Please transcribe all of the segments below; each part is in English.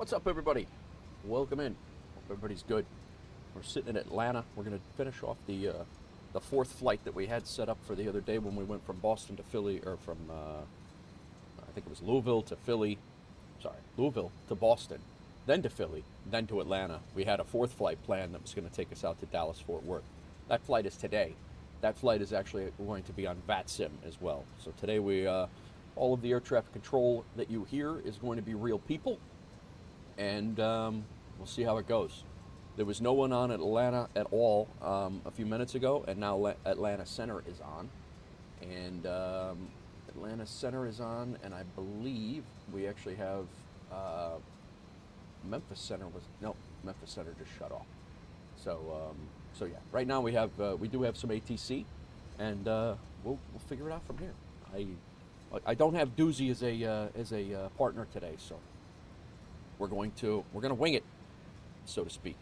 What's up, everybody? Welcome in. Hope everybody's good. We're sitting in Atlanta. We're going to finish off the fourth flight that we had set up for the other day when we went from Boston to Philly, or from I think it was Louisville to Philly. Sorry, Louisville to Boston, then to Philly, then to Atlanta. We had a fourth flight planned that was going to take us out to Dallas-Fort Worth. That flight is today. That flight is actually going to be on VATSIM as well. So today we, all of the air traffic control that you hear is going to be real people. And we'll see how it goes. There was no one on Atlanta at all a few minutes ago, and now Atlanta Center is on. And Atlanta Center is on, and I believe we actually have Memphis Center just shut off. So so yeah, right now we do have some ATC, and we'll figure it out from here. I don't have Doozy as a partner today, so we're going to wing it, so to speak.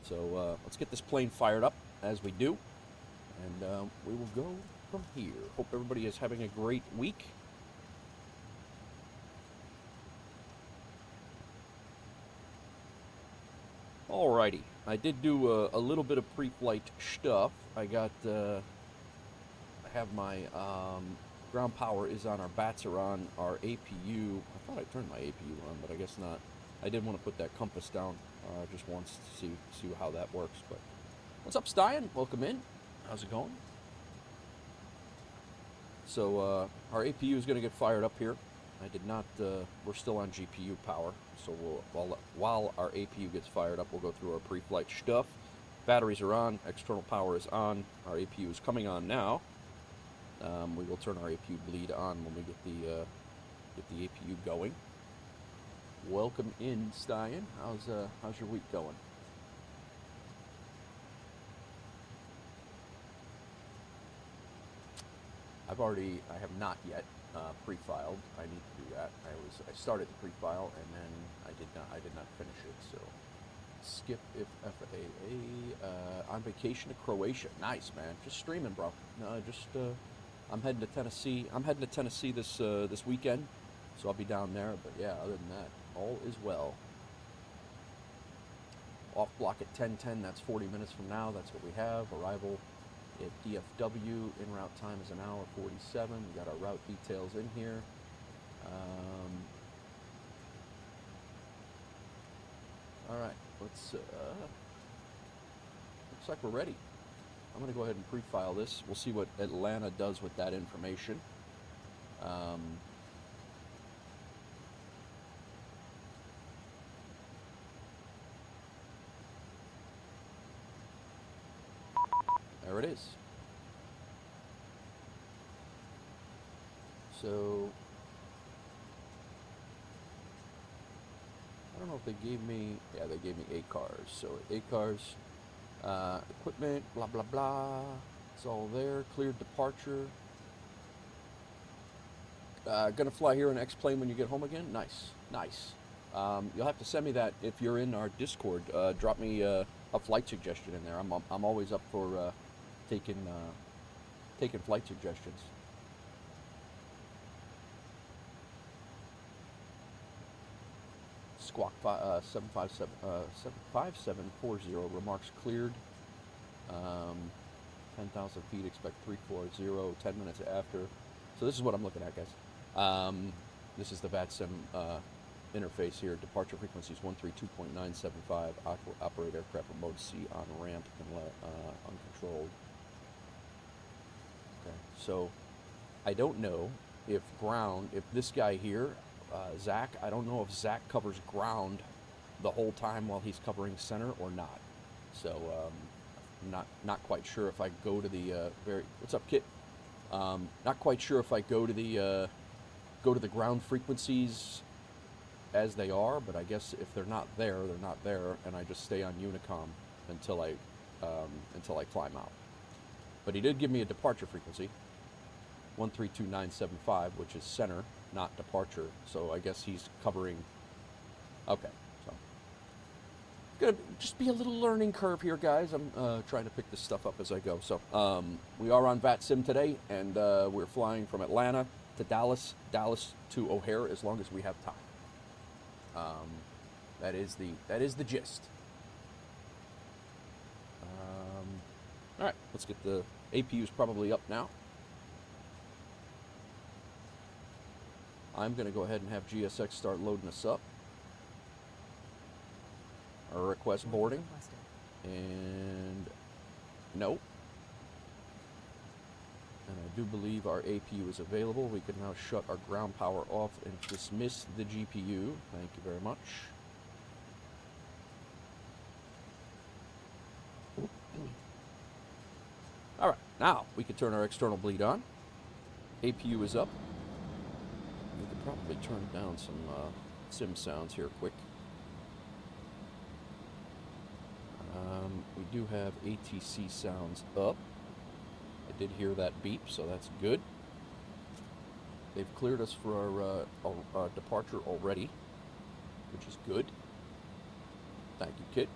So let's get this plane fired up as we do, and we will go from here. Hope everybody is having a great week. Alrighty, I did do a little bit of pre-flight stuff. I have my ground power is on, our bats are on, our APU. I thought I turned my APU on, but I guess not. I did want to put that compass down just once to see how that works. But what's up, Stein? Welcome in. How's it going? So our APU is going to get fired up here. I did not. We're still on GPU power, so while our APU gets fired up, we'll go through our pre-flight stuff. Batteries are on. External power is on. Our APU is coming on now. We will turn our APU bleed on when we get the APU going. Welcome in, Stein. How's your week going? I have not yet pre-filed. I need to do that. I started the pre-file and then I did not finish it. So skip if FAA on vacation to Croatia. Nice, man. Just streaming, bro. I'm heading to Tennessee. I'm heading to Tennessee this weekend, so I'll be down there. But yeah, other than that, all is well. Off block at 10:10. That's 40 minutes from now. That's what we have. Arrival at DFW. En route time is 1:47. We got our route details in here. All right. Let's. Looks like we're ready. I'm going to go ahead and pre-file this. We'll see what Atlanta does with that information. There it is. So, I don't know if they gave me, yeah, they gave me 8 cars. So 8 cars. Equipment, blah, blah, blah. It's all there. Cleared departure. Gonna fly here in X-plane when you get home again? Nice, nice. You'll have to send me that if you're in our Discord. Drop me a flight suggestion in there. I'm always up for taking flight suggestions. Squawk 75740 remarks cleared. 10,000 feet, expect 340, 10 minutes after. So this is what I'm looking at, guys. This is the VATSIM interface here. Departure frequencies 132.975. Operate aircraft remote C on ramp and uncontrolled. Okay, so I don't know if this guy here, Zach, I don't know if Zach covers ground the whole time while he's covering center or not. So not quite sure if I go to the what's up, Kit? Not quite sure if I go to the ground frequencies as they are, but I guess if they're not there, they're not there, and I just stay on Unicom until I climb out. But he did give me a departure frequency, 132.975, which is center, not departure. So I guess he's covering. Okay, so gonna just be a little learning curve here, guys. I'm trying to pick this stuff up as I go. So we are on VATSIM today, and we're flying from Atlanta to Dallas to O'Hare as long as we have time. That is the gist. All right, let's get the APUs probably up now. I'm going to go ahead and have GSX start loading us up. Our request boarding. And no. And I do believe our APU is available. We can now shut our ground power off and dismiss the GPU. Thank you very much. All right, now we can turn our external bleed on. APU is up. We could probably turn down some sim sounds here quick. We do have ATC sounds up. I did hear that beep, so that's good. They've cleared us for our departure already, which is good. Thank you, kid.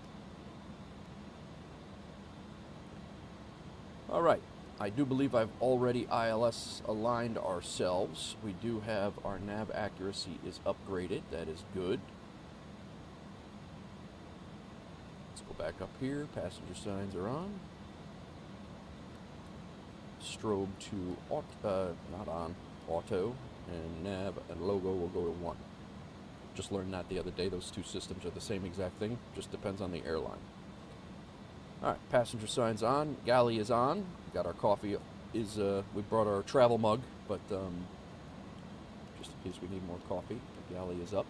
All right. I do believe I've already ILS aligned ourselves. We do have our nav accuracy is upgraded. That is good. Let's go back up here. Passenger signs are on. Strobe to not on, auto, and nav and logo will go to 1. Just learned that the other day. Those two systems are the same exact thing. Just depends on the airline. All right, passenger signs on. Galley is on. Got our coffee. We brought our travel mug, but just in case we need more coffee, the galley is up.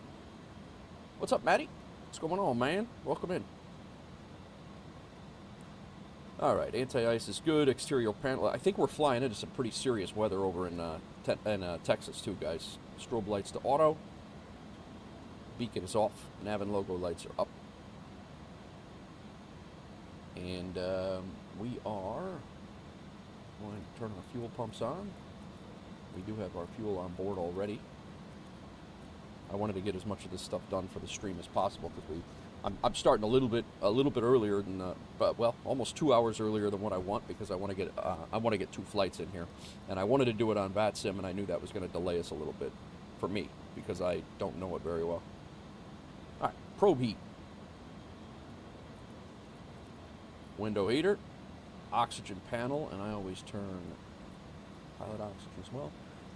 What's up, Matty? What's going on, man? Welcome in. All right, anti-ice is good. Exterior panel. I think we're flying into some pretty serious weather over in Texas too, guys. Strobe lights to auto. Beacon is off. Nav and logo lights are up. And we are going to turn our fuel pumps on. We do have our fuel on board already. I wanted to get as much of this stuff done for the stream as possible because I'm starting a little bit earlier than, well, almost 2 hours earlier than what I want because I want to get 2 flights in here, and I wanted to do it on VATSIM, and I knew that was going to delay us a little bit for me because I don't know it very well. All right, probe heat. Window heater, oxygen panel, and I always turn pilot oxygen as well.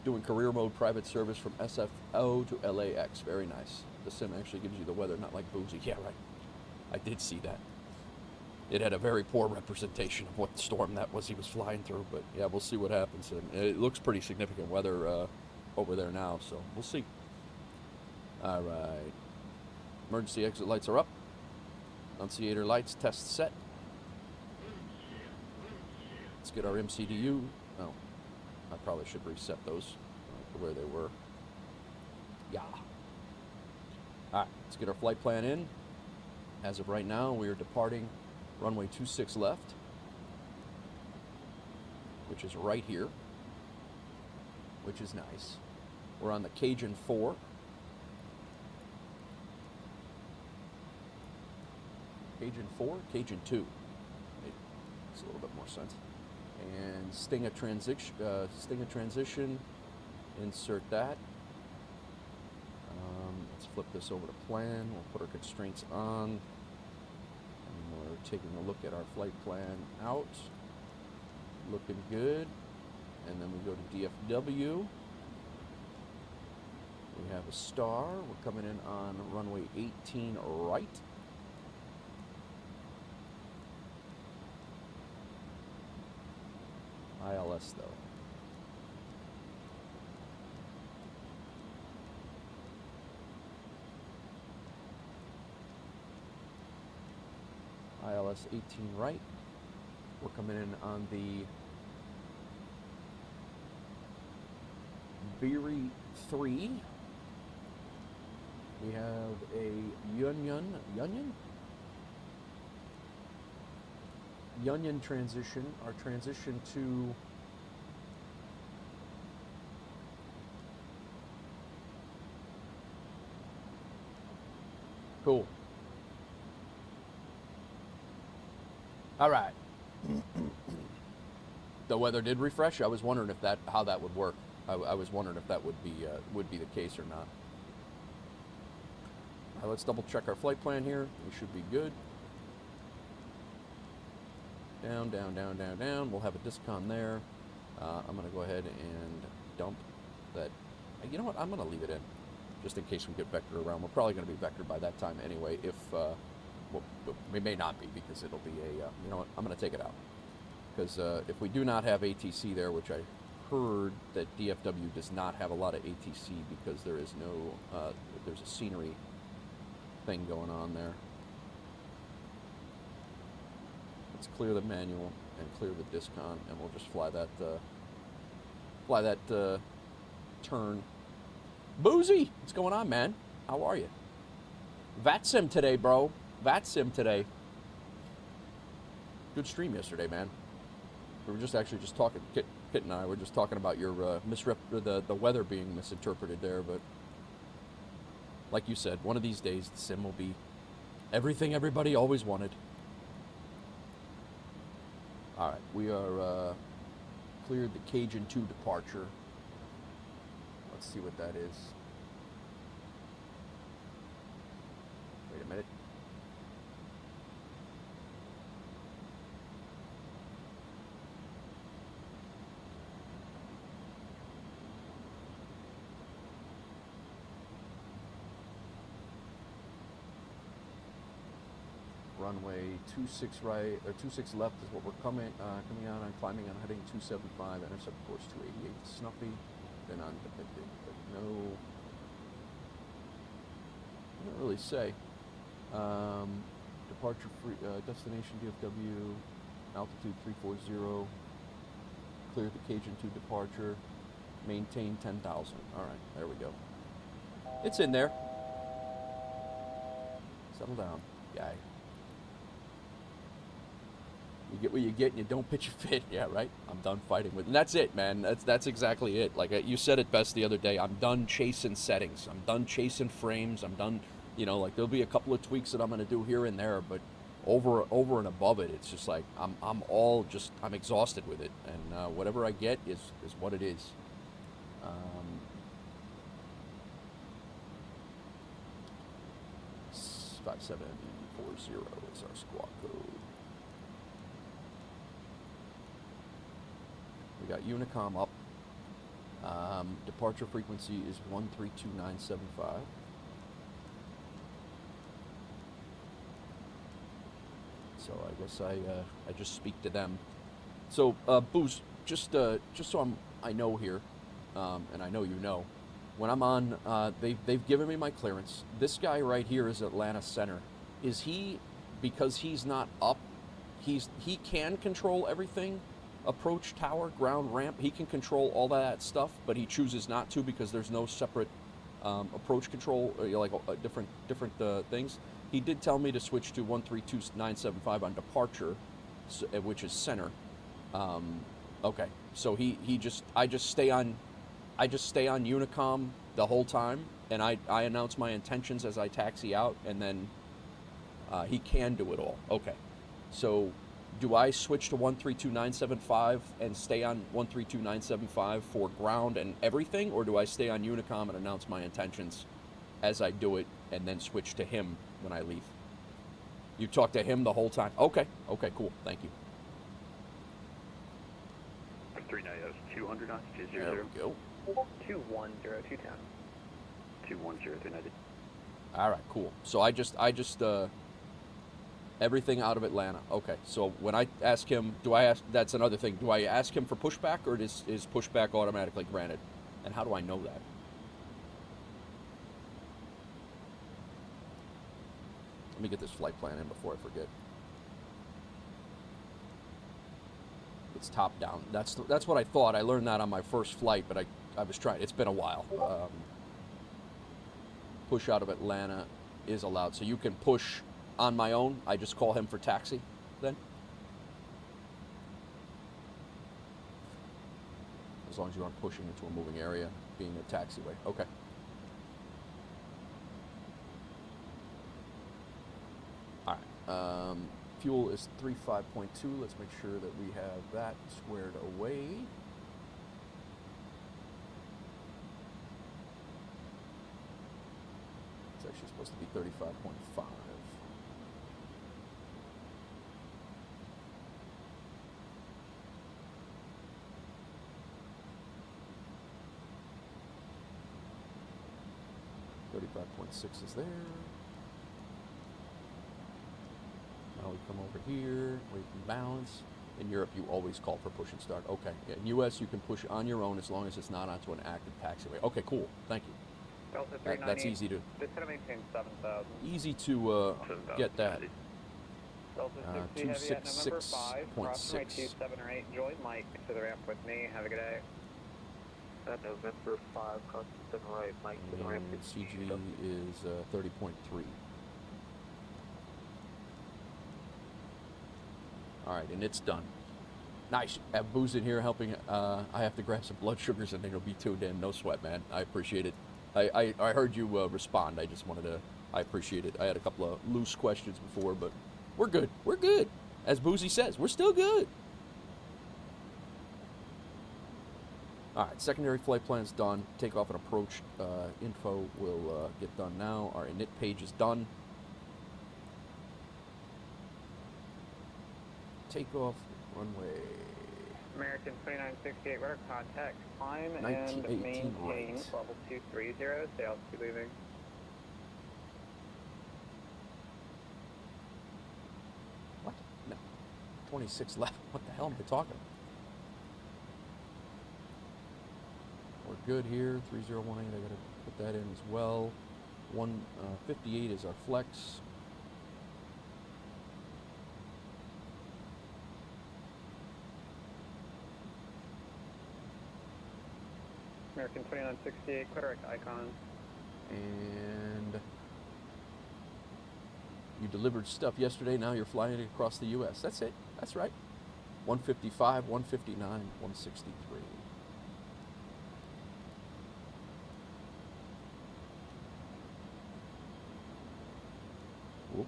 Doing career mode private service from SFO to LAX. Very nice. The sim actually gives you the weather, not like boozy. Yeah, right. I did see that. It had a very poor representation of what storm that was he was flying through, but yeah, we'll see what happens. And it looks pretty significant weather over there now, so we'll see. All right. Emergency exit lights are up. Annunciator lights, test set. Let's get our MCDU. Oh, I probably should reset those to where they were. Yeah. All right, let's get our flight plan in. As of right now, we are departing runway 26 left, which is right here, which is nice. We're on the Cajun 4. Cajun 4? Cajun 2. Makes a little bit more sense. And sting a transition, insert that. Let's flip this over to plan. We'll put our constraints on. And we're taking a look at our flight plan out. Looking good. And then we go to DFW. We have a star. We're coming in on runway 18 right. ILS though. ILS 18 right. We're coming in on the Beery 3. We have a Union transition. Our transition to cool. All right. The weather did refresh. I was wondering if how that would work. I was wondering if that would be the case or not. Let's double check our flight plan here. We should be good. Down, down, down, down, down. We'll have a discon there. I'm going to go ahead and dump that. You know what? I'm going to leave it in, just in case we get vectored around. We're probably going to be vectored by that time anyway. If well, we may not be, because it'll be a. You know what? I'm going to take it out, because if we do not have ATC there, which I heard that DFW does not have a lot of ATC because there is no. There's a scenery thing going on there. Let's clear the manual and clear the discon, and we'll just fly that turn. Boozy, what's going on, man? How are you? VATSIM today, bro. VATSIM today. Good stream yesterday, man. We were just talking. Kit and I were just talking about your the weather being misinterpreted there, but like you said, one of these days the sim will be everything everybody always wanted. All right, we are cleared the Cajun 2 departure. Let's see what that is. Wait a minute. Runway 26 right or 26 left is what we're coming out on, climbing on heading 275, intercept course 288 Snuffy, then on depicted, but no, I don't really say. Departure free, destination DFW, altitude 340, clear the Cajun 2 departure, maintain 10,000. All right, there we go. It's in there. Settle down, guy. You get what you get, and you don't pitch a fit. Yeah, right. I'm done fighting with, and that's it, man. That's exactly it. Like you said it best the other day. I'm done chasing settings. I'm done chasing frames. I'm done. You know, like there'll be a couple of tweaks that I'm going to do here and there, but over and above it, it's just like I'm exhausted with it, and whatever I get is what it is. 5740 is our squawk code. We got Unicom up. Departure frequency is 132975. So I guess I just speak to them. So Booze, just so I know here, and I know you know, when I'm on, they've given me my clearance. This guy right here is Atlanta Center. Is he, because he's not up, he can control everything? Approach tower, ground ramp, he can control all that stuff, but he chooses not to because there's no separate approach control, like different things. He did tell me to switch to 132975 on departure, which is center. Okay, so I just stay on Unicom the whole time, and I announce my intentions as I taxi out, and then he can do it all. Okay, so do I switch to 132975 and stay on 132975 for ground and everything, or do I stay on Unicom and announce my intentions as I do it and then switch to him when I leave? You talk to him the whole time? Okay, cool, thank you. 390, 200 knots, 200. There we go. 210, 210. 210, 390. All right, cool. So I just everything out of Atlanta. Okay, so when I ask him, that's another thing, do I ask him for pushback, or is pushback automatically granted? And how do I know that? Let me get this flight plan in before I forget. It's top down. That's what I thought. I learned that on my first flight, but I was trying. It's been a while. Push out of Atlanta is allowed. So you can push on my own. I just call him for taxi then? As long as you aren't pushing into a moving area, being a taxiway. Okay. All right. Fuel is 35.2. Let's make sure that we have that squared away. Let's actually supposed to be 35.5. .6 is there. Now we come over here, weight and balance. In Europe, you always call for push and start. Okay. Yeah, in US, you can push on your own as long as it's not onto an active taxiway. Okay, cool. Thank you. Delta That's easy to. Just gonna maintain 7,000. Easy to get that. Delta 60 heavy at number 5. Cross runway 27 or 8. Enjoy Mike to the ramp with me. Have a good day. At November 5, cross 7 right, Mike to the ramp. And CG is 30.3. All right, and it's done. Nice. Have Booze in here helping. I have to grab some blood sugars and then it'll be tuned in. No sweat, man. I appreciate it. I heard you respond. I just wanted to. I appreciate it. I had a couple of loose questions before, but we're good. We're good. As Boozy says, we're still good. All right, secondary flight plan's done. Takeoff and approach info will get done now. Our init page is done. Takeoff runway. American 2968, radar contact, climb and 1918 maintain right. level 230, stay altitude leaving. What? No. 26 left. What the hell am I talking? We're good here. 3018, I gotta put that in as well. 158 is our flex. American 2968, correct icon. And you delivered stuff yesterday, now you're flying it across the US. That's it. That's right. 155, 159, 163. Whoop.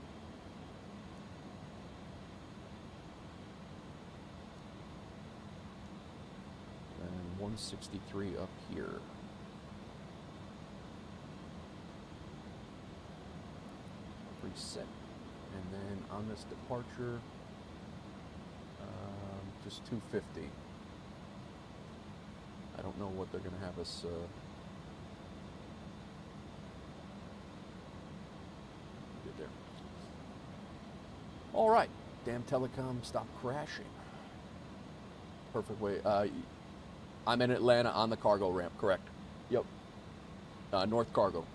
And 163 up here. Reset. And then on this departure, just 250. I don't know what they're going to have us get there. All right. Damn telecom, stop crashing. Perfect way. I'm in Atlanta on the cargo ramp, correct? Yep. North Cargo.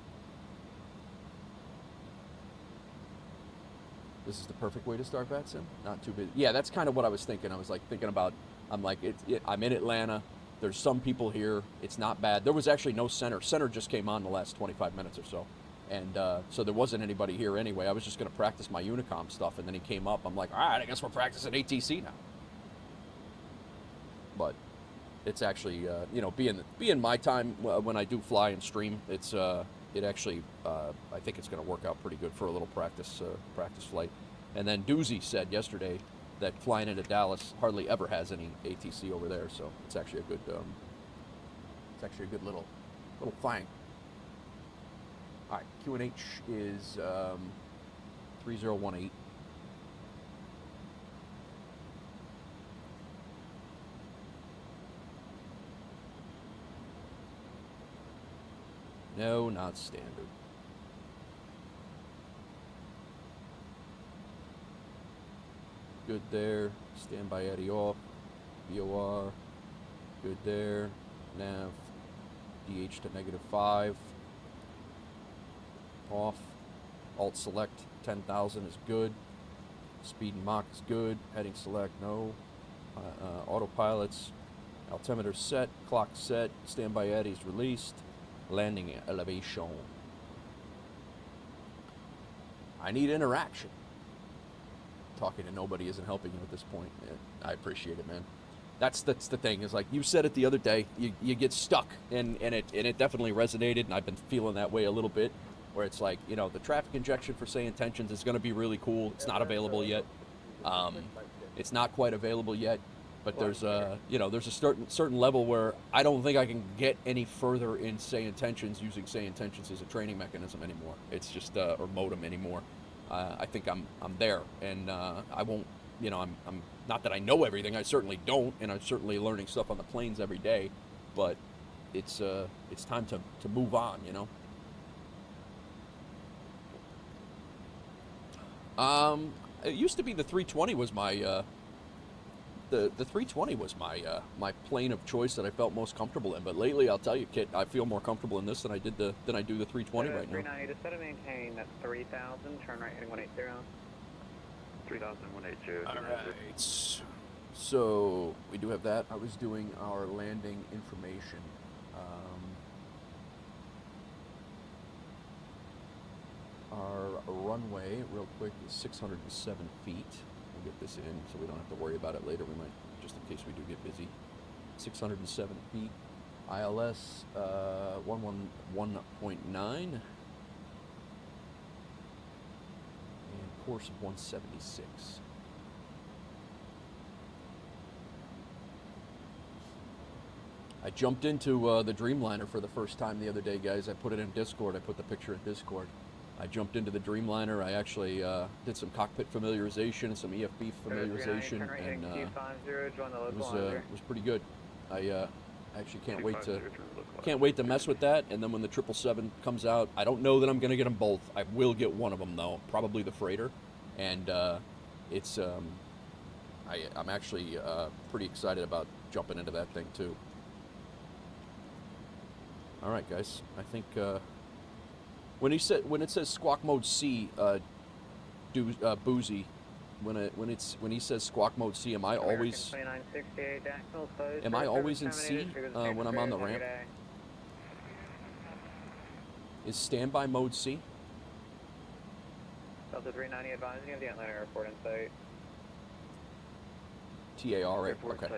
This is the perfect way to start VATSIM? Not too busy. Yeah, that's kind of what I was thinking. I was like thinking about, I'm like, I'm in Atlanta. There's some people here. It's not bad. There was actually no center. Center just came on the last 25 minutes or so. And so there wasn't anybody here anyway. I was just going to practice my Unicom stuff. And then he came up. I'm like, all right, I guess we're practicing ATC now. But it's actually, you know, being my time when I do fly and stream, it's it actually, I think it's going to work out pretty good for a little practice flight. And then Doozy said yesterday that flying into Dallas hardly ever has any ATC over there, so it's actually a good, little flying. All right, QNH is 3018. No, not standard. Good there. Standby Eddie off. VOR. Good there. Nav. DH to -5. Off. Alt select 10,000 is good. Speed and Mach is good. Heading select, no. Autopilots. Altimeter set. Clock set. Standby Eddie's released. Landing elevation. I need interaction. Talking to nobody isn't helping you at this point. I appreciate it, man. That's the thing. Is like you said it the other day. You get stuck, and it definitely resonated, and I've been feeling that way a little bit. Where it's like, you know, the traffic injection for say intentions is going to be really cool. It's not available yet. It's not quite available yet. But there's you know, there's a certain level where I don't think I can get any further in say intentions using say intentions as a training mechanism anymore. It's just or modem anymore. I think I'm there, and I won't. You know, I'm not that I know everything. I certainly don't, and I'm certainly learning stuff on the planes every day. But it's time to move on. You know. It used to be the 320 was my the 320 was my my plane of choice that I felt most comfortable in. But lately, I'll tell you, Kit, I feel more comfortable in this than I do the 320 right now. 390 to set and maintain. That's 3,000. Turn right heading 180. 3,180. All right. So we do have that. I was doing our landing information. Our runway, real quick, is 607 feet. We'll get this in so we don't have to worry about it later. We might, just in case we do get busy. 607 feet. ILS 111.9. And course of 176. I jumped into the Dreamliner for the first time the other day, guys. I put it in Discord. I put the picture in Discord. I jumped into the Dreamliner. I actually did some cockpit familiarization and some EFB familiarization, and it was pretty good. I actually can't wait to mess with that. And then when the 777 comes out, I don't know that I'm going to get them both. I will get one of them though, probably the freighter, and it's I'm actually pretty excited about jumping into that thing too. All right, guys. I think when it says Squawk Mode C, Boozy, when he says Squawk Mode C, am I always in C when I'm on the ramp? Is standby mode C? Delta 390 advising of the Atlanta airport in sight. TARA, okay.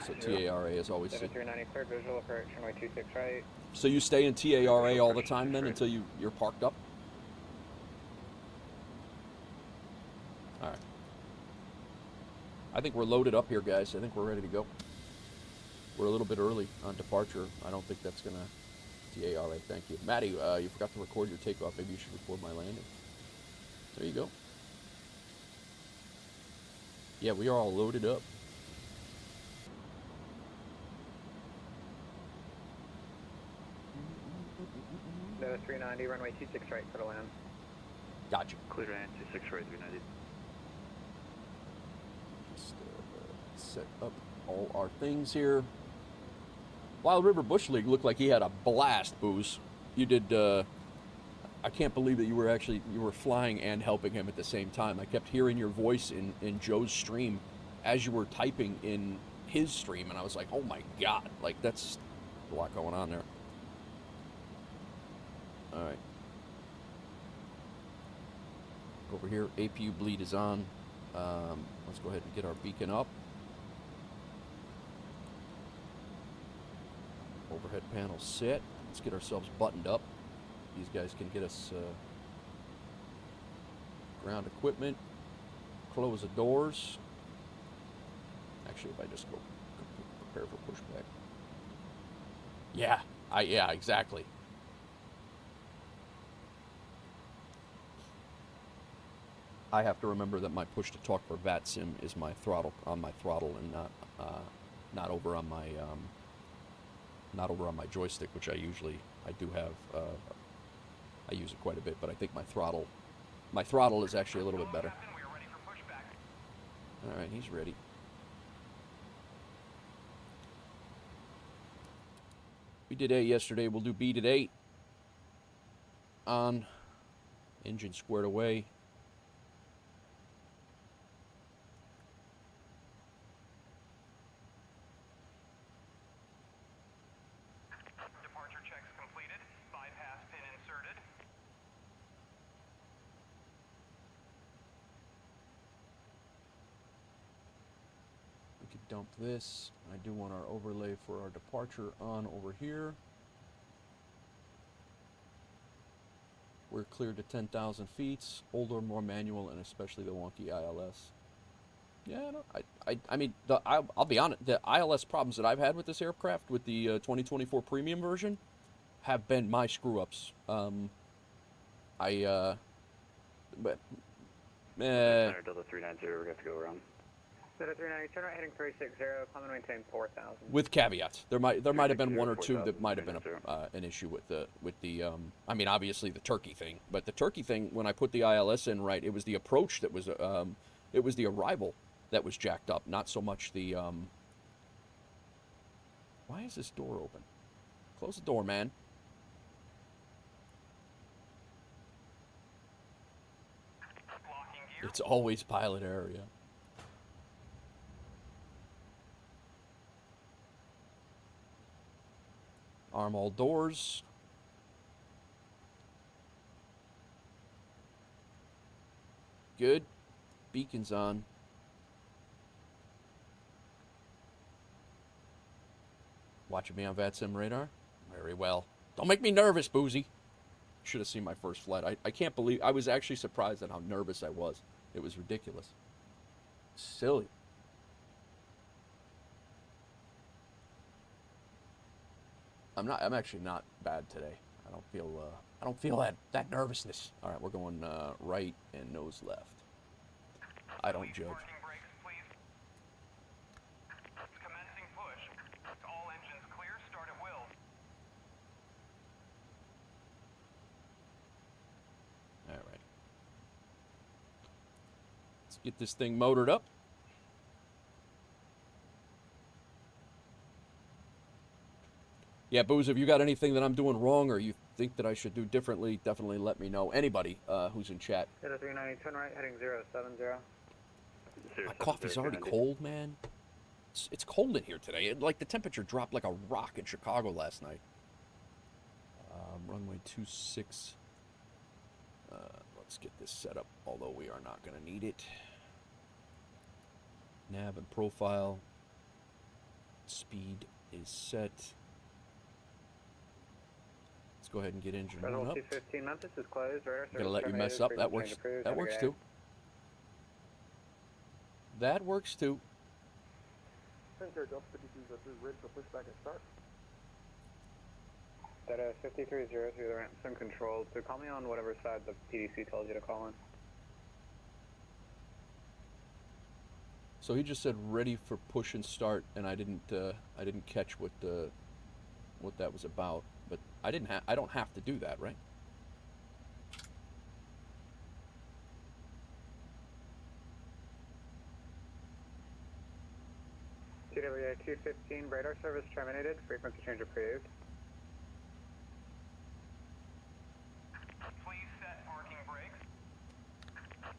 So TARA is always C. 390 cleared visual approach runway 26 right. So you stay in TARA all the time then until you're parked up? All right. I think we're loaded up here, guys. I think we're ready to go. We're a little bit early on departure. I don't think that's going to... TARA, thank you. Maddie, you forgot to record your takeoff. Maybe you should record my landing. There you go. Yeah, we are all loaded up. No, 390, runway 26 right for the land. Gotcha. Clear to land 26 right, 390. Just set up all our things here. Wild River Bush League looked like he had a blast, Booze. You did, I can't believe that you were flying and helping him at the same time. I kept hearing your voice in Joe's stream as you were typing in his stream, and I was like, oh my God, like that's a lot going on there. All right. Over here, APU bleed is on. Let's go ahead and get our beacon up. Overhead panel set. Let's get ourselves buttoned up. These guys can get us ground equipment. Close the doors. Actually, if I just go prepare for pushback. Yeah, exactly. I have to remember that my push to talk for VATSIM is my throttle on my throttle and not over on my joystick, which I do have. I use it quite a bit, but I think my throttle is actually a little bit better. All right, he's ready. We did A yesterday. We'll do B today. On. Engine squared away. Departure checks completed. Bypass pin inserted. We could dump this. I do want our overlay for our departure on over here. We're cleared to 10,000 feet. Older, more manual, and especially the wonky ILS. Yeah, no, I mean, I'll be honest. The ILS problems that I've had with this aircraft, with the 2024 premium version, have been my screw ups. But, Delta 390, we have to go around. Delta 390, turn right heading 360, climb and maintain 4,000. with caveats, there might have been 360, one or two that 4,000, might have been an issue with the I mean, obviously the turkey thing, but the turkey thing, when I put the ILS in right, it was the approach that was it was the arrival that was jacked up, not so much the Why is this door open? Close the door, man. Locking gear. It's always pilot error, yeah. Arm all doors. Good. Beacon's on. Watching me on VATSIM radar? Very well. Don't make me nervous, Boozy. Should have seen my first flight. I can't believe... I was actually surprised at how nervous I was. It was ridiculous. Silly. I'm actually not bad today. I don't feel that nervousness. All right, we're going right and nose left. I don't judge. Parking brakes, please. Commencing push. All engines clear. Start at will. All right. Let's get this thing motored up. Yeah, Booze, if you got anything that I'm doing wrong or you think that I should do differently, definitely let me know. Anybody who's in chat. Delta 390, turn right heading 070. My coffee's already cold, man. It's cold in here today. Like the temperature dropped like a rock in Chicago last night. Runway 26. Let's get this set up, although we are not going to need it. Nav and profile. Speed is set. Let's go ahead and get engine Red one Hole up. 215, Memphis is closed. Radar I'm gonna service let you mess terminated, up. frequency That works. change approved. That Have a works good too. That works too. Center Delta 52 ready for pushback and start. Delta 5300 through the ramp, sim controlled. So call me on whatever side the PDC tells you to call in. So he just said ready for push and start, and I didn't catch what that was about. But I don't have to do that, right? TWA 215, radar service terminated, frequency change approved. Please set parking brakes.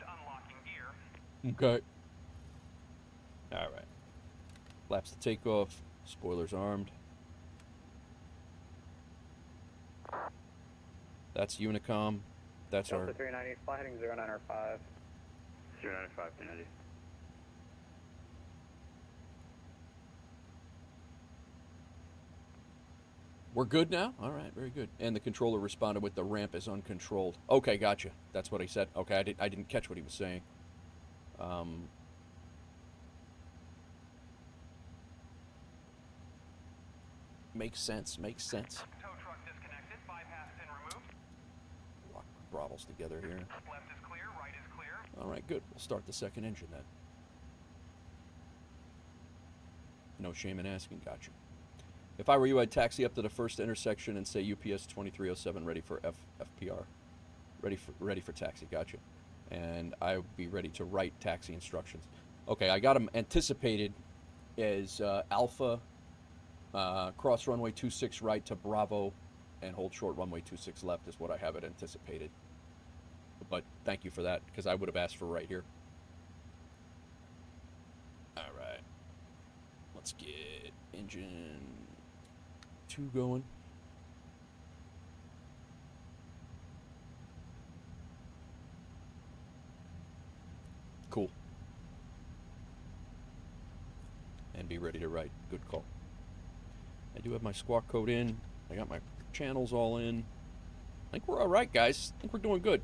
Unlocking gear. Okay. All right. Flaps to takeoff. Spoilers armed. That's Unicom. That's Delta our... 390, fly heading 0905. 095, 390. We're good now? All right, very good. And the controller responded with the ramp is uncontrolled. Okay, gotcha. That's what he said. Okay, I didn't catch what he was saying. Makes sense, makes sense. Tow truck disconnected. Bypass pin removed. Lock my throttles together here. Left is clear. Right is clear. All right, good. We'll start the second engine then. No shame in asking, gotcha. If I were you, I'd taxi up to the first intersection and say UPS 2307 ready for FPR. Ready for taxi, gotcha. And I would be ready to write taxi instructions. Okay, I got them anticipated as Alpha, cross runway 26 right to Bravo, and hold short runway 26 left is what I have it anticipated. But thank you for that, because I would have asked for right here. All right. Let's get engine 2 going. Cool. And be ready to write. Good call. I do have my squawk code in. I got my channels all in. I think we're all right, guys. I think we're doing good.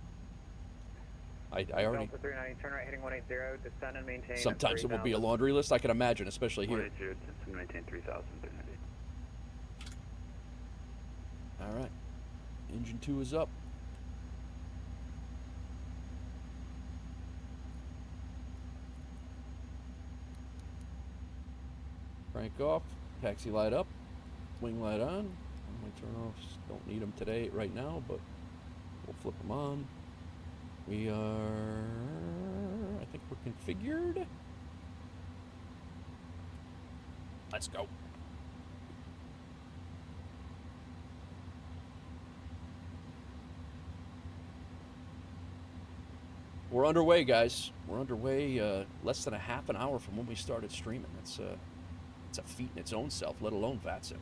I already. Delta 390, turn right heading 180, descend and maintain. Sometimes it will be a laundry list. I can imagine, especially here. 180 to maintain 3,390. All right. Engine 2 is up. Crank off. Taxi light up. Wing light on. My turn-offs don't need them today, right now, but we'll flip them on. We are, I think we're configured. Let's go. We're underway, guys. We're underway less than a half an hour from when we started streaming. It's a feat in its own self, let alone VATSIM.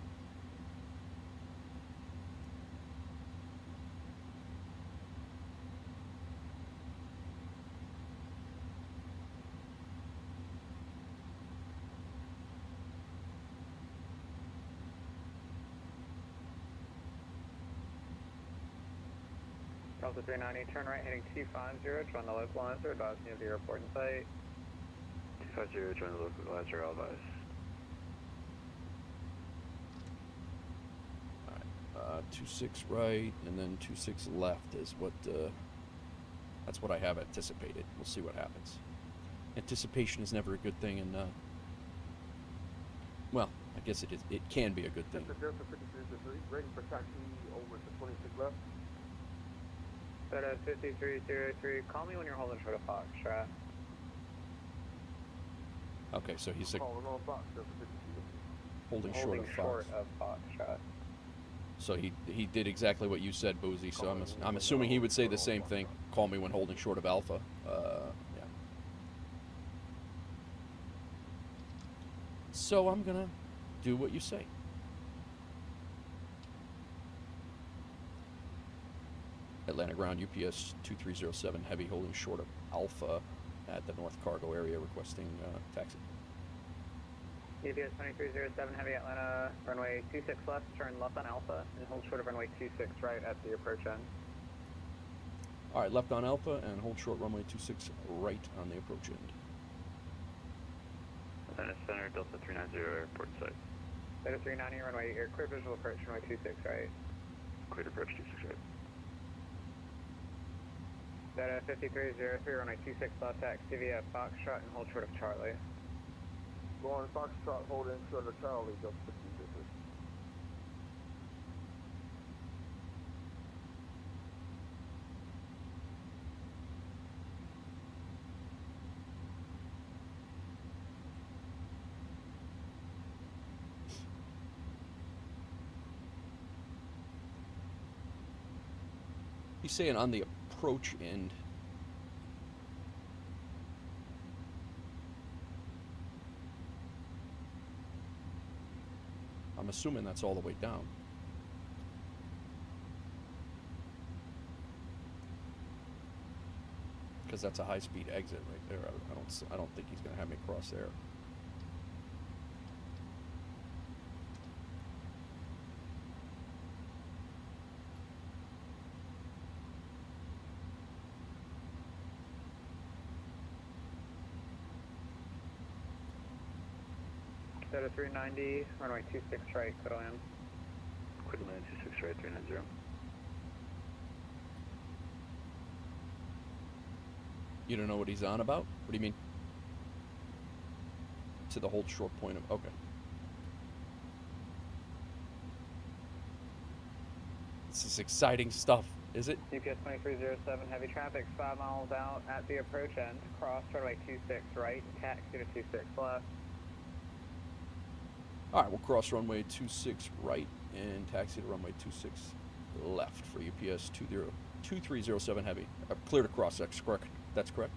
Delta 390, turn right heading 250, join the localizer, advise me of the airport in sight. 250, join the localizer, I'll advise. All right, 26 right and then 26 left is what, that's what I have anticipated. We'll see what happens. Anticipation is never a good thing, and, well, I guess it is. It can be a good thing. Delta 53, ready for taxi over to 26 left. Delta 5303, call me when you're holding short of Foxtrot. Okay, so he's like Calling on Fox, Delta 53. holding short Holding of Fox. short of Foxtrot. So he did exactly what you said, Boozy. So I'm assuming he would say the same thing. Call me when holding short of Alpha. Yeah. So I'm gonna do what you say. Atlanta ground UPS 2307 heavy holding short of Alpha at the North Cargo area, requesting taxi. UPS 2307 heavy Atlanta, runway 26 left, turn left on Alpha, and hold short of runway 26 right at the approach end. All right, left on Alpha and hold short runway 26 right on the approach end. Atlanta Center, Delta 390, airport site. Delta 390, runway clear visual approach, runway 26 right. Cleared approach 26 right. Delta 5303, runway 26 left, taxi via Foxtrot and hold short of Charlie. Going Foxtrot, holding short of Charlie, Delta 53. He's saying on the approach end. I'm assuming that's all the way down. Because that's a high-speed exit right there. I don't think he's going to have me cross there. Delta 390, runway 26 right, clear land. Cleared land 26 right, 390. You don't know what he's on about? What do you mean? To the hold short point of... Okay. This is exciting stuff, is it? UPS 2307, heavy traffic, 5 miles out at the approach end. Cross runway 26 right, taxi to 26 left. All right, we'll cross runway 26 right and taxi to runway 26 left for UPS 2307 heavy. Clear to cross, that's correct. That's correct.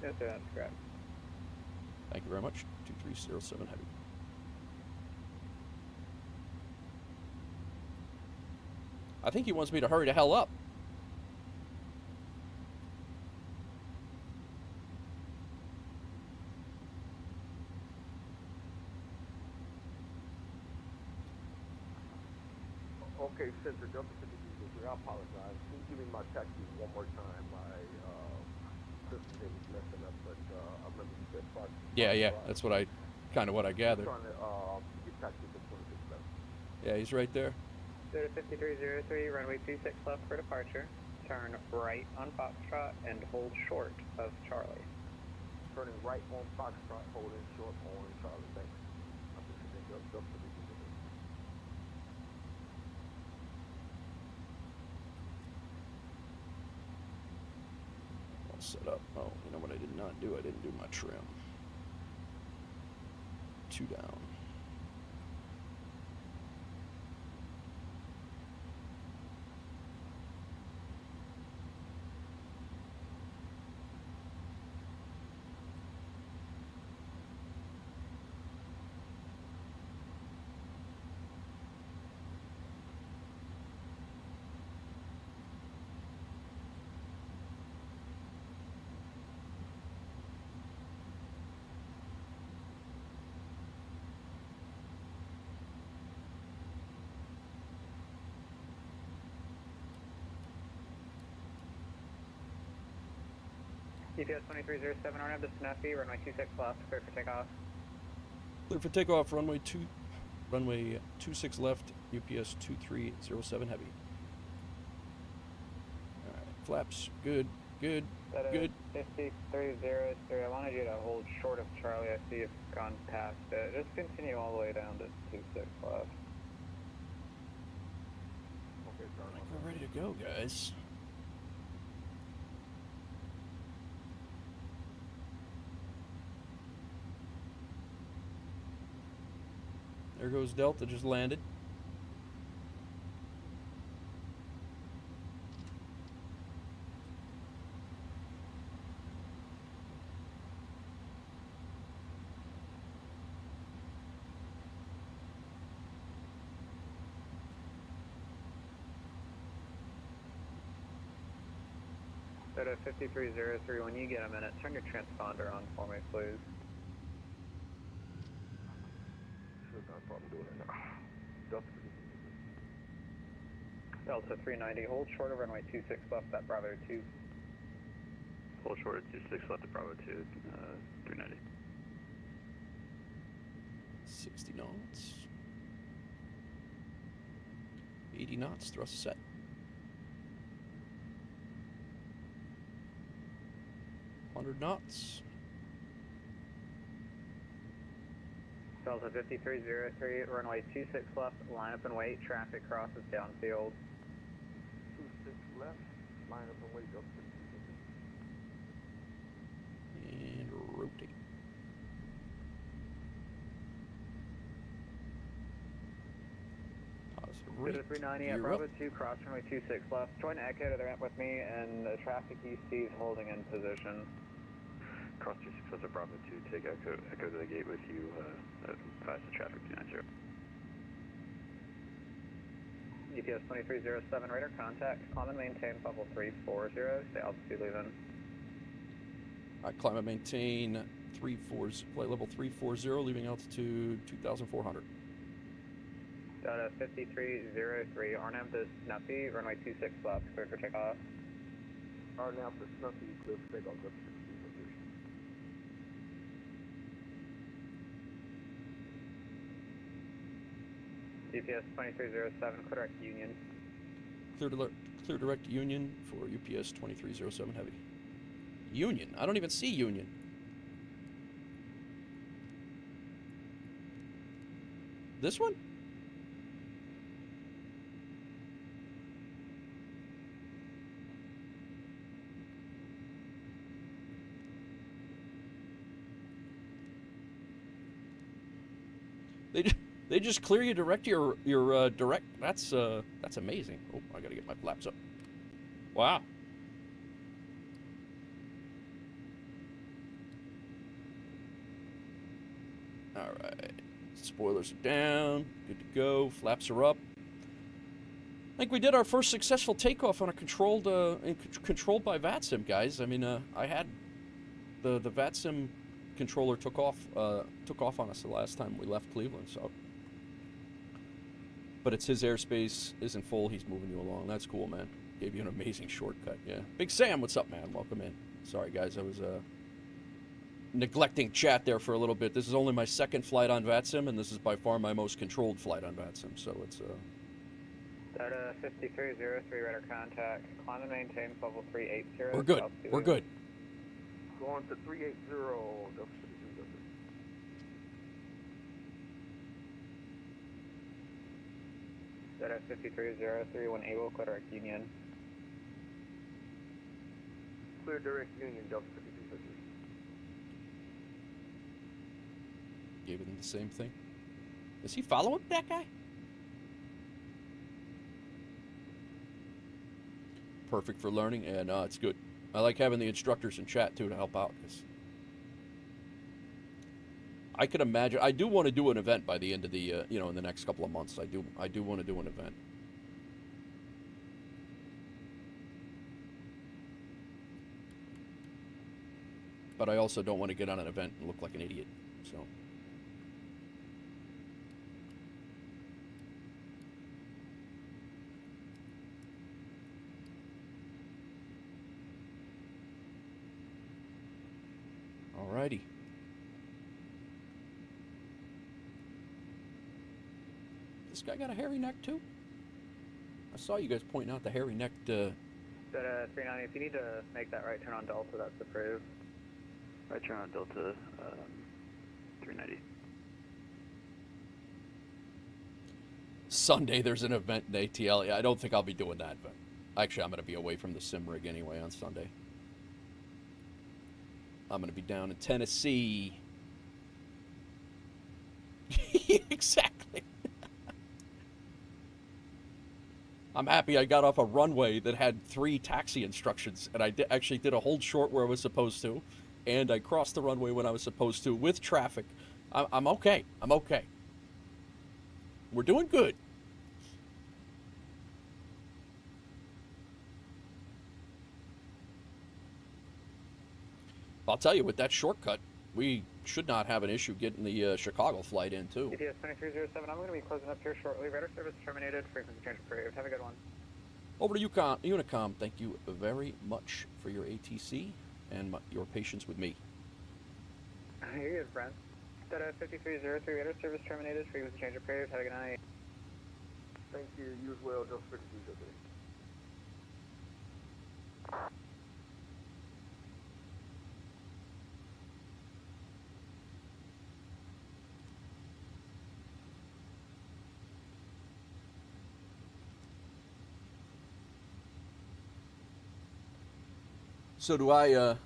Yes, sir, that's correct. Thank you very much. 2307 heavy. I think he wants me to hurry the hell up. Okay, Center, Delta 53. 3, I apologize. Can you give me my taxi one more time? My system didn't messing up, but I remember you said Fox. Yeah, yeah, that's what I, kind of what I gathered. I'm trying to get taxi to 26 left. Yeah, he's right there. Go to 5303, runway 26 left for departure. Turn right on Foxtrot and hold short of Charlie. Turning right on Foxtrot, holding short on Charlie. Thanks. I'm just going to go up to the All set up. Oh, you know what I did not do? I didn't do my trim. 2 down. UPS 2307, RNAV to Snuffy, runway 26 left, clear for takeoff. Clear for takeoff, runway 26 left, UPS 2307 heavy. Alright, flaps, good, good, good. 5303, I wanted you to hold short of Charlie. I see you've gone past it. Just continue all the way down to 26 left. Okay, sorry. I think we're ready to go, guys. There goes Delta, just landed. Go to 5303, when you get a minute, turn your transponder on for me, please. Should have done a problem doing it now. Delta. Delta 390, hold short of runway 26 left, that Bravo 2. Hold short at 26 left at Bravo 2, 390. 60 knots. 80 knots, thrust set. Knots. Delta 5303, runway 26 left, line up and wait, traffic crosses downfield. 26 left, line up and wait up to And rotate. Positive Go rate. to 390 Gear at Bravo up. 2, cross runway 26 left. Join Echo to the ramp with me, and the traffic you see is holding in position. Cross 26 left at Bravo 2, take Echo to the gate with you, fast to traffic 290. UPS 2307, radar contact, climb and maintain level 340, stay altitude leaving. Alright, climb and maintain flight level 340, leaving altitude 2,400. Delta 5303, RNAV to Snuffy, runway 26 left, clear for takeoff. RNAV to Snuffy, clear for takeoff, up to 60 UPS 2307, clear direct Union. Clear direct Union for UPS 2307 heavy. Union? I don't even see Union. This one? They just clear you direct your direct. That's amazing. Oh, I gotta get my flaps up. Wow. All right. Spoilers are down. Good to go. Flaps are up. I think we did our first successful takeoff on a controlled by VATSIM, guys. I mean, I had the VATSIM controller took off on us the last time we left Cleveland, so But it's his airspace isn't full. He's moving you along. That's cool, man. Gave you an amazing shortcut. Yeah. Big Sam, what's up, man? Welcome in. Sorry, guys. I was neglecting chat there for a little bit. This is only my second flight on VATSIM, and this is by far my most controlled flight on VATSIM. So it's Delta 5303, radar contact. Climb and maintain level 380. we're good. South We're Zulu. good. Going to 380, Delta 5300. Delta 5303, when able, clear direct Union. Clear direct Union, Delta 5300. Gave him the same thing. Is he following that guy? Perfect for learning, and it's good. I like having the instructors in chat too to help out. Cause I could imagine. I do want to do an event by the end of the, in the next couple of months. I do want to do an event. But I also don't want to get on an event and look like an idiot. So. Alrighty. This guy got a hairy neck too? I saw you guys pointing out the hairy necked. Delta 390, if you need to make that right turn on Delta, that's approved. Right turn on Delta 390. Sunday there's an event in ATL. Yeah, I don't think I'll be doing that, but actually I'm going to be away from the sim rig anyway on Sunday. I'm going to be down in Tennessee. Exactly. I'm happy I got off a runway that had 3 taxi instructions, and I actually did a hold short where I was supposed to, and I crossed the runway when I was supposed to with traffic. I'm okay. I'm okay. We're doing good. I'll tell you, with that shortcut, we should not have an issue getting the Chicago flight in, too. ETS 2307, I'm going to be closing up here shortly. Radar service terminated. Frequency change approved. Have a good one. Over to Unicom. Thank you very much for your ATC and your patience with me. You're good, friend. Delta 5303, radar service terminated. Frequency change approved. Have a good night. Thank you. You as well, Delta 5300. So do I, yeah,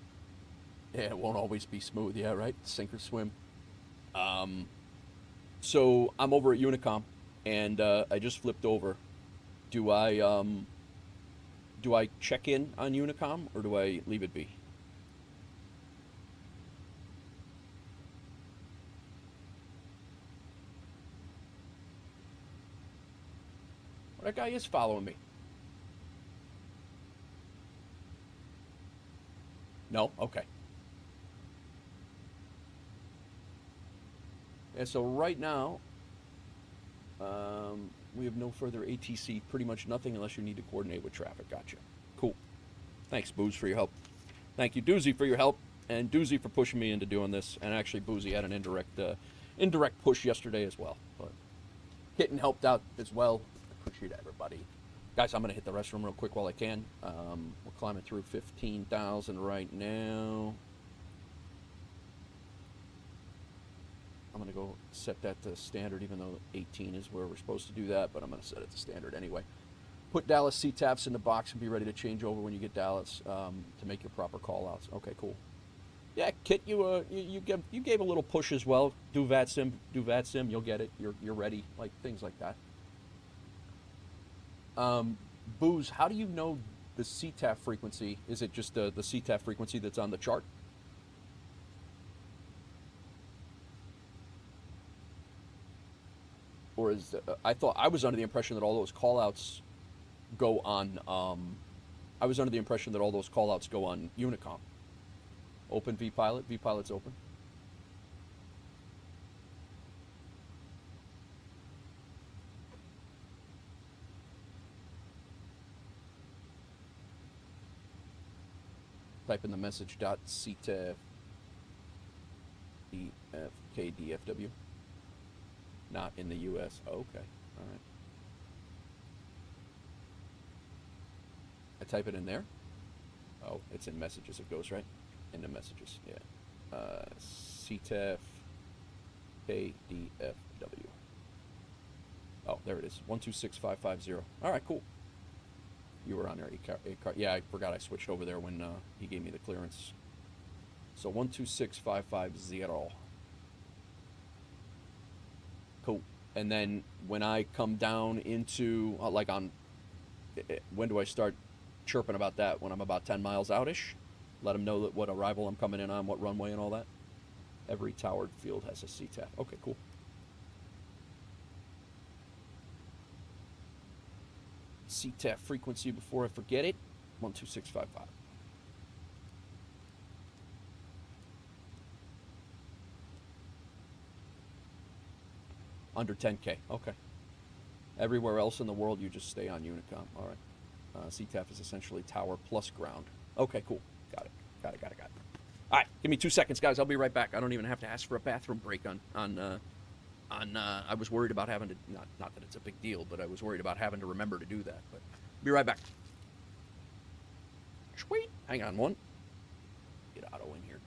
it won't always be smooth, yeah, right? Sink or swim. So I'm over at Unicom, and I just flipped over. Do I check in on Unicom, or do I leave it be? Well, that guy is following me. No? Okay. Yeah, so right now, we have no further ATC, pretty much nothing unless you need to coordinate with traffic. Gotcha. Cool. Thanks, Booze, for your help. Thank you, Doozy, for your help, and Doozy for pushing me into doing this. And actually, Boozy had an indirect push yesterday as well. But Kitten helped out as well. Appreciate everybody. Guys, I'm going to hit the restroom real quick while I can. We're climbing through 15,000 right now. I'm going to go set that to standard, even though 18 is where we're supposed to do that, but I'm going to set it to standard anyway. Put Dallas CTAPs in the box and be ready to change over when you get Dallas to make your proper call-outs. Okay, cool. Yeah, Kit, you gave a little push as well. Do VATSIM, you'll get it. You're ready, like things like that. Booze, how do you know the CTAF frequency? Is it just the CTAF frequency that's on the chart? Or is I thought I was under the impression that all those callouts go on. I was under the impression that all those callouts go on Unicom. Open vPilot. vPilot's open. type in the message dot CTF DFKDFW. Not in the U.S. Oh, okay. All right. I type it in there. Oh, it's in messages. It goes right into messages. Yeah. CTF KDFW. Oh, there it is. 126550. All right, cool. You were on there. Yeah, I forgot I switched over there when he gave me the clearance. So 126550. Cool. And then when I come down into, like on, when do I start chirping about that? When I'm about 10 miles out-ish? Let them know that what arrival I'm coming in on, what runway and all that? Every towered field has a CTAF. Okay, cool. CTAF frequency before I forget it, 12655. Under 10K, okay. Everywhere else in the world, you just stay on Unicom. All right. CTAF is essentially tower plus ground. Okay, cool. Got it. All right, give me 2 seconds, guys. I'll be right back. I don't even have to ask for a bathroom break on I was worried about having to, not that it's a big deal, but I was worried about having to remember to do that. But be right back. Sweet. Hang on one. Get Otto in here.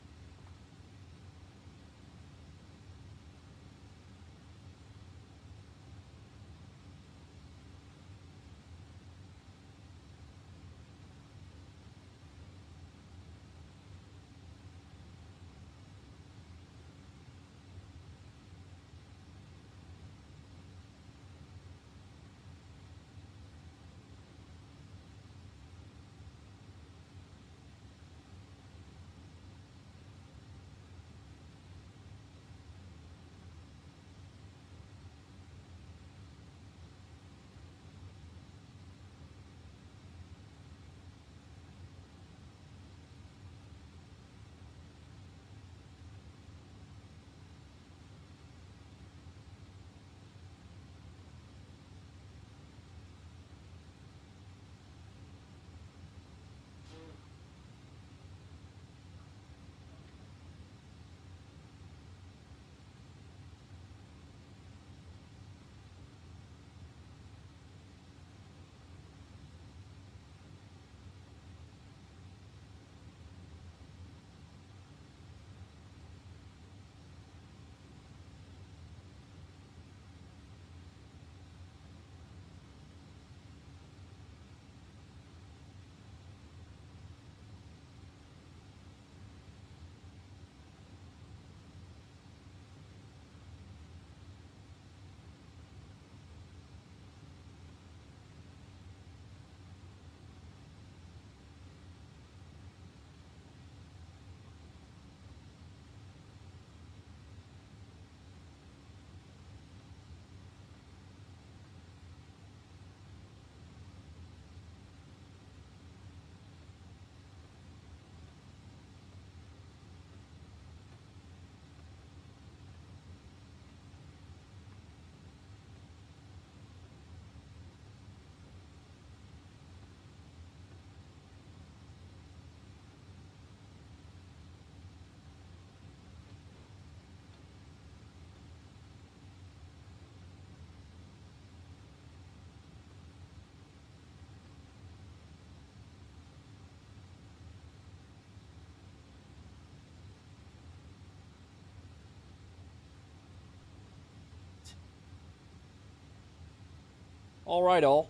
All right, all.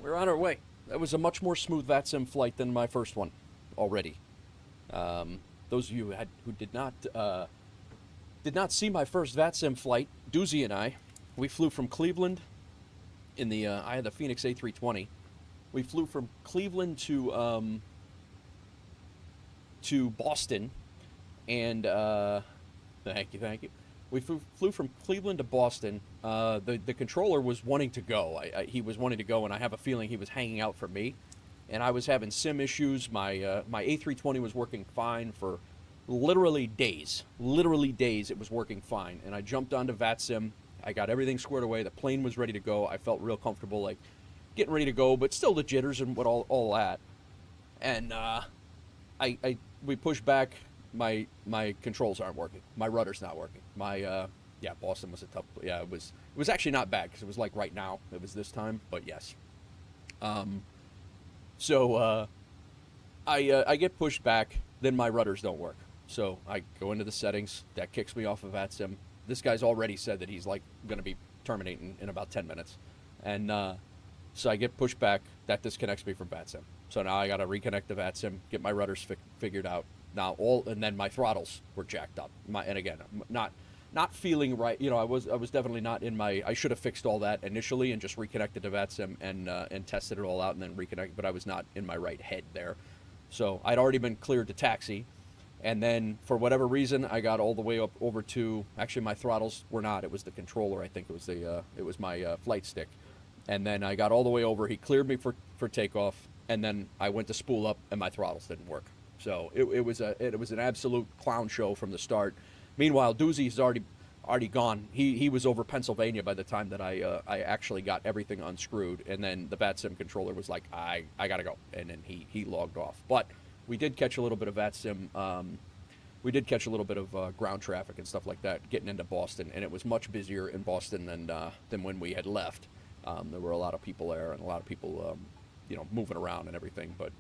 We're on our way. That was a much more smooth VATSIM flight than my first one already. Those of you who did not see my first VATSIM flight, Doozy and I, we flew from Cleveland in the I had the Phoenix A320. We flew from Cleveland to Boston, and thank you. We flew from Cleveland to Boston. The controller was wanting to go. He was wanting to go, and I have a feeling he was hanging out for me. And I was having sim issues. My my A320 was working fine for literally days. Literally days it was working fine. And I jumped onto VATSIM. I got everything squared away. The plane was ready to go. I felt real comfortable, like getting ready to go, but still the jitters and what all that. And we push back. My controls aren't working. My rudder's not working. Yeah, Boston was a tough. Yeah, it was actually not bad because it was like right now. It was this time, but yes. So I get pushed back. Then my rudders don't work. So I go into the settings. That kicks me off of VATSIM. This guy's already said that he's like going to be terminating in about 10 minutes, and so I get pushed back. That disconnects me from VATSIM. So now I got to reconnect the VATSIM, get my rudders figured out. Now and then my throttles were jacked up. And again, not feeling right. You know, I was definitely not in my. I should have fixed all that initially and just reconnected to VATSIM and tested it all out and then reconnect. But I was not in my right head there. So I'd already been cleared to taxi, and then for whatever reason I got all the way up over to. Actually, my throttles were not. It was the controller. I think it was my flight stick, and then I got all the way over. He cleared me for takeoff, and then I went to spool up, and my throttles didn't work. So it was an absolute clown show from the start. Meanwhile, Doozy's already gone. He was over Pennsylvania by the time that I actually got everything unscrewed, and then the VATSIM controller was like, I gotta go, and then he logged off. But we did catch a little bit of VATSIM. We did catch a little bit of ground traffic and stuff like that getting into Boston, and it was much busier in Boston than when we had left. There were a lot of people there and a lot of people moving around and everything, but.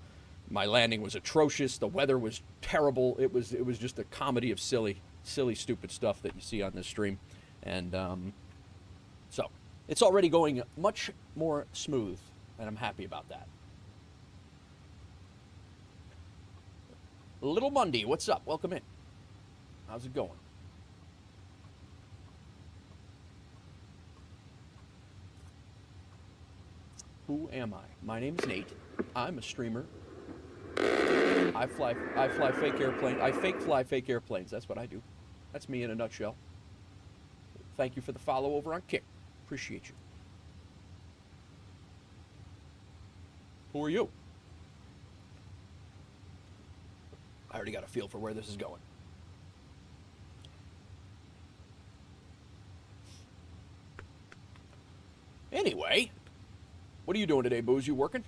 My landing was atrocious. The weather was terrible. It was just a comedy of silly, stupid stuff that you see on this stream. And so it's already going much more smooth, and I'm happy about that. Little Mundy, what's up? Welcome in. How's it going? Who am I? My name is Nate. I'm a streamer. I fly fake airplanes. I fly fake airplanes. That's what I do. That's me in a nutshell. Thank you for the follow over on Kick. Appreciate you. Who are you? I already got a feel for where this is going. Anyway, what are you doing today, Booze? You working?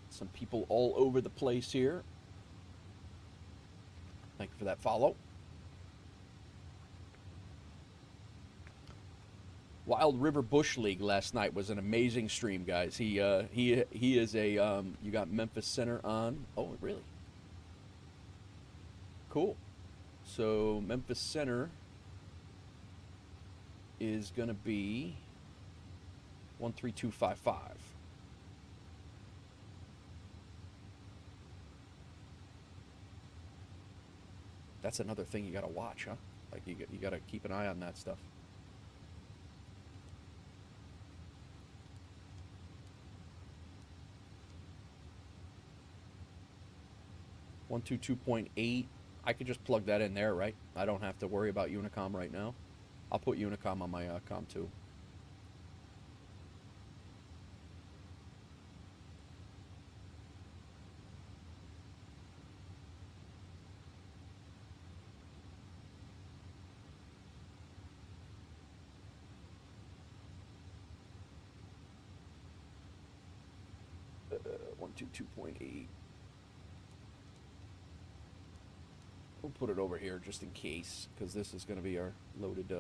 Some people all over the place here. Thank you for that follow. Wild River Bush League last night was an amazing stream, guys. He is a you got Memphis Center on. Oh, really? Cool. So Memphis Center is gonna be 13255. That's another thing you gotta watch, huh? Like you gotta keep an eye on that stuff. One 2.8. I could just plug that in there, right? I don't have to worry about Unicom right now. I'll put Unicom on my com too. One 2.8. We'll put it over here just in case, because this is going to be our loaded.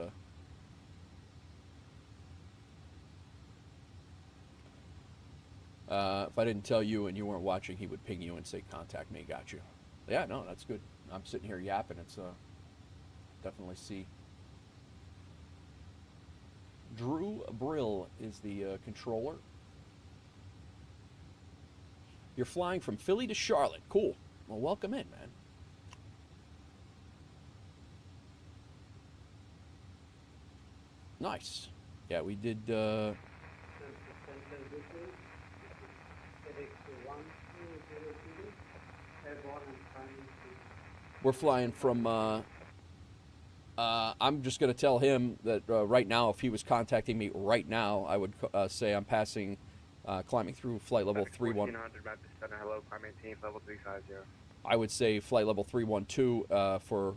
If I didn't tell you and you weren't watching, he would ping you and say, "Contact me." Got you. Yeah, no, that's good. I'm sitting here yapping. It's definitely see. Drew Brill is the controller. You're flying from Philly to Charlotte. Cool. Well, welcome in, man. Nice. Yeah, we did. We're flying from. I'm just going to tell him that right now, if he was contacting me right now, I would say I'm passing, climbing through flight level 31. 1400 Center, hello, climb maintain level 350. I would say flight level 312 for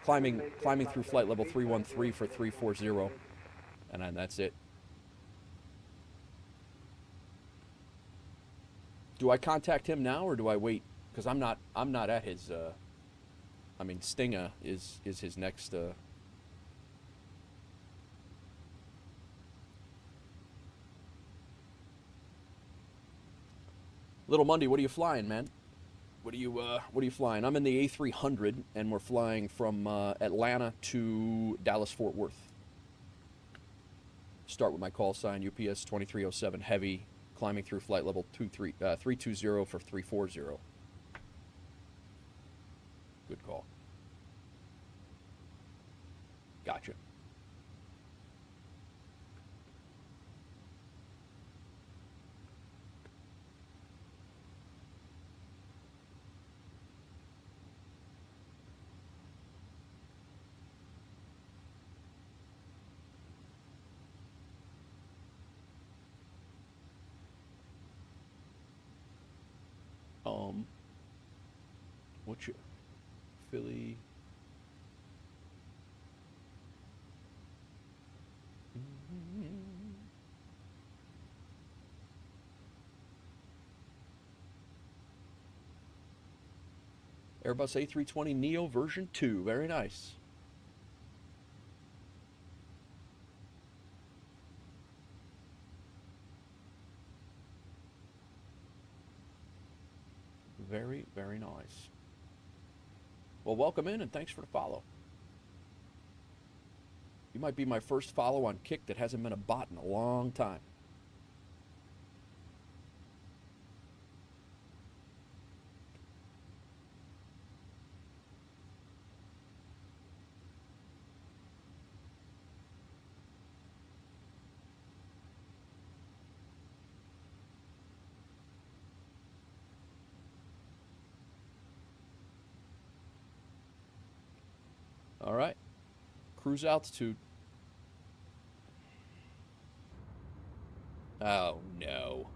climbing through flight level 313 for 340, and then that's it. Do I contact him now or do I wait? Because I'm not at his. I mean, Stinga is his next. Little Mundy, what are you flying, man? What are you flying? I'm in the A300, and we're flying from Atlanta to Dallas Fort Worth. Start with my call sign, UPS 2307 Heavy, climbing through flight level 320 for 340. Good call. Gotcha. What's your Philly? Airbus A320 Neo version 2. Very nice. Very, very nice. Well, welcome in and thanks for the follow. You might be my first follow on Kick that hasn't been a bot in a long time. All right. Cruise altitude. Oh, no.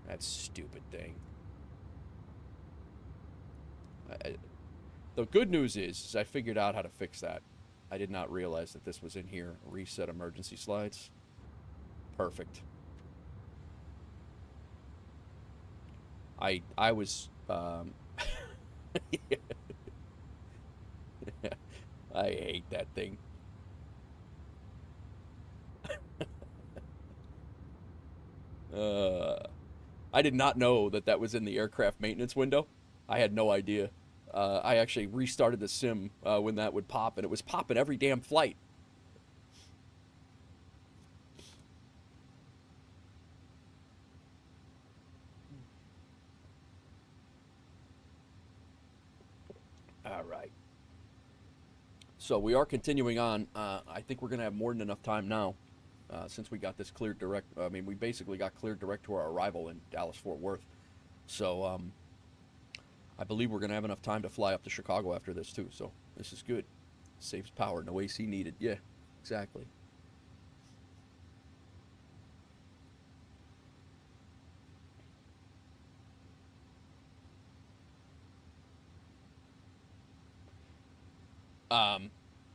That stupid thing. The good news is I figured out how to fix that. I did not realize that this was in here. Reset emergency slides. Perfect. I was... I hate that thing. I did not know that that was in the aircraft maintenance window. I had no idea. I actually restarted the sim when that would pop, and it was popping every damn flight. All right. So we are continuing on. I think we're going to have more than enough time now since we got this cleared direct. I mean, we basically got cleared direct to our arrival in Dallas-Fort Worth. So I believe we're going to have enough time to fly up to Chicago after this, too. So this is good. Saves power. No AC needed. Yeah, exactly.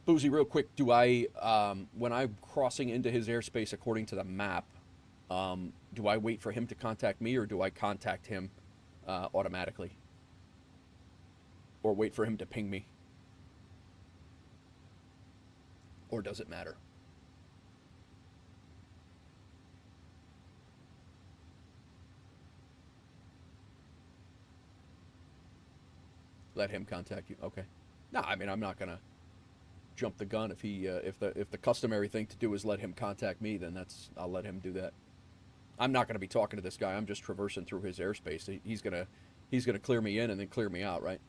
Boozy, real quick, do I, when I'm crossing into his airspace according to the map, do I wait for him to contact me, or do I contact him automatically? Or wait for him to ping me? Or does it matter? Let him contact you. Okay. No, I mean, I'm not gonna jump the gun. If he if the customary thing to do is let him contact me, then I'll let him do that. I'm not gonna be talking to this guy. I'm just traversing through his airspace. He's gonna clear me in and then clear me out, right?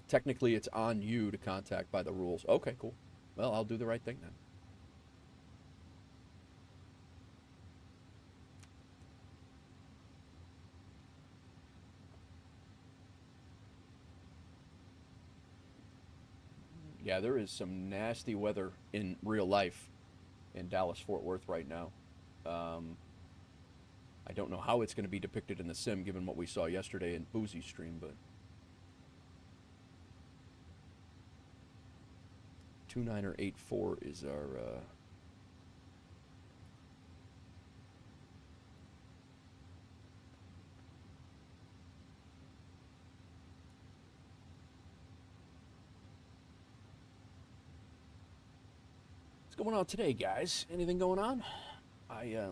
Technically, it's on you to contact by the rules. Okay, cool. Well, I'll do the right thing then. Yeah, there is some nasty weather in real life in Dallas-Fort Worth right now. I don't know how it's going to be depicted in the sim, given what we saw yesterday in Boozy's stream, but 2984 is our going on today, guys? Anything going on?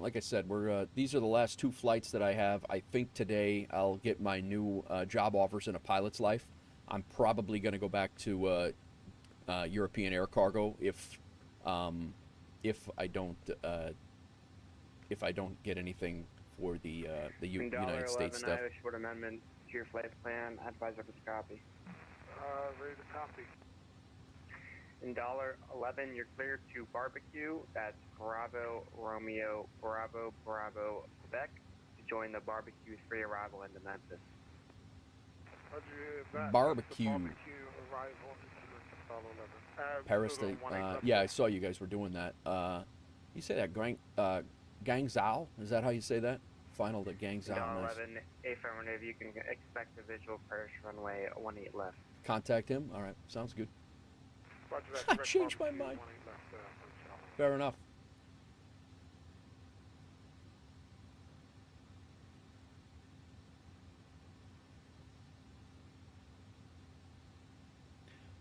Like I said, these are the last 2 flights that I have. I think today I'll get my new job offers in a pilot's life. I'm probably going to go back to European air cargo if I don't get anything for the United States stuff. $11, short amendment to your flight plan. Advisor for copy. Ready to copy. In $11, you're cleared to barbecue. That's Bravo, Romeo, Bravo, Bravo, Quebec to join the barbecue free arrival into Memphis. Barbecue. Arrival into Paris, yeah, I saw you guys were doing that. You say that Guangzhou? Is that how you say that? Final to Guangzhou. Nice. 11, affirmative. You can expect a visual approach runway 18 left. Contact him. All right, sounds good. I changed my mind. Fair enough.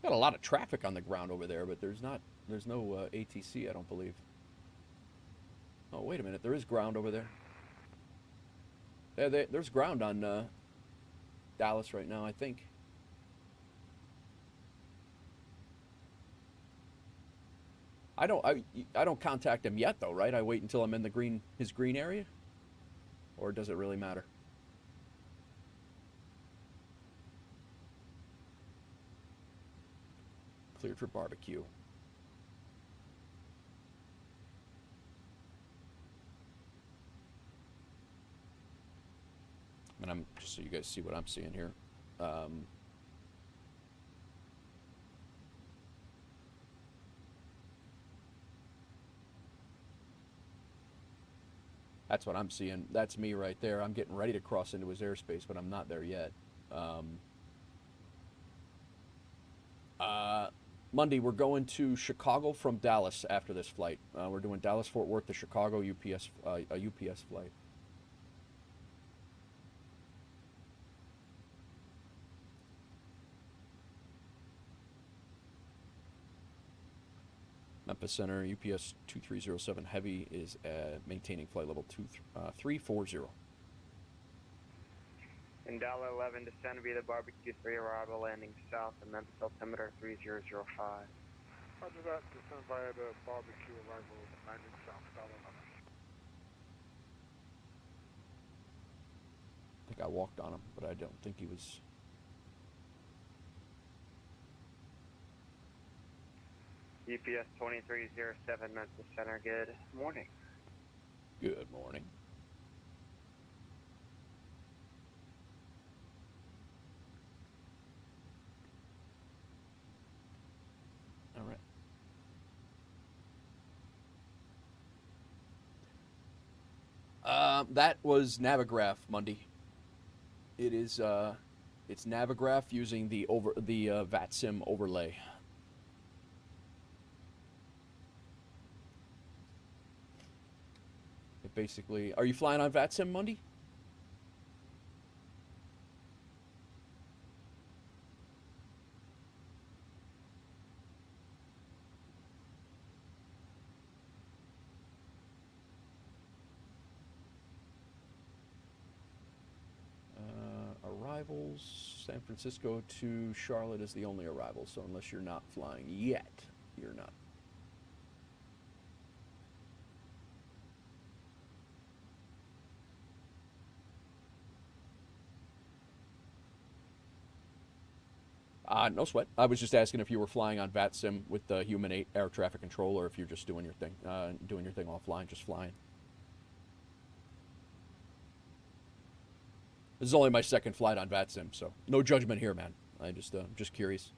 Got a lot of traffic on the ground over there, but there's no ATC, I don't believe. Oh, wait a minute, there is ground over there. Yeah, there's ground on Dallas right now, I think. I don't contact him yet though, right? I wait until I'm in his green area? Or does it really matter? Cleared for barbecue. And I'm just so you guys see what I'm seeing here. That's what I'm seeing. That's me right there. I'm getting ready to cross into his airspace, but I'm not there yet. Monday, we're going to Chicago from Dallas after this flight. We're doing Dallas-Fort Worth to Chicago a UPS flight. Memphis Center, UPS 2307 Heavy is maintaining flight level 340. In $11, descend via the barbecue free arrival landing south of Memphis altimeter 3005. Roger that, descend via the barbecue arrival landing south, $11. I think I walked on him, but I don't think he was... UPS 2307 Memphis Center, good morning. Good morning. All right. That was Navigraph, Monday. It is, it's Navigraph using the VATSIM overlay. Basically, are you flying on VATSIM Monday? Arrivals, San Francisco to Charlotte is the only arrival, so unless you're not flying yet, you're not. No sweat. I was just asking if you were flying on VATSIM with the human air traffic control, or if you're just doing your thing offline, just flying. This is only my second flight on VATSIM, so no judgment here, man. I just curious.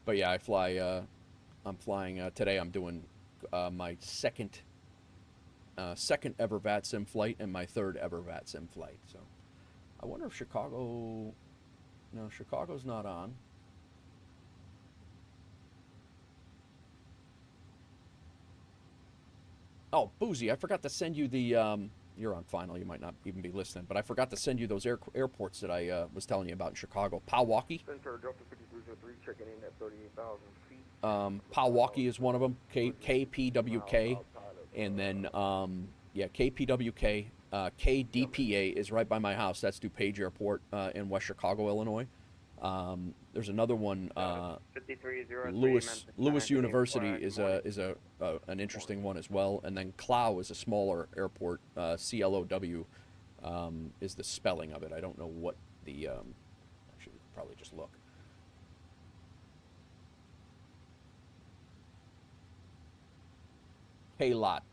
But yeah, I fly. I'm flying today. I'm doing my second ever VATSIM flight and my third ever VATSIM flight. So I wonder if Chicago. No, Chicago's not on. Oh, Boozy, I forgot to send you the you're on final. You might not even be listening. But I forgot to send you those airports that I was telling you about in Chicago. Milwaukee. Center Delta 5303 checking in at 38,000 feet. Milwaukee is one of them. KPWK, and then KPWK. KDPA is right by my house. That's DuPage Airport in West Chicago, Illinois. There's another one. 5303 Lewis University is an interesting one as well. And then CLOW is a smaller airport. CLOW is the spelling of it. I don't know what the. I should probably just look. K-Lot.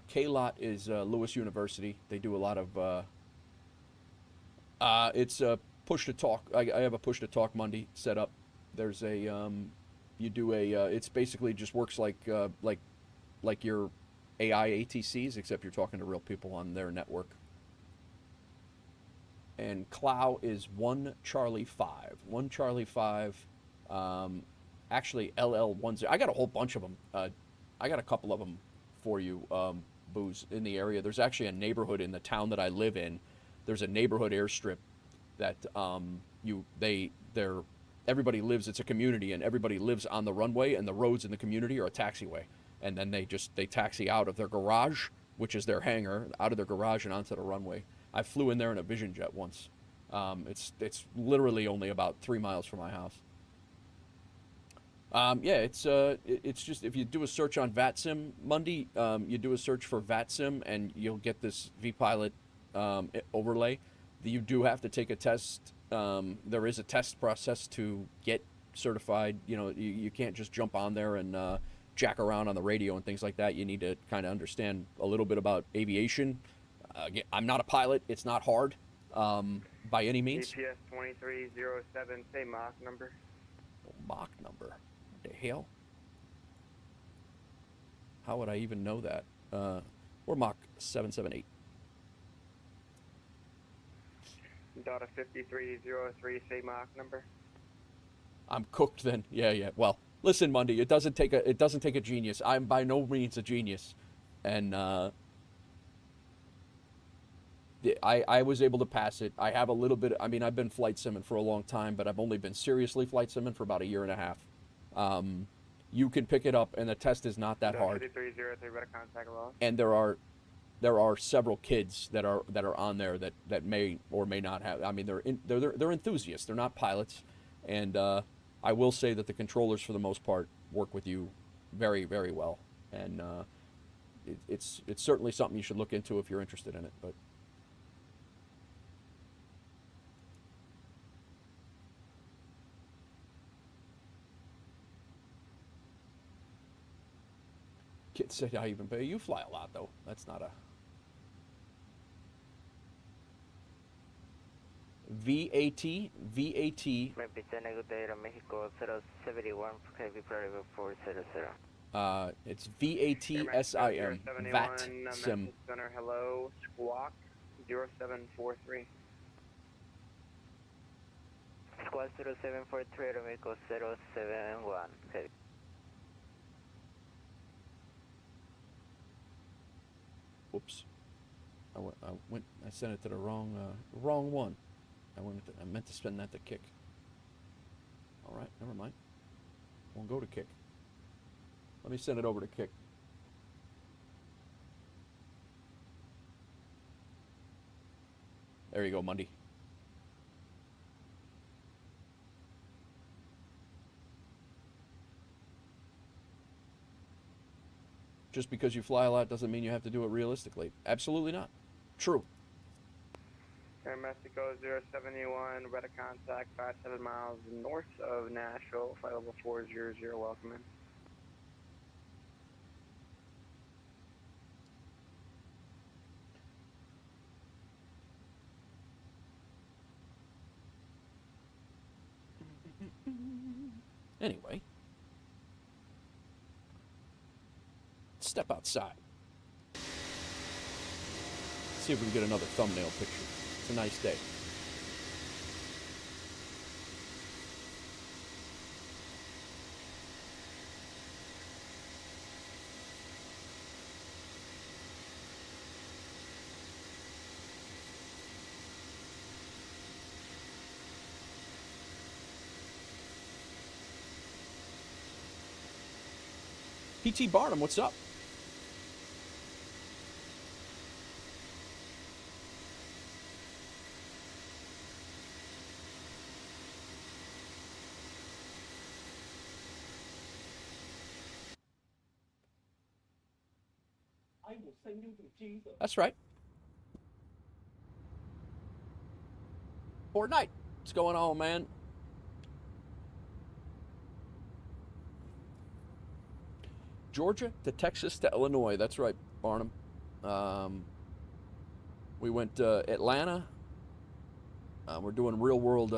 K-Lot is Lewis University. They do a lot of. It's push to talk. I have a push to talk Monday set up. There's a you do a. It's basically just works like your AI ATCs, except you're talking to real people on their network. And CLOW is 1 Charlie 5. 1 Charlie 5. Actually LL10. I got a whole bunch of them. I got a couple of them for you, Booze, in the area. There's actually a neighborhood in the town that I live in. There's a neighborhood airstrip that everybody lives. It's a community, and everybody lives on the runway, and the roads in the community are a taxiway. And then they taxi out of their garage, which is their hangar, out of their garage and onto the runway. I flew in there in a Vision Jet once. It's literally only about 3 miles from my house. It's just, if you do a search on VATSIM Monday, you do a search for VATSIM and you'll get this vPilot overlay. You do have to take a test. There is a test process to get certified. You can't just jump on there and jack around on the radio and things like that. You need to kind of understand a little bit about aviation. I'm not a pilot. It's not hard by any means. GPS 2307, say Mach number. Mach number. What the hell? How would I even know that? Or Mach 778. Delta 5303, say Mach number. I'm cooked then. Yeah. Well, listen, Monday. It doesn't take a genius. I'm by no means a genius, and I was able to pass it. I have a little bit. I mean, I've been flight simming for a long time, but I've only been seriously flight simming for about a year and a half. You can pick it up, and the test is not that hard. 5303, better contact loss. And there are several kids that are on there that may or may not have. I mean, they're enthusiasts. They're not pilots, and I will say that the controllers, for the most part, work with you very, very well. And it's certainly something you should look into if you're interested in it. But kids say I even pay. You fly a lot though. That's not a. VAT. Mexico 071 400. It's VATSIM. VATSIM. Center, hello, squawk 0743. Squawk 0743, Mexico 071. Okay. Whoops. I sent it to the wrong one. I meant to send that to Kick. All right, never mind. Won't go to Kick. Let me send it over to Kick. There you go, Monday. Just because you fly a lot doesn't mean you have to do it realistically. Absolutely not. True. Air Mexico 071, weather contact 57 miles north of Nashville, flight level 400, welcome in. Anyway. Step outside. See if we can get another thumbnail picture. It's a nice day. PT Barnum, what's up? I will send you to Jesus. That's right. Fortnite, what's going on, man? Georgia to Texas to Illinois. That's right, Barnum. We went Atlanta. We're doing real world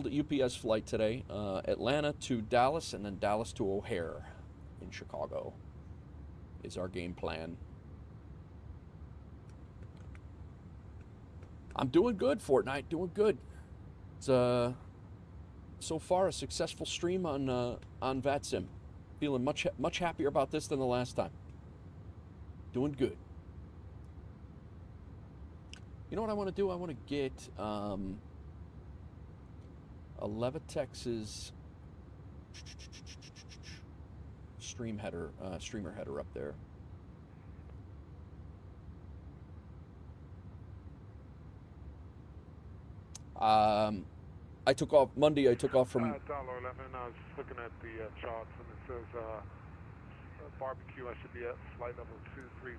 UPS flight today. Atlanta to Dallas, and then Dallas to O'Hare in Chicago is our game plan. I'm doing good, Fortnite. Doing good. It's so far a successful stream on VATSIM. Feeling much happier about this than the last time. Doing good. You know what I want to do? I want to get a Levitex's streamer header up there. I took off Monday. I took off from. $1.11. I was looking at the charts, and it says barbecue. I should be at flight level 230,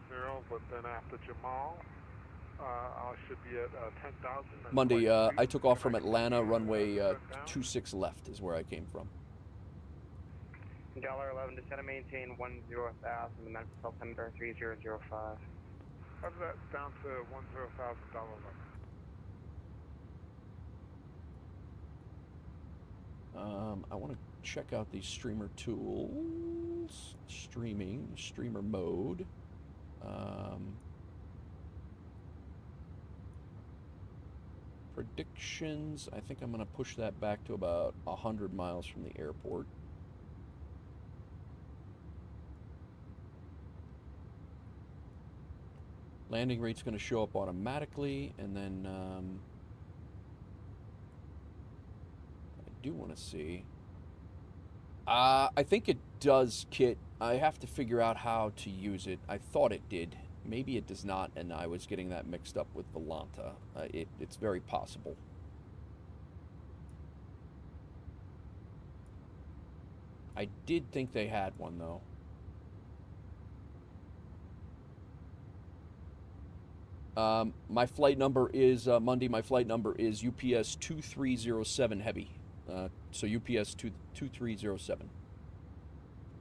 but then after Jamal, I should be at 10,000. Monday, I took off from Atlanta, runway 26 left is where I came from. $11 descend and maintain 10,000, the Memphis altimeter 3005. How's that down to $10,000 level? I want to check out these streamer tools. Streamer mode. Predictions. I think I'm going to push that back to about 100 miles from the airport. Landing rate's going to show up automatically, and then I do want to see. I think it does, Kit. I have to figure out how to use it. I thought it did. Maybe it does not, and I was getting that mixed up with Volanta. It's very possible. I did think they had one, though. My flight number is, Monday, my flight number is UPS 2307 Heavy. So UPS 2307.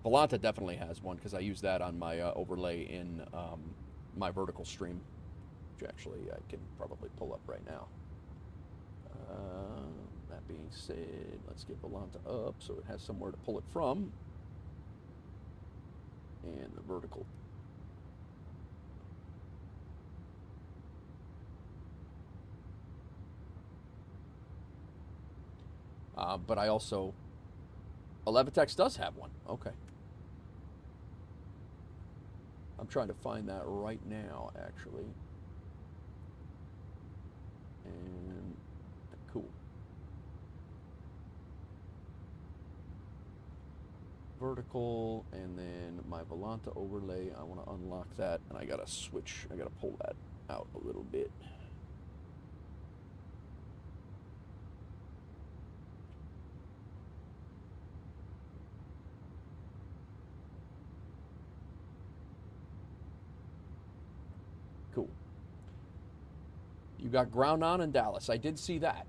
Volanta definitely has one because I use that on my overlay in my vertical stream, which actually I can probably pull up right now. That being said, let's get Volanta up so it has somewhere to pull it from. And the vertical. But I also, Levitex does have one. Okay. I'm trying to find that right now, actually. And cool. Vertical, and then my Volanta overlay. I want to unlock that, and I gotta switch. I gotta pull that out a little bit. Cool. You got ground on in Dallas. I did see that.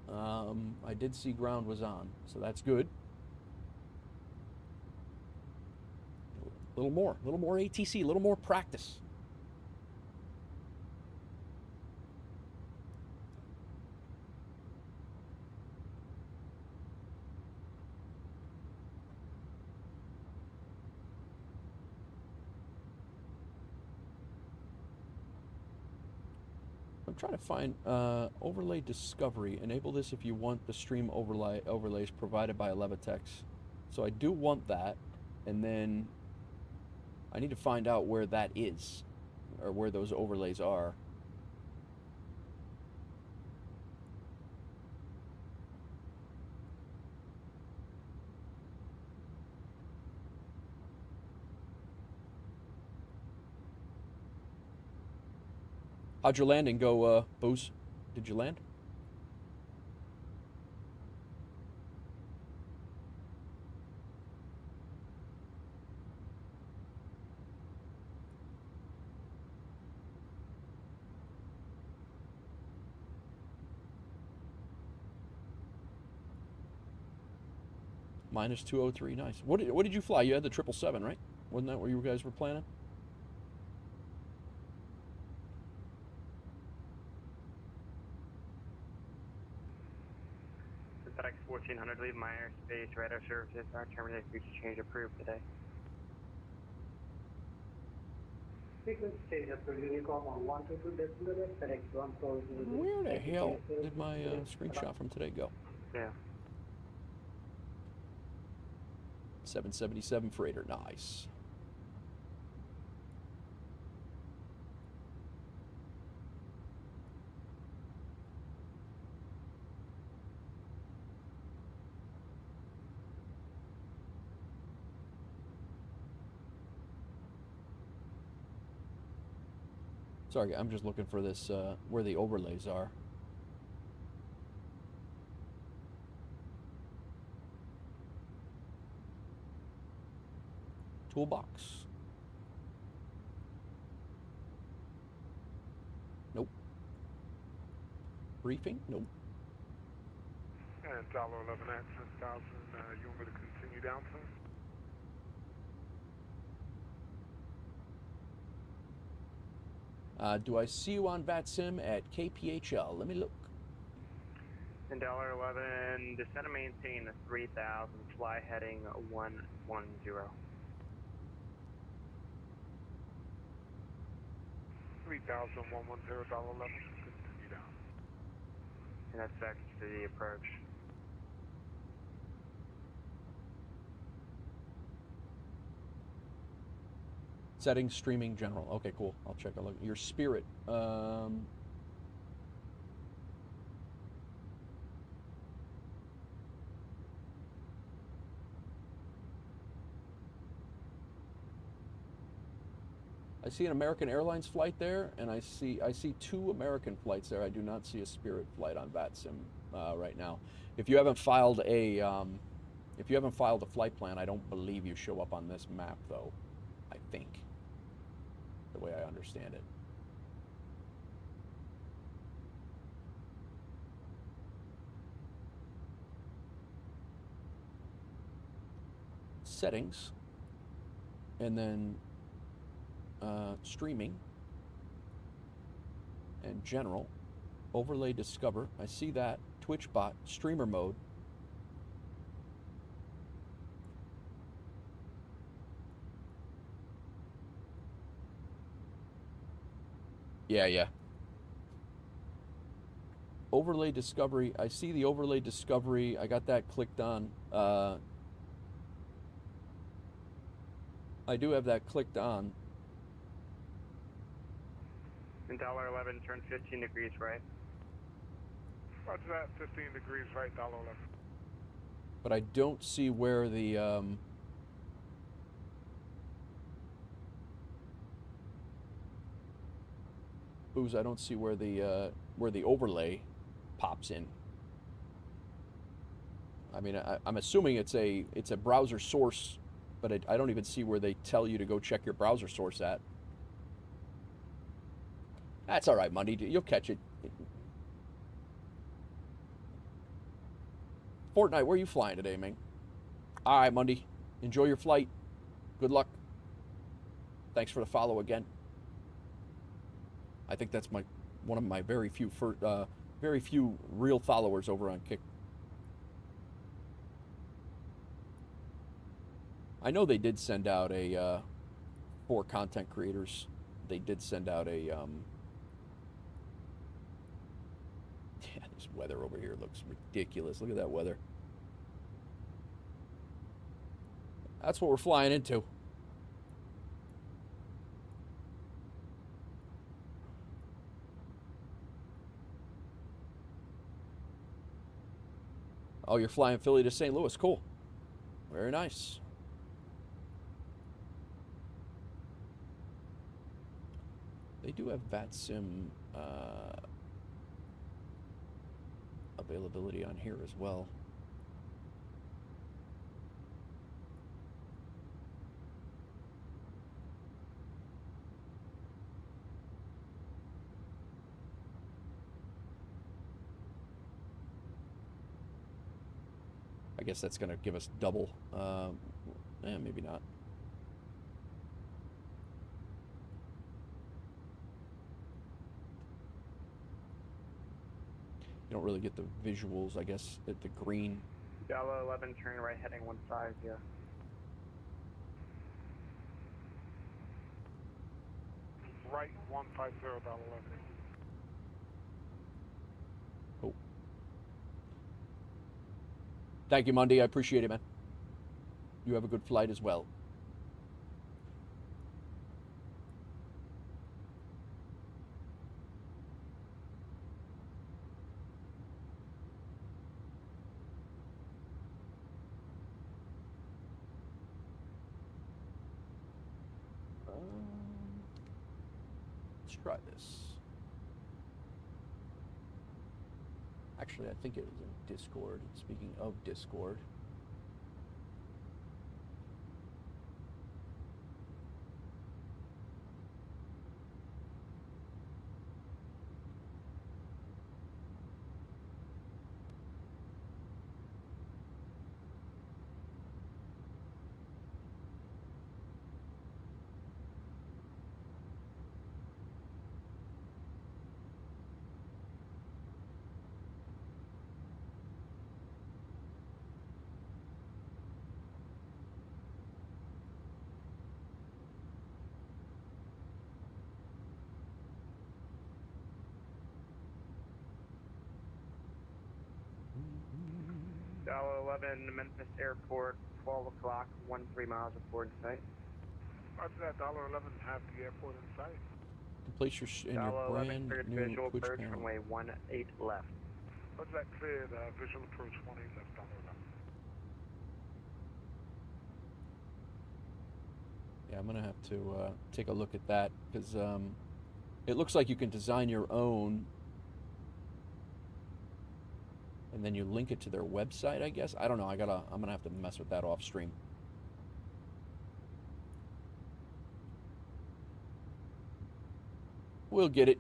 I did see ground was on, so that's good. A little more ATC, a little more practice. I'm trying to find overlay discovery. Enable this if you want the stream overlays provided by Levitex. So I do want that, and then I need to find out where that is, or where those overlays are. How'd your landing go, Booze? Did you land? Minus 203, nice. What did you fly? You had the 777, right? Wasn't that where you guys were planning? FedEx 1400, leave my airspace. Radar services are terminated. Future change approved today. Frequency change approved. Unicom on 122.0, FedEx 140. Where the hell did my screenshot from today go? Yeah. 777 freighter, nice. Sorry, I'm just looking for this, where the overlays are. Toolbox. Nope. Briefing? Nope. And $11 at 10,000, you want me to continue down, sir? Do I see you on VATSIM at KPHL? Let me look. And $11, descend and maintain the 3000, fly heading 110. 3,110, $11, continue down. And that's vector to the approach. Settings, streaming, general. Okay, cool. I'll check a look. Your Spirit. I see an American Airlines flight there, and I see 2 American flights there. I do not see a Spirit flight on VATSIM right now. If you haven't filed a flight plan, I don't believe you show up on this map, though. I think, the way I understand it. Settings, and then streaming, and general, overlay discover. I see that. Twitch bot, streamer mode. Yeah. Overlay discovery. I see the overlay discovery. I got that clicked on. I do have that clicked on. And $11, turn 15 degrees right. Roger that, 15 degrees right, $11. But I don't see where the Booze, I don't see where the overlay pops in. I mean, I'm assuming it's a browser source, but I don't even see where they tell you to go check your browser source at. That's all right, Monday. You'll catch it. Fortnite, where are you flying today, man? All right, Monday. Enjoy your flight. Good luck. Thanks for the follow again. I think that's one of my very few real followers over on Kick. I know they did send out a for content creators. They did send out a yeah, this weather over here looks ridiculous. Look at that weather. That's what we're flying into. Oh, you're flying Philly to St. Louis. Cool. Very nice. They do have VATSIM availability on here as well. I guess that's going to give us double. Maybe not. You don't really get the visuals, I guess, at the green. Delta 11, turn right heading 15, yeah. Right, 150, $11. Oh. Thank you, Mundy. I appreciate it, man. You have a good flight as well. Let's try this. Actually, I think it was in Discord. Speaking of Discord. Delta 11, Memphis Airport, 12 o'clock, 13 miles of board site. Roger that, $11 have the airport in sight. Place your in your Delta 11, brand cleared new visual Twitch approach, panel. runway 18 left. Roger that, cleared visual approach 18 left, $11. Yeah, I'm gonna have to take a look at that because it looks like you can design your own, and then you link it to their website. I guess I don't know. I'm gonna have to mess with that off stream. We'll get it.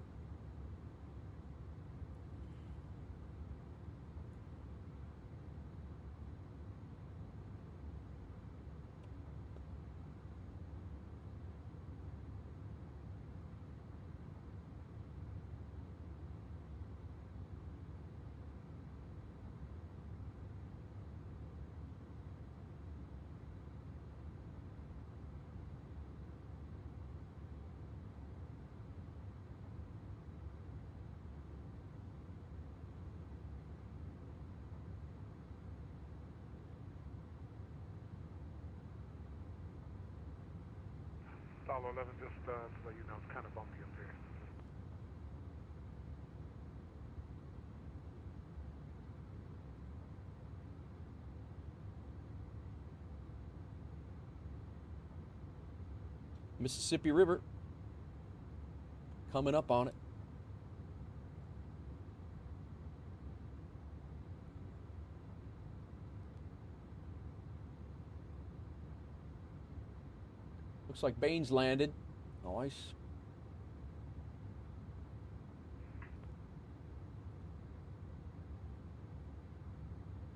$11, just to let you know, it's kind of bumpy up there. Mississippi River coming up on it. Looks like Baines landed. Nice.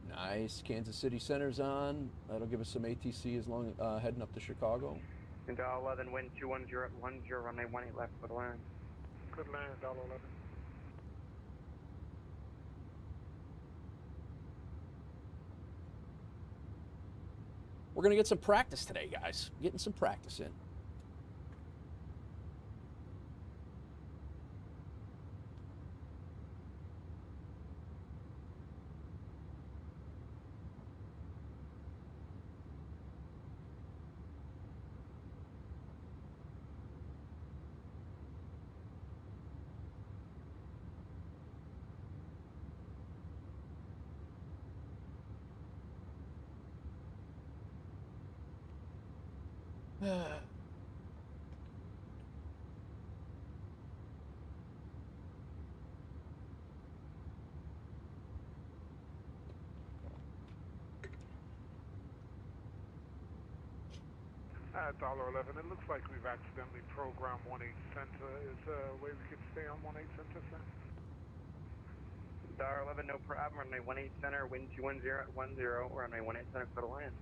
Nice. Kansas City Center's on. That'll give us some ATC as long heading up to Chicago. And Delta 11, wind 210 at 10, runway 18 left for the land. Good land, $11. We're going to get some practice today, guys. Getting some practice in. $1.11. It looks like we've accidentally programmed 18 center. Is there a way we could stay on 18 center, sir? $1.11, no problem. Runway 18 center, wind 210 at 10. Runway 18 center, clear to land.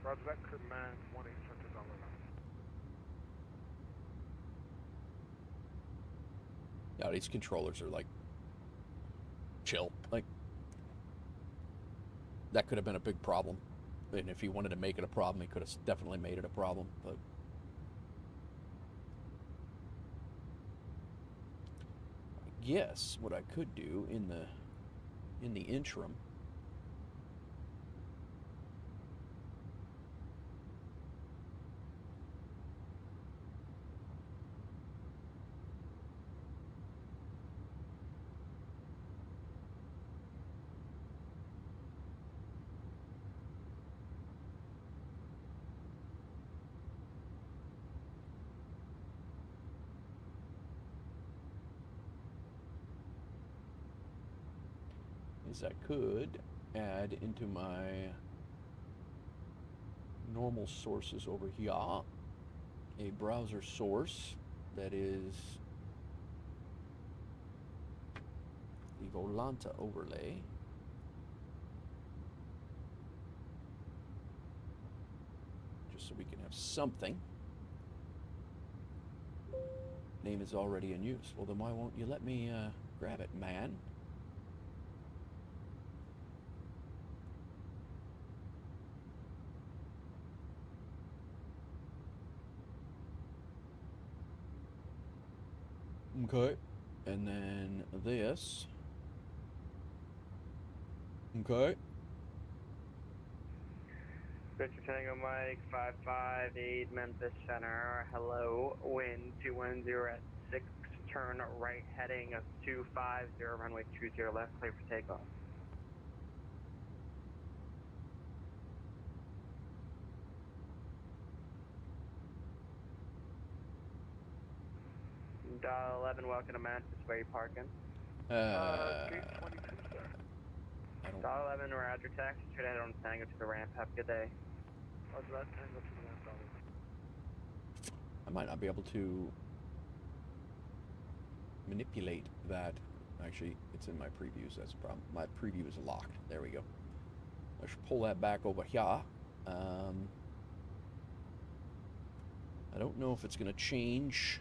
Roger that, could land 18 center, $1.11. Yeah, these controllers are like chill. Like, that could have been a big problem. And if he wanted to make it a problem, he could have definitely made it a problem. But I guess what I could do in the interim is I could add into my normal sources over here a browser source that is the Volanta overlay. Just so we can have something. Name is already in use. Well, then why won't you let me grab it, man? Okay, and then this. Okay. Victor Tango Mike, 558 Memphis Center. Hello, wind 210 at 6. Turn right heading of 250, runway 20 left, clear for takeoff. $1.11, welcome to Memphis. Where you parking? Gate 22, sir. I don't. $1.11, Roger, taxi straight ahead on Tango to the ramp. Have a good day. Roger that, Tango to the ramp, $1.11. I might not be able to manipulate that. Actually, it's in my previews. That's the problem. My preview is locked. There we go. I should pull that back over here. I don't know if it's going to change.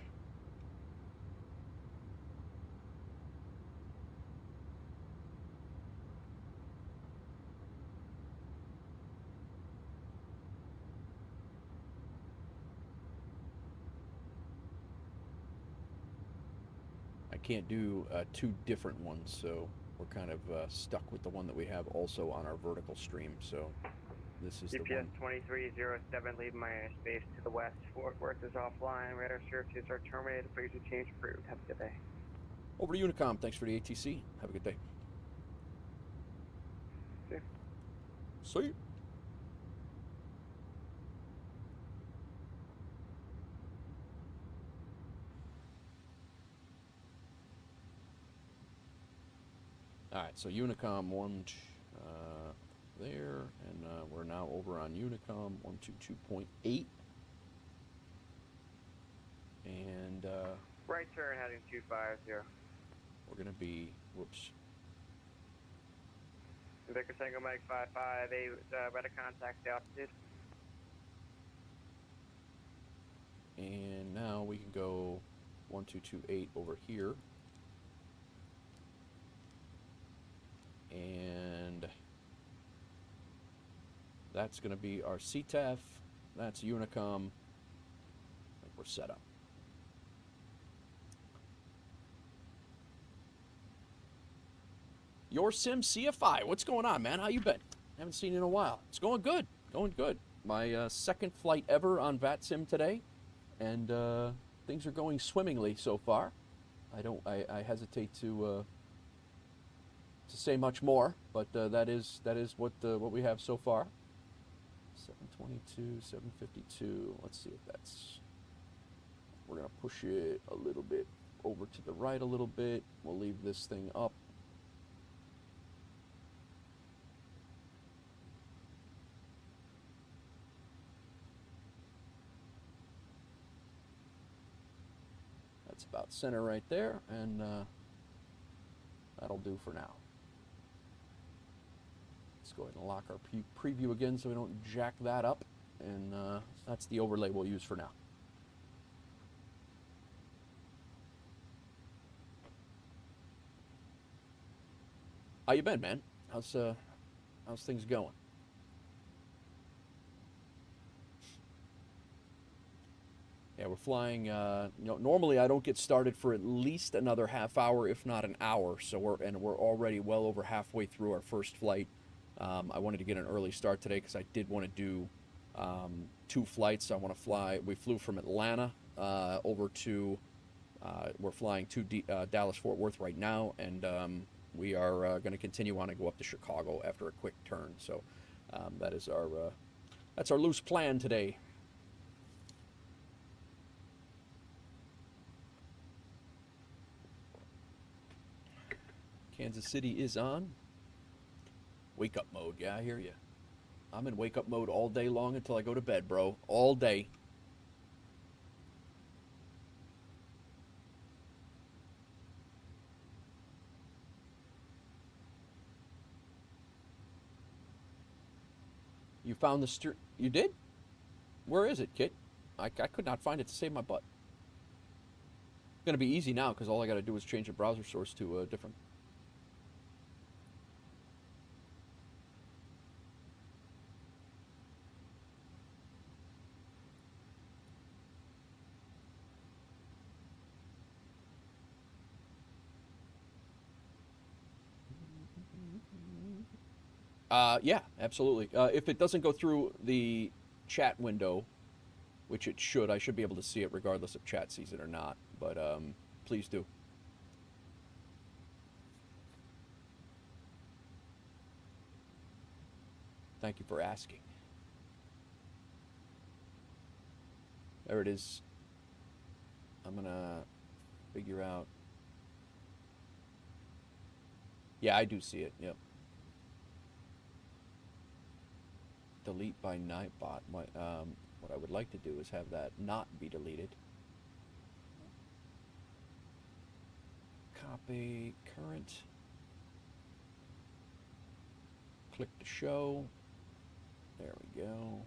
I can't do two different ones, so we're kind of stuck with the one that we have also on our vertical stream. So this is the GPS one. 2307, leaving my airspace to the west. Fort Worth is offline. Radar services are terminated. Frequency change approved. Have a good day. Over to Unicom. Thanks for the ATC. Have a good day. See. See. All right, so Unicom 1 there, and we're now over on Unicom 122.8. And Right turn heading 250. we're going to be, whoops. Victor Tango Mike 558, radar contact the altitude. And now we can go 1228 over here. And that's going to be our CTEF. That's Unicom. I think we're set up. Your Sim CFI. What's going on, man? How you been? Haven't seen you in a while. It's going good. Going good. My second flight ever on VATSIM today, and things are going swimmingly so far. I hesitate to say much more, but that is what we have so far. 722, 752. Let's see if that's. We're gonna push it a little bit over to the right a little bit. We'll leave this thing up. That's about center right there, and that'll do for now. Let's go ahead and lock our preview again so we don't jack that up, and that's the overlay we'll use for now. How you been, man? How's things going? Yeah, we're flying. Normally I don't get started for at least another half hour, if not an hour. So we're already well over halfway through our first flight. I wanted to get an early start today because I did want to do 2 flights. I want to fly. We flew from Atlanta over to. We're flying to Dallas Fort Worth right now, and we are going to continue on and go up to Chicago after a quick turn. So that's our loose plan today. Kansas City is on wake up mode. Yeah, I hear you. I'm in wake up mode all day long until I go to bed, bro. All day. You found the You did? Where is it, Kit? I could not find it to save my butt. It's going to be easy now because all I got to do is change the browser source to a different. Yeah, absolutely. If it doesn't go through the chat window, which it should, I should be able to see it regardless if chat sees it or not. But please do. Thank you for asking. There it is. I'm going to figure out. Yeah, I do see it. Yep. Delete by Nightbot. What I would like to do is have that not be deleted. Copy current. Click to show. There we go.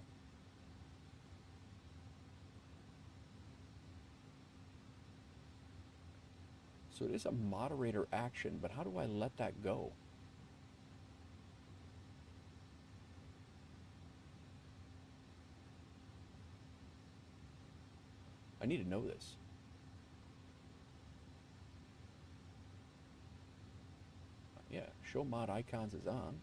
So it is a moderator action, but how do I let that go? I need to know this. Yeah, show mod icons is on.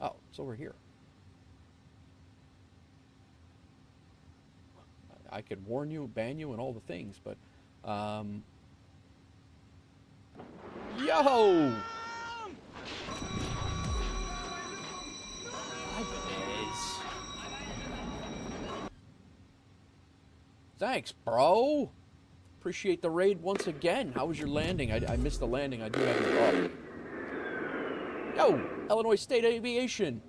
Oh, it's over here. I could warn you, ban you, and all the things, but yo! Hi, Benez. Thanks, bro. Appreciate the raid once again. How was your landing? I missed the landing. I do have you up. Yo, Illinois State Aviation.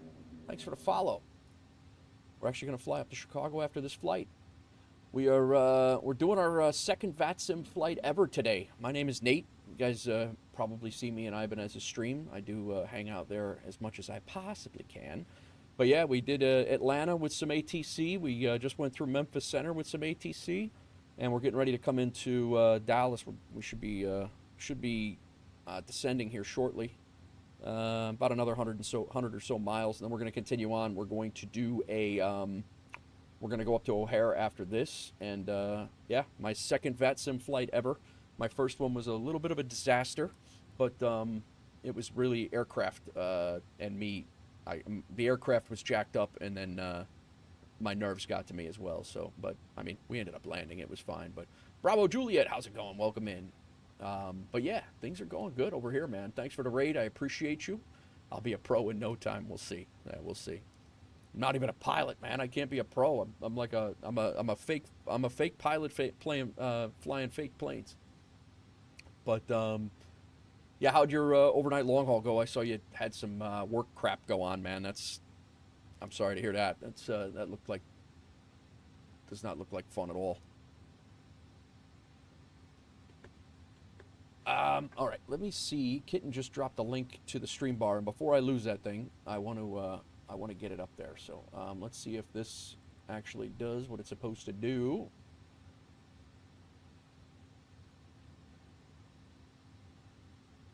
Thanks for the follow. We're actually going to fly up to Chicago after this flight. We're doing our second VATSIM flight ever today. My name is Nate. You guys probably see me in Ibanez's stream. I do hang out there as much as I possibly can. But yeah, we did Atlanta with some ATC. We just went through Memphis Center with some ATC, and we're getting ready to come into Dallas. We should be descending here shortly, about another 100 or so miles, and then we're going to continue on. We're going to do we're going to go up to O'Hare after this, and yeah, my second VATSIM flight ever. My first one was a little bit of a disaster, but it was really aircraft and me. The aircraft was jacked up, and then my nerves got to me as well. So, but I mean, we ended up landing. It was fine. But Bravo Juliet, how's it going? Welcome in. But yeah, things are going good over here, man. Thanks for the raid. I appreciate you. I'll be a pro in no time. We'll see. Yeah, we'll see. I'm not even a pilot, man. I can't be a pro. I'm a fake pilot flying fake planes. But yeah, how'd your overnight long haul go? I saw you had some work crap go on, man. I'm sorry to hear that. That looked like Does not look like fun at all. All right, let me see. Kitten just dropped a link to the stream bar, and before I lose that thing, I want to get it up there. So let's see if this actually does what it's supposed to do.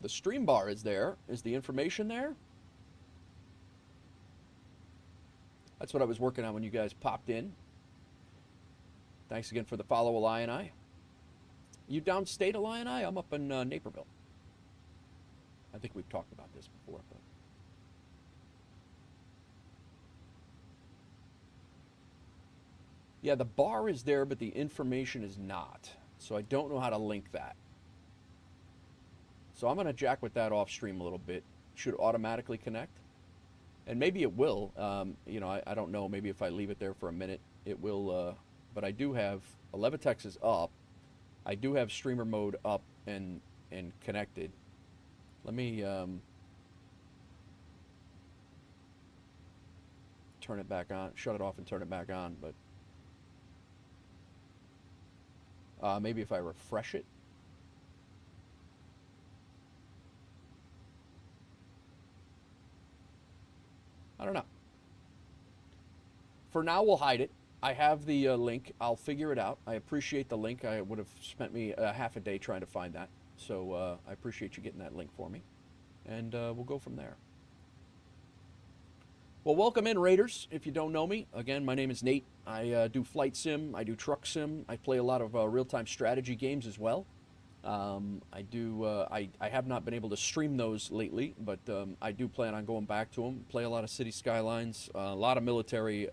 The stream bar is there. Is the information there? That's what I was working on when you guys popped in. Thanks again for the follow, Illini. You downstate, Illini? I'm up in Naperville. I think we've talked about this before. But... yeah, the bar is there, but the information is not. So I don't know how to link that. So I'm going to jack with that off stream a little bit. Should automatically connect. And maybe it will. You know, I don't know. Maybe if I leave it there for a minute, it will. But I do have 11tex is up. I do have streamer mode up and connected. Let me turn it back on. Shut it off and turn it back on. But maybe if I refresh it. I don't know. For now, we'll hide it. I have the link. I'll figure it out. I appreciate the link. I would have spent me half a day trying to find that. So I appreciate you getting that link for me. And we'll go from there. Well, welcome in, Raiders. If you don't know me, again, my name is Nate. I do flight sim. I do truck sim. I play a lot of real-time strategy games as well. I have not been able to stream those lately, but I do plan on going back to them. Play a lot of City Skylines, a lot of military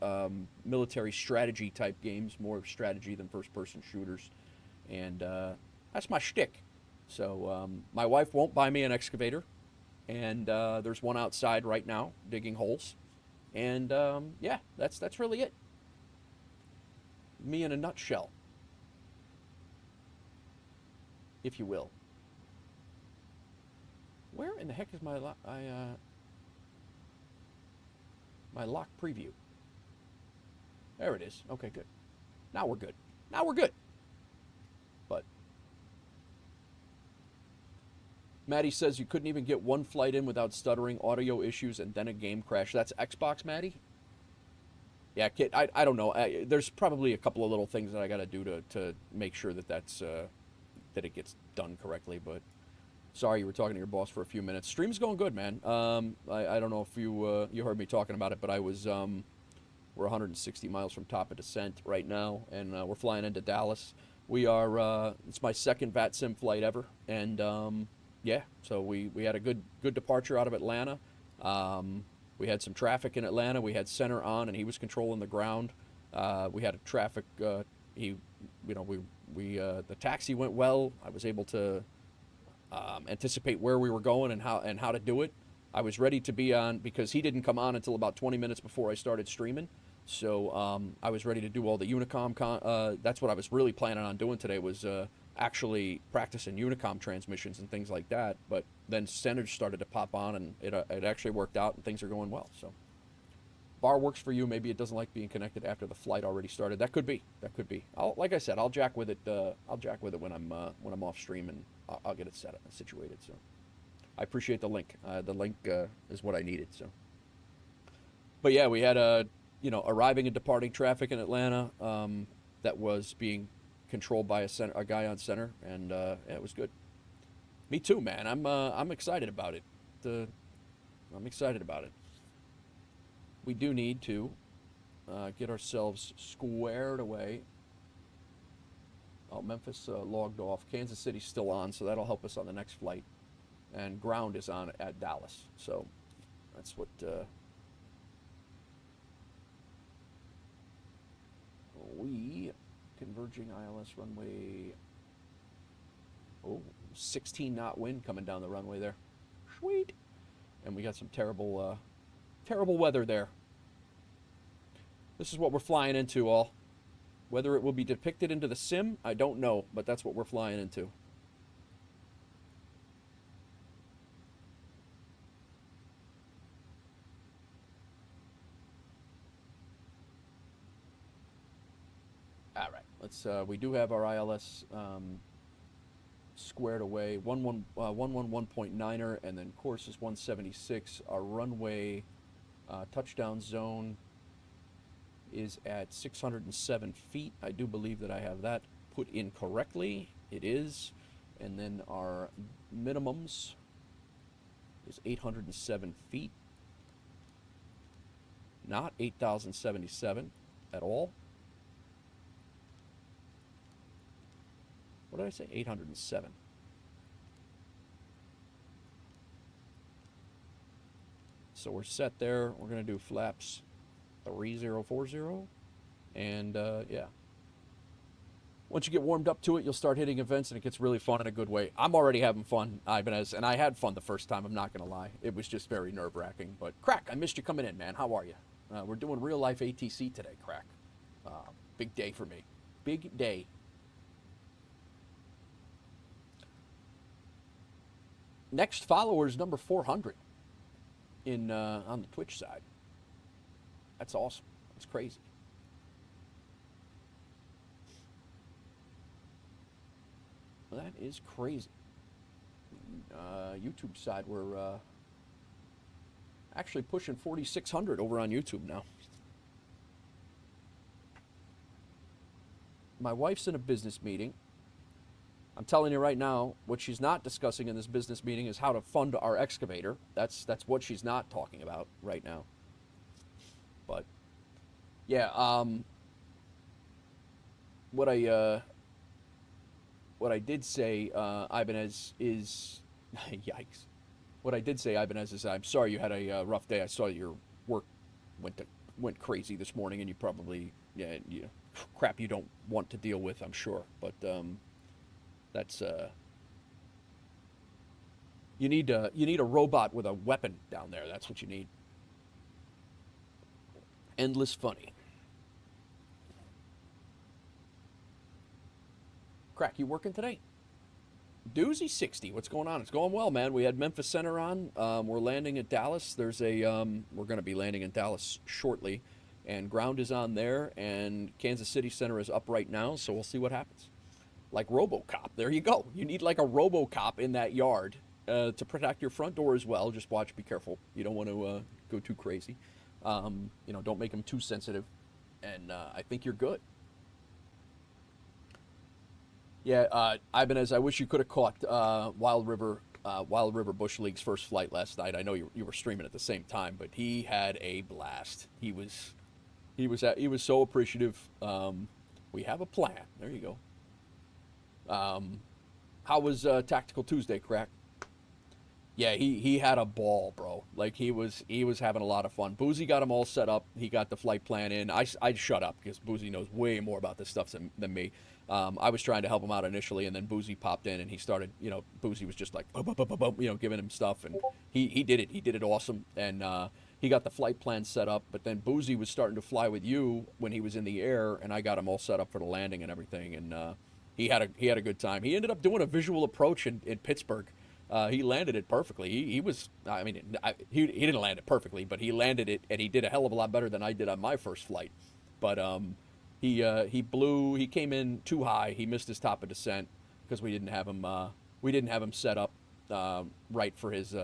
strategy type games, more strategy than first-person shooters, and that's my shtick. So my wife won't buy me an excavator, and there's one outside right now digging holes, and yeah, that's really it. Me in a nutshell, if you will. Where in the heck is my my lock preview? There it is. Okay, good. Now we're good. Now we're good. But Maddie says you couldn't even get one flight in without stuttering, audio issues, and then a game crash. That's Xbox, Maddie? Yeah, kid. I don't know. There's probably a couple of little things that I got to do to make sure that that it gets done correctly, but sorry you were talking to your boss for a few minutes. Stream's going good, man. I don't know if you heard me talking about it, but I was we're 160 miles from top of descent right now, and we're flying into Dallas. We are it's my second VATSIM flight ever, and yeah, so we had a good departure out of Atlanta. We had some traffic in Atlanta. We had center on, and he was controlling the ground. We had a traffic. The taxi went well. I was able to anticipate where we were going and how to do it. I was ready to be on because he didn't come on until about 20 minutes before I started streaming. So I was ready to do all the Unicom. That's what I was really planning on doing today, was actually practicing Unicom transmissions and things like that. But then centers started to pop on, and it actually worked out, and things are going well. So bar works for you. Maybe it doesn't like being connected after the flight already started. That could be. That could be. Like I said, I'll jack with it. I'll jack with it when I'm off stream, and I'll get it set up and situated. So I appreciate the link. The link is what I needed. So, but yeah, we had arriving and departing traffic in Atlanta that was being controlled by a guy on center, and yeah, it was good. Me too, man. I'm excited about it. I'm excited about it. We do need to get ourselves squared away. Oh, Memphis logged off. Kansas City's still on, so that'll help us on the next flight. And ground is on at Dallas, so that's what. We converging ILS runway. Oh, 16 knot wind coming down the runway there. Sweet. And we got some terrible weather there. This is what we're flying into, all. Whether it will be depicted into the sim, I don't know, but that's what we're flying into. All right, let's. We do have our ILS squared away. 111.9er, and then course is 176. Our runway touchdown zone is at 607 feet. I do believe that I have that put in correctly. It is. And then our minimums is 807 feet. Not 8,077 at all. What did I say? 807. So we're set there. We're going to do flaps 3040. And yeah. Once you get warmed up to it, you'll start hitting events, and it gets really fun in a good way. I'm already having fun, Ibanez, and I had fun the first time, I'm not going to lie. It was just very nerve-wracking. But, Crack, I missed you coming in, man. How are you? We're doing real-life ATC today, Crack. Big day for me. Big day. Next follower is number 400 in on the Twitch side. That's awesome. That's crazy. That is crazy. YouTube side, we're actually pushing 4,600 over on YouTube now. My wife's in a business meeting. I'm telling you right now, what she's not discussing in this business meeting is how to fund our excavator. That's what she's not talking about right now. But yeah, what I did say, Ibanez, is yikes. What I did say, Ibanez, is I'm sorry you had a rough day. I saw your work went crazy this morning, and you probably crap you don't want to deal with, I'm sure. But that's you need a robot with a weapon down there. That's what you need. Endless funny. Crack, you working today? Doozy 60. What's going on? It's going well, man. We had Memphis Center on. We're landing at Dallas. There's a we're going to be landing in Dallas shortly, and ground is on there, and Kansas City Center is up right now. So we'll see what happens. Like RoboCop. There you go. You need like a RoboCop in that yard to protect your front door as well. Just watch. Be careful. You don't want to go too crazy. Don't make them too sensitive. And I think you're good. Yeah, Ibanez, I wish you could have caught Wild River Bush League's first flight last night. I know you were streaming at the same time, but he had a blast. He was so appreciative. We have a plan. There you go. How was Tactical Tuesday, Crack? Yeah, he had a ball, bro. Like he was having a lot of fun. Boozy got him all set up. He got the flight plan in. I shut up because Boozy knows way more about this stuff than me. I was trying to help him out initially, and then Boozy popped in, and he started, Boozy was just like, giving him stuff, and he did it. He did it awesome, and he got the flight plan set up, but then Boozy was starting to fly with you when he was in the air, and I got him all set up for the landing and everything, and he had a good time. He ended up doing a visual approach in Pittsburgh. He landed it perfectly. He didn't land it perfectly, but he landed it, and he did a hell of a lot better than I did on my first flight. But he came in too high. He missed his top of descent because we didn't have him set up right for his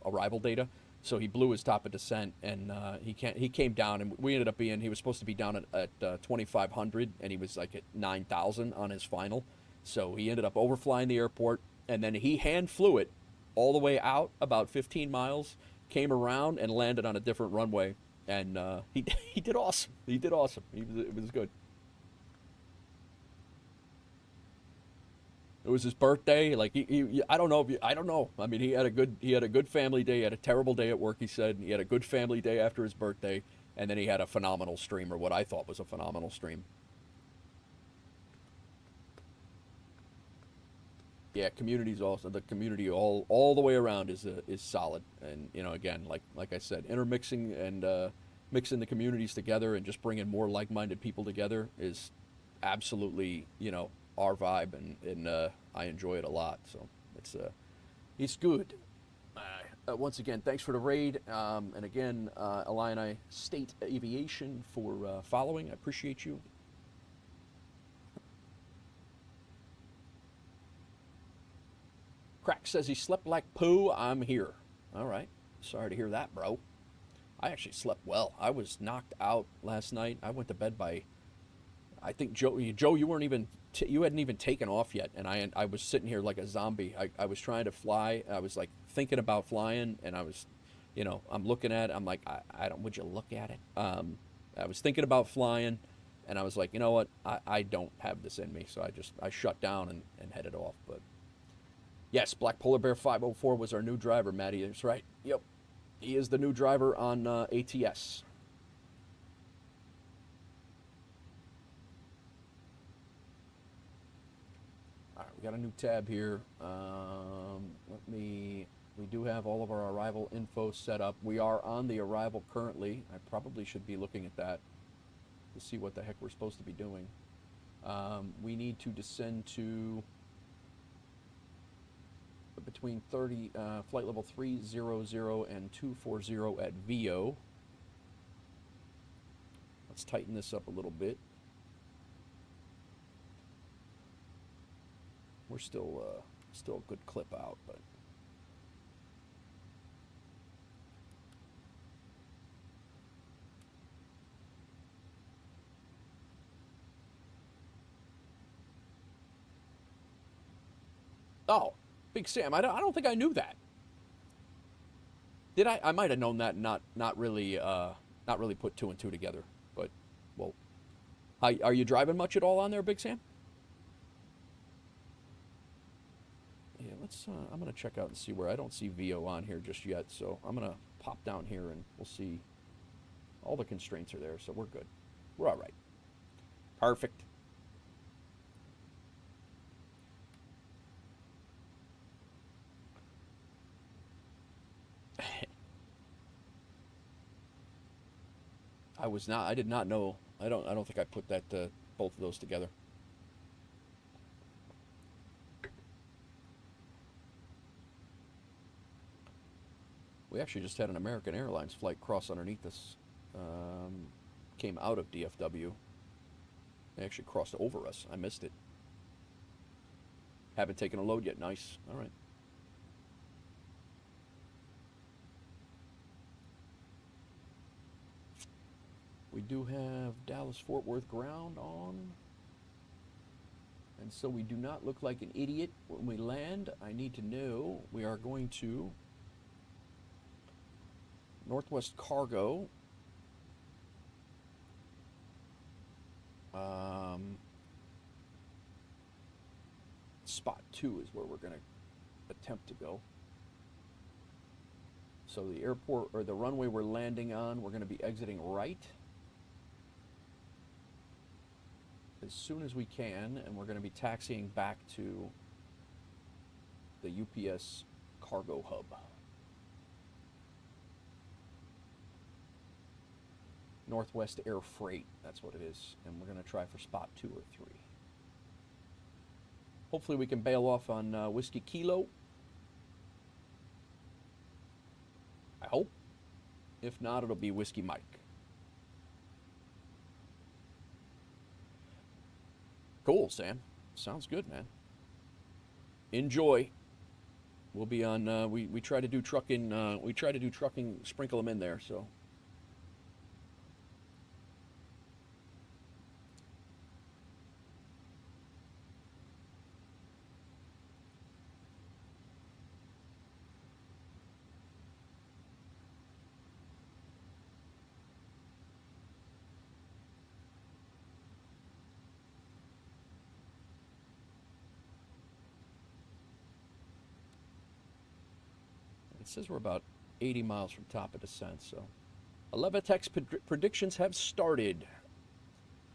arrival data. So he blew his top of descent, and he came down, and we ended up he was supposed to be down at 2,500, and he was like at 9,000 on his final. So he ended up overflying the airport, and then he hand flew it all the way out about 15 miles, came around and landed on a different runway, and he did awesome. He did awesome. It was good. It was his birthday. Like I don't know. I mean, he had a good family day. He had a terrible day at work. He said he had a good family day after his birthday, and then he had a phenomenal stream, or what I thought was a phenomenal stream. Yeah, community's also the community all the way around is solid, and again, like I said, intermixing and mixing the communities together and just bringing more like-minded people together is absolutely our vibe, and I enjoy it a lot. So it's good. Once again, thanks for the raid, and again, Illini State Aviation for following. I appreciate you. Crack says he slept like poo. I'm here. All right. Sorry to hear that, bro. I actually slept well. I was knocked out last night. I went to bed by, I think Joe, you weren't even, you hadn't even taken off yet, and I was sitting here like a zombie. I was trying to fly. I was like thinking about flying, and I was, you know, I'm looking at it. I'm like, I don't. Would you look at it? I was thinking about flying, and I was like, you know what? I don't have this in me, so I shut down and headed off. But yes, Black Polar Bear 504 was our new driver, Maddie. That's right. Yep. He is the new driver on ATS. All right, we got a new tab here. We do have all of our arrival info set up. We are on the arrival currently. I probably should be looking at that to see what the heck we're supposed to be doing. We need to descend to between flight level 300 and 240 at VO. Let's tighten this up a little bit. We're still a good clip out, but oh, Big Sam, I don't think I knew that. Did I? I might have known that, and not really put two and two together. But well, are you driving much at all on there, Big Sam? Yeah, let's. I'm gonna check out and see where I don't see VO on here just yet. So I'm gonna pop down here and we'll see. All the constraints are there, so we're good. We're all right. Perfect. I did not know. I don't think I put that both of those together. We actually just had an American Airlines flight cross underneath us. Came out of DFW. They actually crossed over us. I missed it. Haven't taken a load yet. Nice. All right. We do have Dallas-Fort Worth ground on. And so we do not look like an idiot when we land. I need to know we are going to Northwest Cargo. Spot 2 is where we're going to attempt to go. So the airport, or the runway we're landing on, we're going to be exiting right as soon as we can, and we're going to be taxiing back to the UPS cargo hub. Northwest Air Freight, that's what it is. And we're going to try for spot 2 or 3. Hopefully we can bail off on Whiskey Kilo. I hope. If not, it'll be Whiskey Mike. Cool, Sam. Sounds good, man. Enjoy. We'll be on, we try to do trucking, sprinkle them in there, so. It says we're about 80 miles from top of descent, so. 11X predictions have started.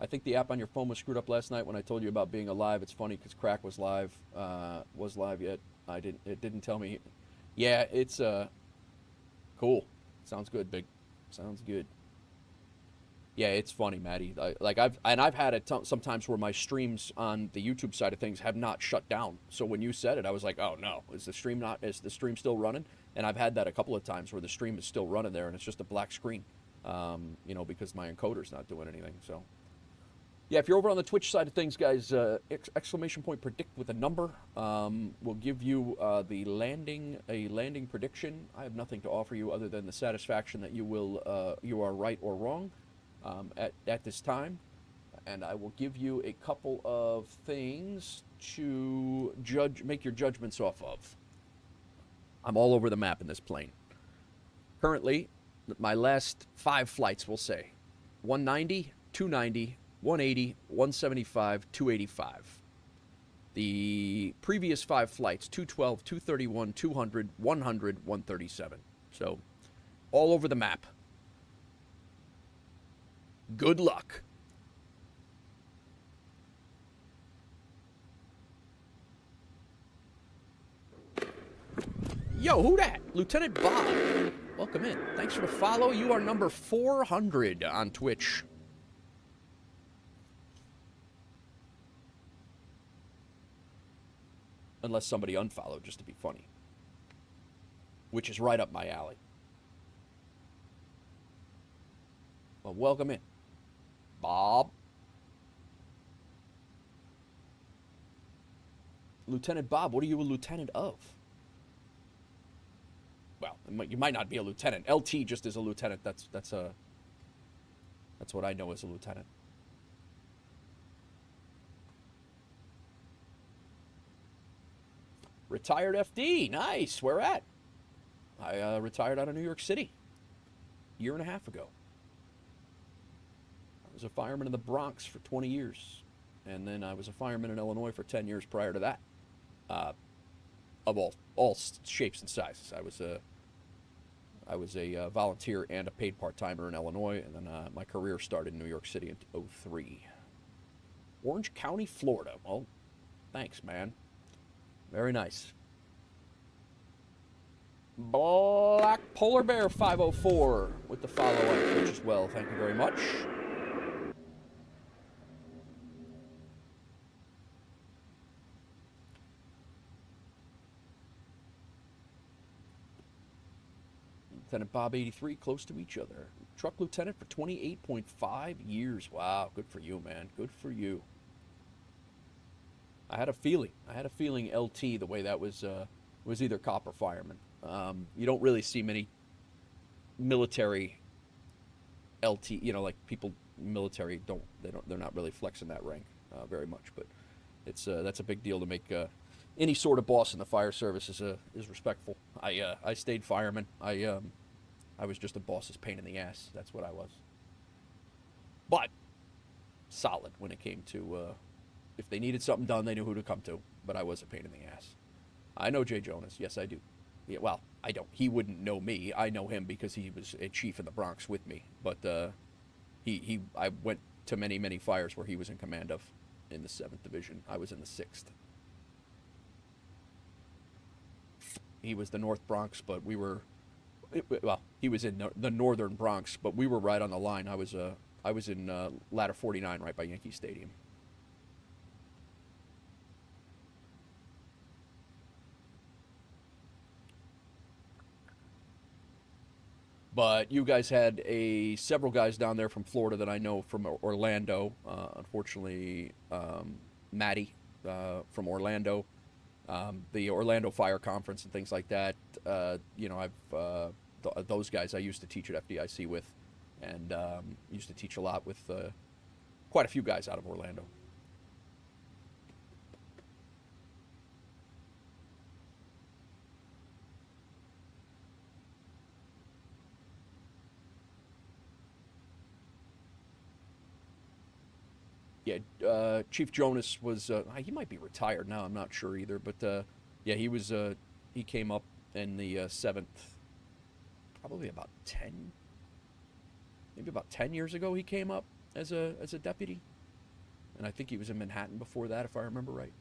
I think the app on your phone was screwed up last night when I told you about being alive. It's funny because Crack was live yet. It didn't tell me. Yeah, it's cool. Sounds good, Big. Sounds good. Yeah, it's funny, Maddie. I've had it sometimes where my streams on the YouTube side of things have not shut down. So when you said it, I was like, oh no, is the stream still running? And I've had that a couple of times where the stream is still running there and it's just a black screen, you know, because my encoder's not doing anything. So Yeah, if you're over on the Twitch side of things, guys, exclamation point predict with a number will give you a landing prediction. I have nothing to offer you other than the satisfaction that you are right or wrong at this time, and I will give you a couple of things to make your judgments off of. I'm all over the map in this plane. Currently, my last 5 flights will say 190, 290. 180, 175, 285. The previous 5 flights, 212, 231, 200, 100, 137. So, all over the map. Good luck. Yo, who dat? Lieutenant Bob. Welcome in. Thanks for the follow. You are number 400 on Twitch. Unless somebody unfollowed just to be funny. Which is right up my alley. Well, welcome in. Bob. Lieutenant Bob, what are you a lieutenant of? Well, you might not be a lieutenant. LT just is a lieutenant. That's what I know as a lieutenant. Retired FD, nice. Where at? I retired out of New York City a year and a half ago. I was a fireman in the Bronx for 20 years, and then I was a fireman in Illinois for 10 years prior to that. Of all shapes and sizes. I was a volunteer and a paid part-timer in Illinois, and then my career started in New York City in 2003. Orange County, Florida. Well, thanks, man. Very nice. Black Polar Bear 504 with the follow on Twitch as well. Thank you very much. Lieutenant Bob 83, close to each other. Truck lieutenant for 28.5 years. Wow, good for you, man. Good for you. I had a feeling LT, the way that was either cop or fireman. You don't really see many military LT, like people military they're not really flexing that rank very much, but that's a big deal to make any sort of boss in the fire service is respectful. I stayed fireman. I was just a boss's pain in the ass. That's what I was. But solid when it came to if they needed something done, they knew who to come to. But I was a pain in the ass. I know Jay Jonas. Yes, I do. Yeah, well, I don't. He wouldn't know me. I know him because he was a chief in the Bronx with me. But I went to many fires where he was in command of in the 7th Division. I was in the 6th. He was the North Bronx, but we were, he was in the Northern Bronx, but we were right on the line. I was in Ladder 49 right by Yankee Stadium. But you guys had several guys down there from Florida that I know from Orlando. Unfortunately, Maddie from Orlando, the Orlando Fire Conference and things like that. Those guys I used to teach at FDIC with, and used to teach a lot with quite a few guys out of Orlando. Yeah, Chief Jonas was, he might be retired now, I'm not sure either, but yeah, he came up in the 7th, probably about 10 years ago he came up as a deputy, and I think he was in Manhattan before that, if I remember right.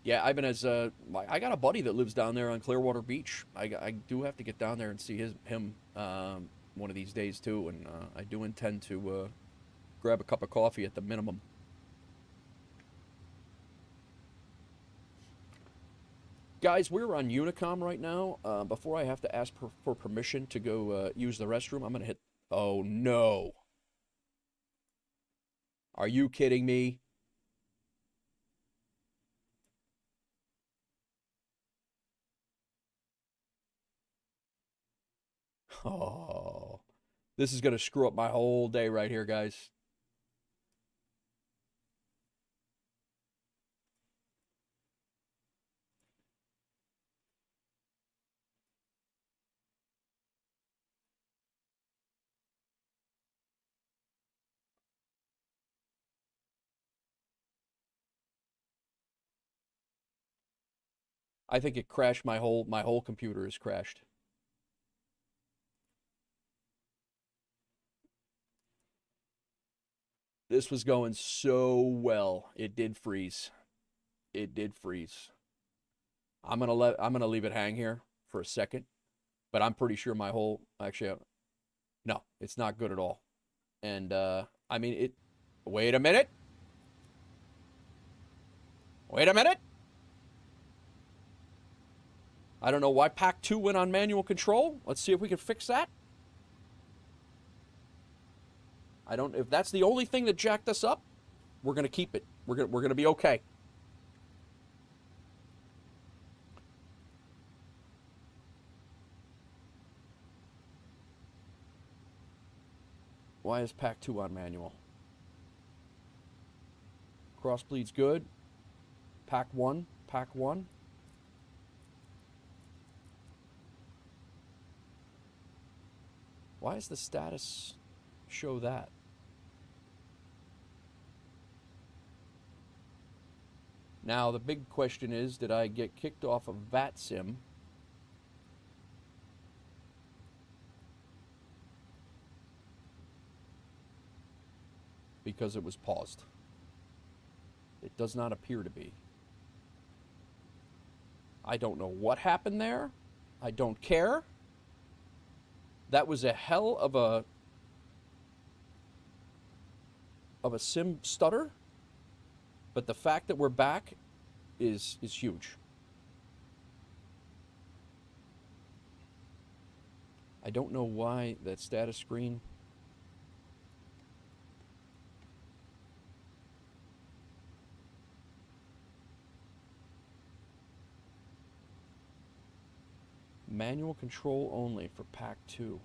Yeah, Ivan has I got a buddy that lives down there on Clearwater Beach. I do have to get down there and see him one of these days too, and I do intend to grab a cup of coffee at the minimum. Guys, we're on Unicom right now. Before I have to ask for permission to go use the restroom, I'm going to hit... Oh, no. Are you kidding me? Oh, this is going to screw up my whole day right here, guys. I think it crashed my whole computer is crashed. This was going so well. It did freeze. It did freeze. I'm gonna leave it hang here for a second, but I'm pretty sure my whole no, it's not good at all. And I mean it. Wait a minute. Wait a minute. I don't know why Pack 2 went on manual control. Let's see if we can fix that. I don't. If that's the only thing that jacked us up, we're gonna keep it. We're gonna be okay. Why is Pack 2 on manual? Crossbleed's good. Pack 1. Pack 1. Why does the status show that? Now, the big question is, did I get kicked off of VATSIM? Because it was paused. It does not appear to be. I don't know what happened there. I don't care. That was a hell of a sim stutter. But the fact that we're back is huge. I don't know why that status screen... Manual control only for Pack 2.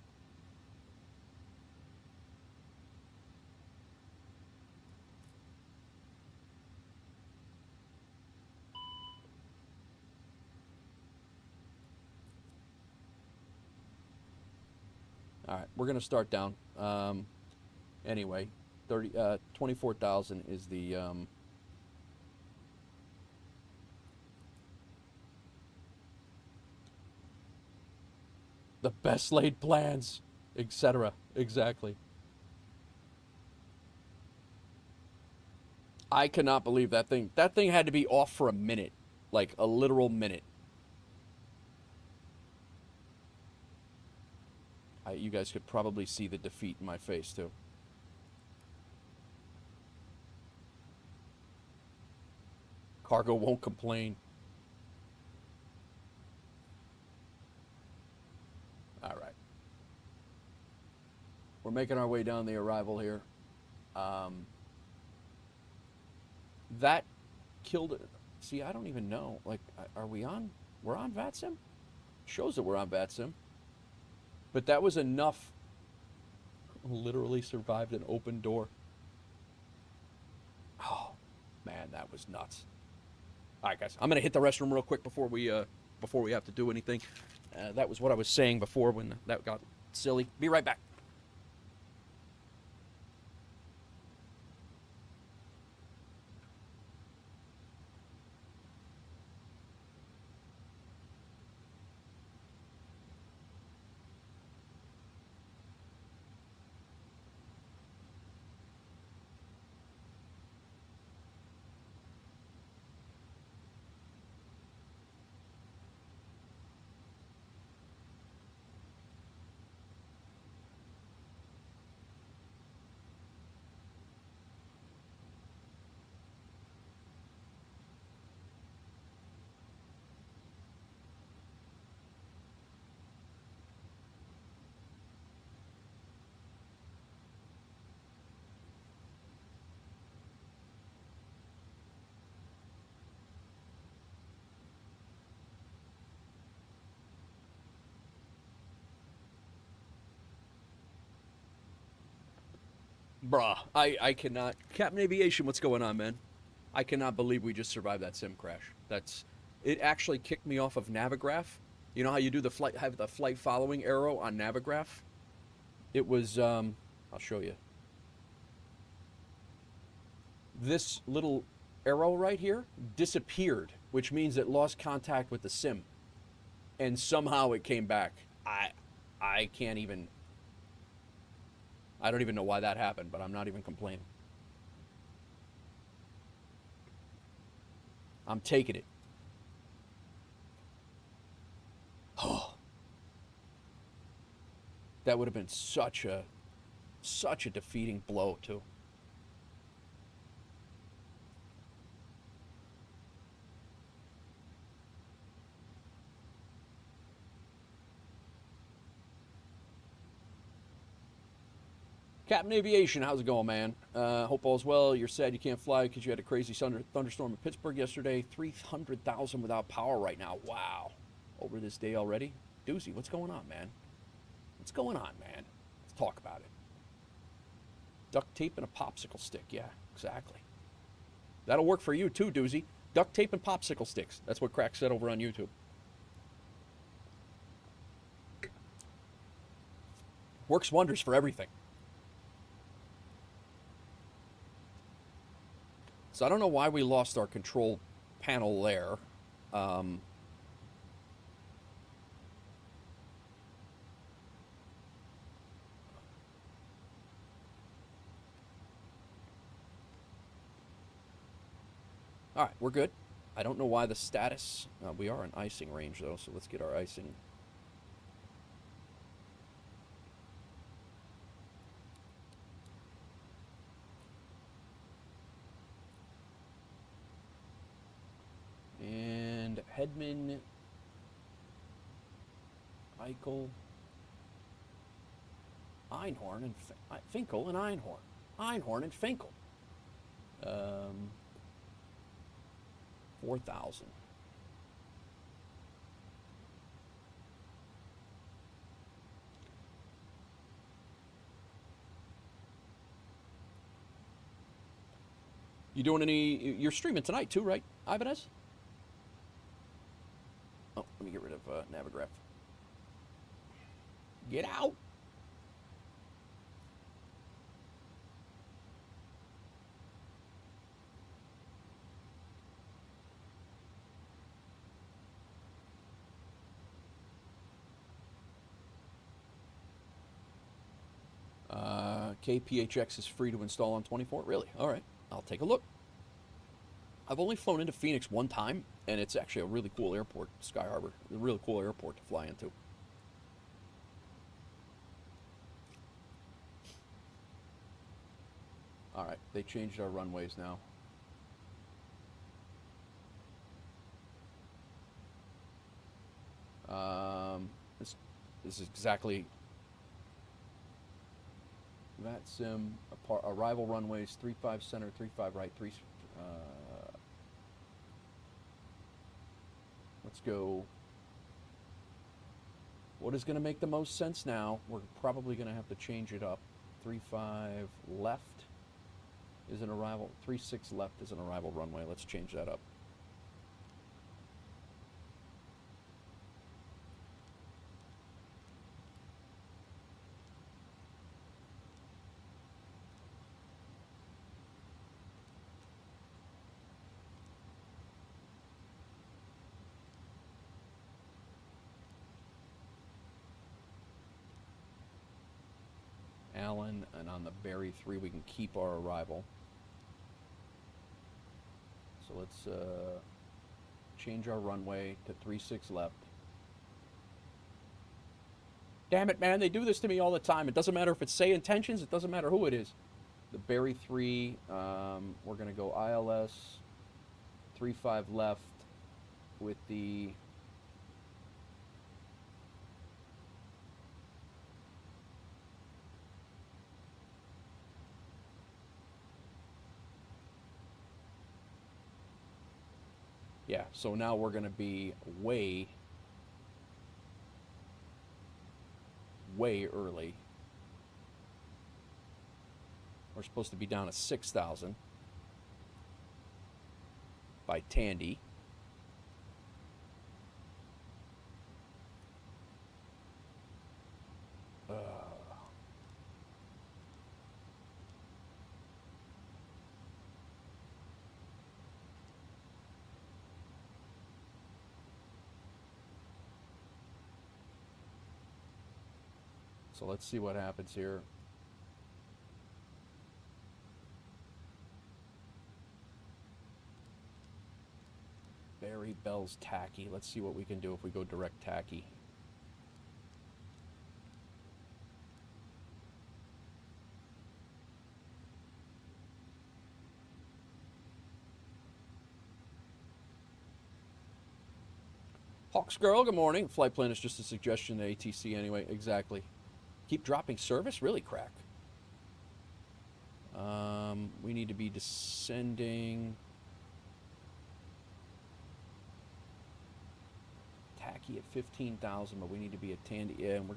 All right, we're gonna start down. Anyway, 24,000 is the best laid plans, etc. Exactly. I cannot believe that thing. That thing had to be off for a minute, like a literal minute. You guys could probably see the defeat in my face, too. Cargo won't complain. All right. We're making our way down the arrival here. That killed it. See, I don't even know. Like, are we on? We're on VATSIM? Shows that we're on VATSIM. But that was enough. Literally survived an open door. Oh, man, that was nuts. All right, guys, I'm gonna hit the restroom real quick before we have to do anything. That was what I was saying before when that got silly. Be right back. Bruh, I cannot. Captain Aviation, what's going on, man? I cannot believe we just survived that sim crash. It actually kicked me off of Navigraph. You know how you do have the flight following arrow on Navigraph? It was, I'll show you. This little arrow right here disappeared, which means it lost contact with the sim. And somehow it came back. I can't even, I don't even know why that happened, but I'm not even complaining. I'm taking it. Oh. That would have been such a defeating blow, too. Captain Aviation, how's it going, man? Hope all's well. You're sad you can't fly because you had a crazy thunderstorm in Pittsburgh yesterday. 300,000 without power right now. Wow. Over this day already? Doozy, what's going on, man? What's going on, man? Let's talk about it. Duct tape and a popsicle stick. Yeah, exactly. That'll work for you too, Doozy. Duct tape and popsicle sticks. That's what Crack said over on YouTube. Works wonders for everything. So I don't know why we lost our control panel there. All right, we're good. I don't know why the status... we are in icing range, though, so let's get our icing. And Hedman, Eichel, Einhorn, and Finkel and Einhorn. Einhorn and Finkel. 4,000. You doing any... You're streaming tonight too, right, Ibanez? Oh, let me get rid of Navigraph. Get out! KPHX is free to install on 24. Really? All right. I'll take a look. I've only flown into Phoenix one time, and it's actually a really cool airport, Sky Harbor. A really cool airport to fly into. All right. They changed our runways now. This is exactly... VATSIM, arrival runways, 35 center, 35 right, 3... let's go... What is going to make the most sense now? We're probably going to have to change it up. 35 left is an arrival. 36 left is an arrival runway. Let's change that up. Allen, and on the Berry 3 we can keep our arrival. So let's change our runway to 36 left. Damn it, man, they do this to me all the time. It doesn't matter if it's say intentions, it doesn't matter who it is. The Berry 3, we're going to go ILS 35 left with the... Yeah, so now we're going to be way early. We're supposed to be down to 6,000 by Tandy. So let's see what happens here. Barry Bell's tacky. Let's see what we can do if we go direct tacky. Hawks Girl, good morning. Flight plan is just a suggestion to ATC anyway. Exactly. Keep dropping service? Really, crack. We need to be descending. Tacky at 15,000, but we need to be at Tandy. Yeah, and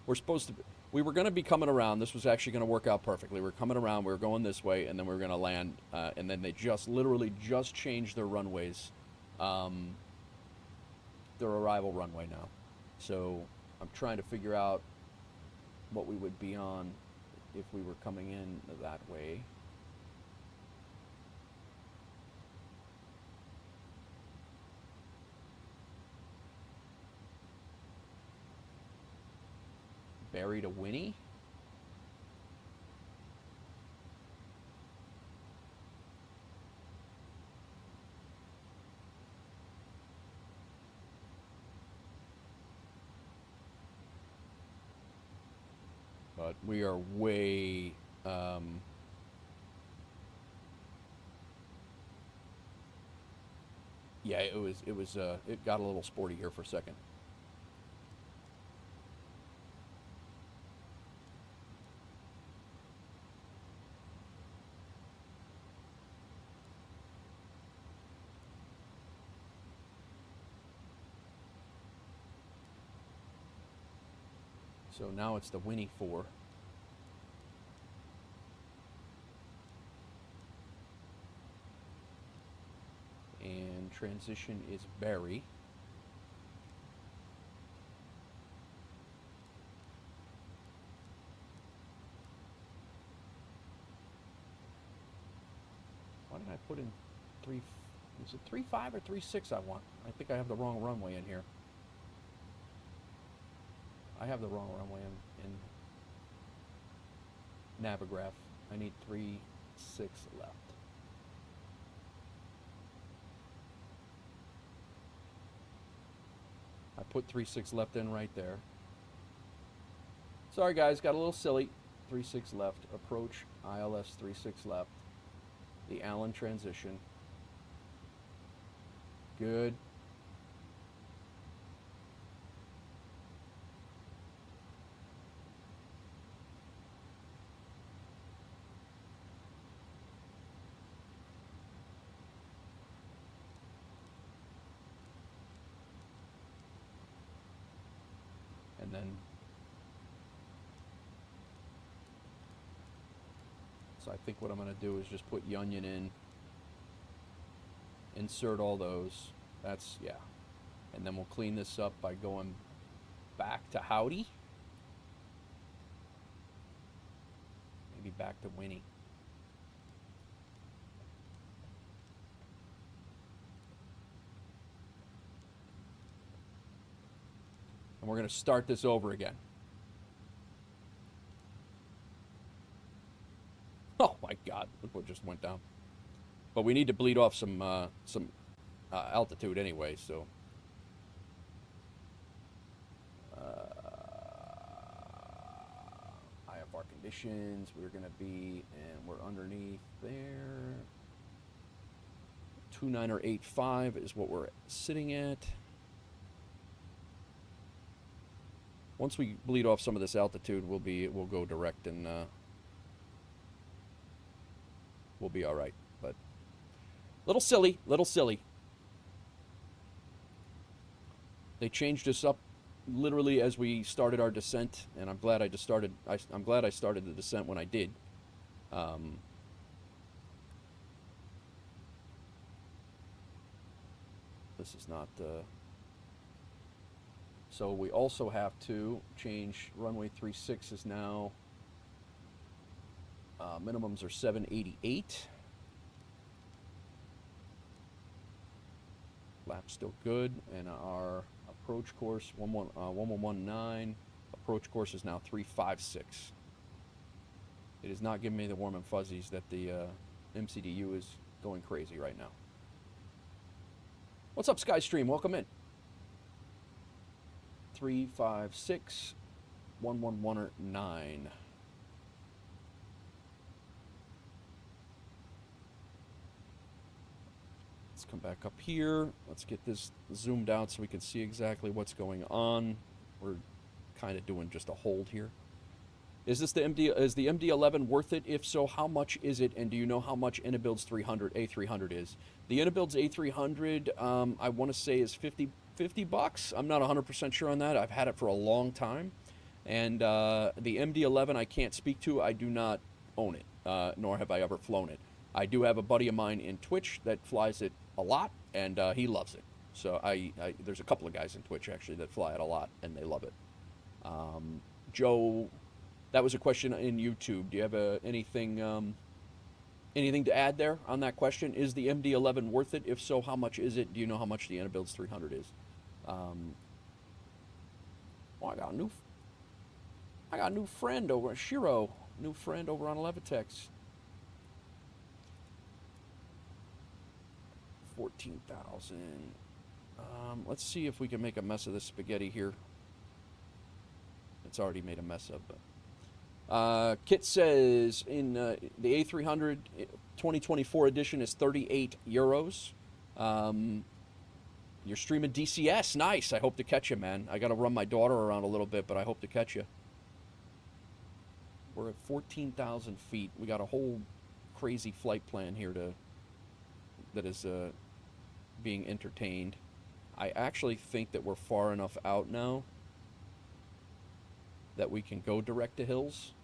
we're supposed to be, we were going to be coming around. This was actually going to work out perfectly. We're coming around. We were going this way, and then we were going to land. And then they literally just changed their runways. Their arrival runway now. So I'm trying to figure out what we would be on if we were coming in that way. Barry to Winnie? But we are way, yeah, it got a little sporty here for a second. So now it's the Winnie 4. And transition is Barry. Why did I put in 3? Is it 3.5 or 3.6 I want? I think I have the wrong runway in here. I have the wrong runway in Navigraph. I need 3.6 left. I put 3.6 left in right there. Sorry guys, got a little silly. 3.6 left. Approach ILS 3.6 left. The Allen transition. Good. And then, so I think what I'm going to do is just put Yunion in, insert all those. That's, yeah. And then we'll clean this up by going back to Howdy. Maybe back to Winnie. And we're going to start this over again. Oh my God, look what just went down. But we need to bleed off some altitude anyway, so. IFR conditions, we're going to be, and we're underneath there. 2985 is what we're sitting at. Once we bleed off some of this altitude, we'll go direct and we'll be all right. But little silly. They changed us up literally as we started our descent, and I'm glad I just started. I'm glad I started the descent when I did. This is not. So we also have to change runway 36 is now. Minimums are 788. Flap's still good, and our approach course 1119. Approach course is now 356. It is not giving me the warm and fuzzies that the MCDU is going crazy right now. What's up, Skystream? Welcome in. 356 1119. Let's come back up here. Let's get this zoomed out so we can see exactly what's going on. We're kind of doing just a hold here. Is the MD-11 worth it? If so, how much is it? And do you know how much IniBuilds A300 is? The IniBuilds A300, I want to say is 50 bucks. I'm not 100% sure on that. I've had it for a long time. And the MD-11 I can't speak to. I do not own it, nor have I ever flown it. I do have a buddy of mine in Twitch that flies it a lot, and he loves it. So there's a couple of guys in Twitch, actually, that fly it a lot, and they love it. Joe... That was a question in YouTube. Do you have anything to add there on that question? Is the MD-11 worth it? If so, how much is it? Do you know how much the IniBuilds 300 is? Oh, I got a new friend over, Shiro. New friend over on Levitex. 14,000. Let's see if we can make a mess of this spaghetti here. It's already made a mess of, but. Kit says in the A300 2024 edition is 38 euros. You're streaming DCS. Nice. I hope to catch you, man. I got to run my daughter around a little bit, but I hope to catch you. We're at 14,000 feet. We got a whole crazy flight plan here that is being entertained. I actually think that we're far enough out now that we can go direct to hills.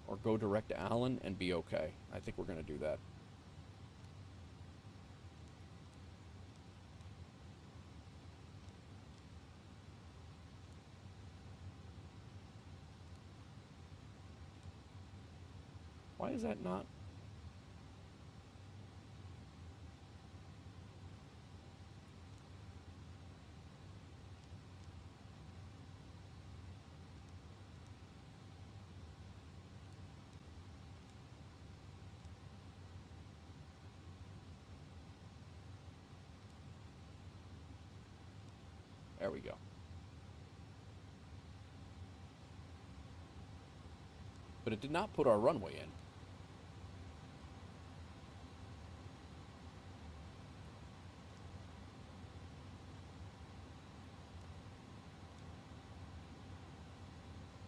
Or go direct to Allen and be okay. I think we're going to do that. Why is that not? There we go. But it did not put our runway in.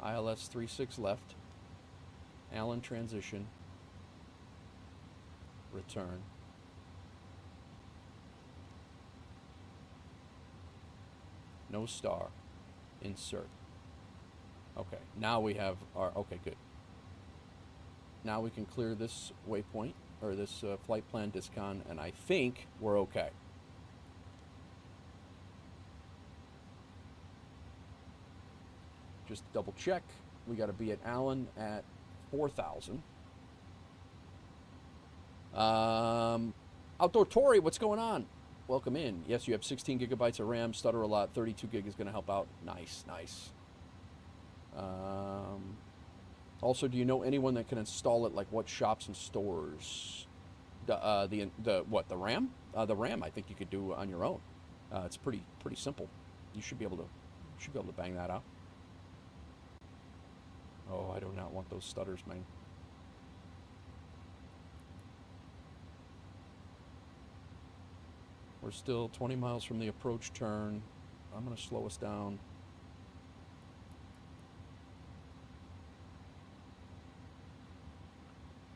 ILS 36 left. Allen transition. Return. No star. Insert. Okay, now we have our... Okay, good. Now we can clear this waypoint, or this flight plan discon, and I think we're okay. Just double check. We got to be at Allen at 4,000. Outdoor Tory, what's going on? Welcome in. Yes, you have 16 gigabytes of RAM, stutter a lot, 32 gig is going to help out. Nice, nice. Also, do you know anyone that can install it? Like what shops and stores? The RAM? The RAM, I think you could do on your own. It's pretty simple. You should be able to bang that out. Oh, I do not want those stutters, man. We're still 20 miles from the approach turn. I'm going to slow us down.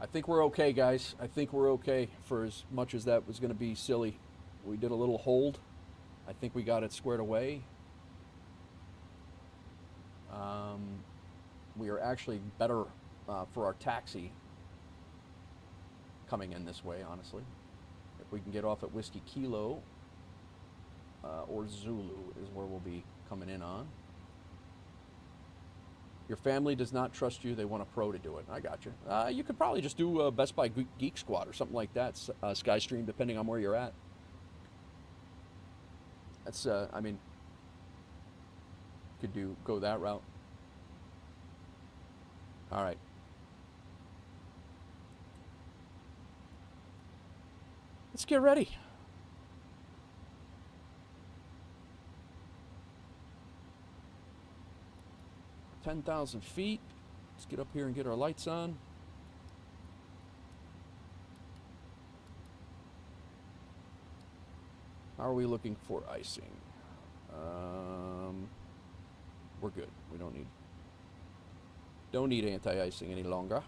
I think we're okay, guys. I think we're okay for as much as that was going to be silly. We did a little hold. I think we got it squared away. We are actually better for our taxi coming in this way, honestly. If we can get off at Whiskey Kilo or Zulu is where we'll be coming in on. Your family does not trust you. They want a pro to do it. I got you. You could probably just do Best Buy Geek Squad or something like that, Skystream, depending on where you're at. That's, I mean, could go that route. All right. Let's get ready. $10,000 feet. Let's get up here and get our lights on. How are we looking for icing? We're good. We don't need anti-icing any longer.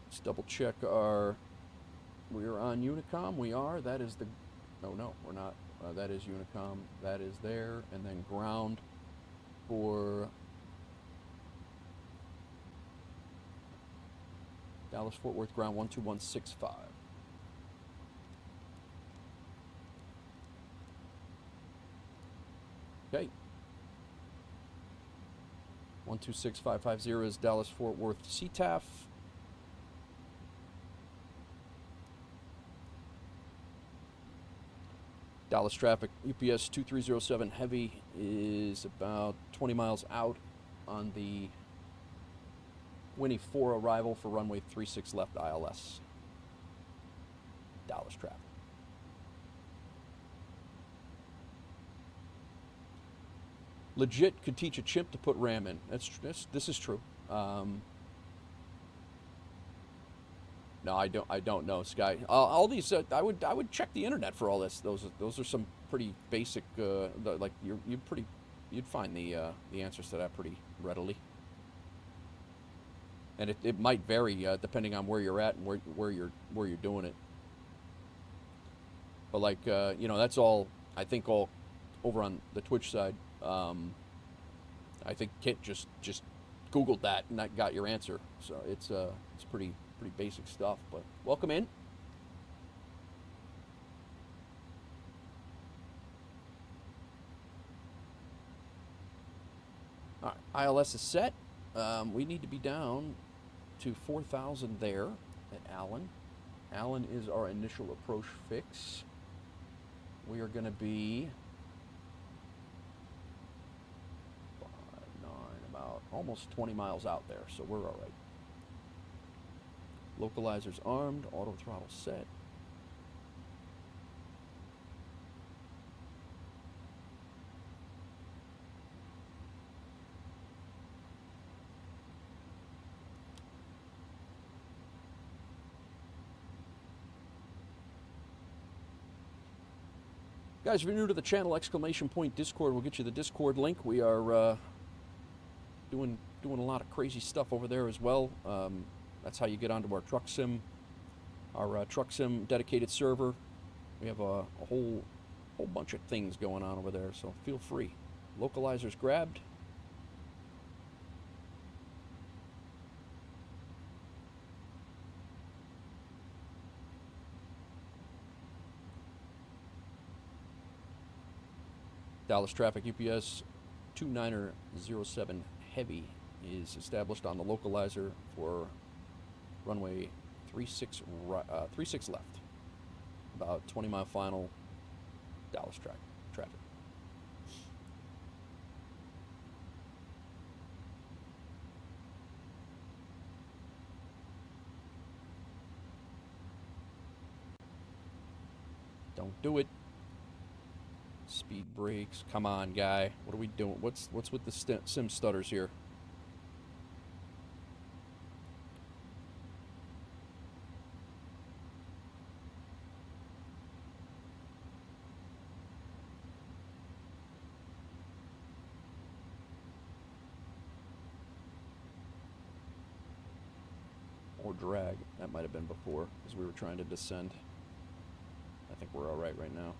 Let's double check our. We're on Unicom. We are. That is the. No, we're not. That is Unicom. That is there, and then ground for Dallas Fort Worth ground 12165. Okay. 126550 is Dallas Fort Worth CTAF. Dallas traffic, UPS 2307 heavy is about 20 miles out on the Winnie 4 arrival for runway 36 left ILS. Dallas traffic. Legit could teach a chimp to put RAM in. This is true. No, I don't know, Sky. All these, I would check the internet for all this. Those are some pretty basic. Like you'd find the answers to that pretty readily. And it might vary depending on where you're at and where you're doing it. But like you know, that's all I think all over on the Twitch side. I think Kit just Googled that and that got your answer. So it's pretty basic stuff, but welcome in. All right, ILS is set. We need to be down to 4,000 there at Allen. Allen is our initial approach fix. We are going to be 5, 9, about almost 20 miles out there, so we're all right. Localizers armed, auto throttle set. Guys, if you're new to the channel, !Discord will get you the Discord link. We are doing a lot of crazy stuff over there as well. That's how you get onto our truck sim dedicated server. We have a whole bunch of things going on over there, so feel free. Localizers grabbed. Dallas traffic UPS 2907 heavy is established on the localizer for runway 36 left. About 20-mile final Dallas traffic. Don't do it. Speed brakes. Come on, guy. What are we doing? What's with the sim stutters here? or drag. That might have been before, as we were trying to descend. I think we're all right now.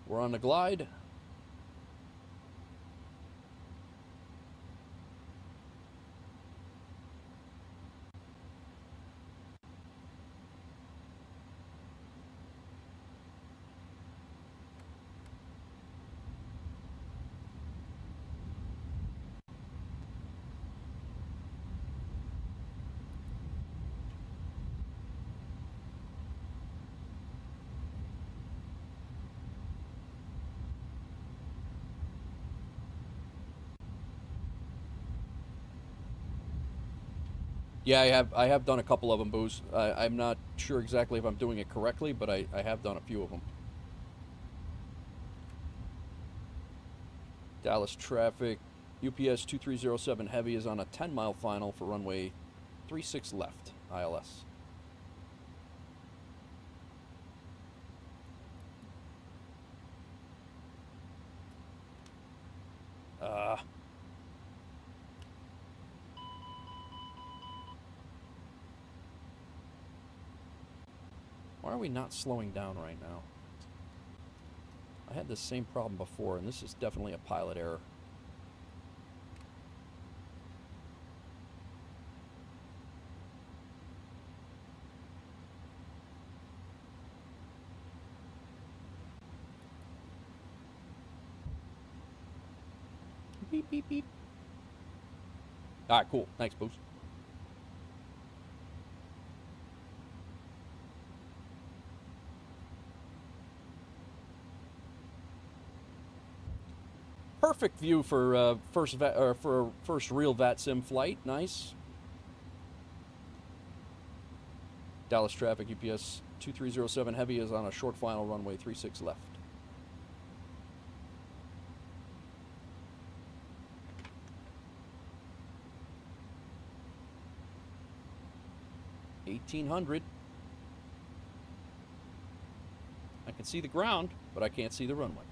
We're on the glide. Yeah, I have done a couple of them, Booze. I'm not sure exactly if I'm doing it correctly, but I have done a few of them. Dallas traffic. UPS 2307 Heavy is on a 10-mile final for runway 36 left, ILS. Why are we not slowing down right now? I had this same problem before, and this is definitely a pilot error. Beep, beep, beep. All right, cool. Thanks, Boost. Perfect view for first real VATSIM flight. Nice. Dallas traffic. UPS 2307 Heavy is on a short final runway 36 left. $1,800. I can see the ground, but I can't see the runway.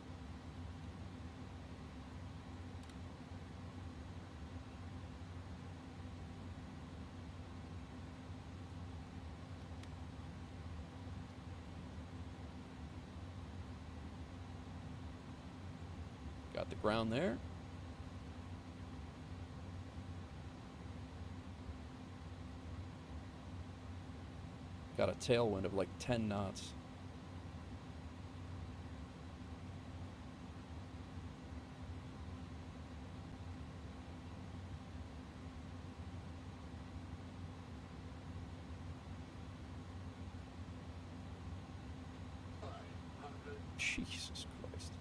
Got the ground there. Got a tailwind of like 10 knots. Jesus Christ.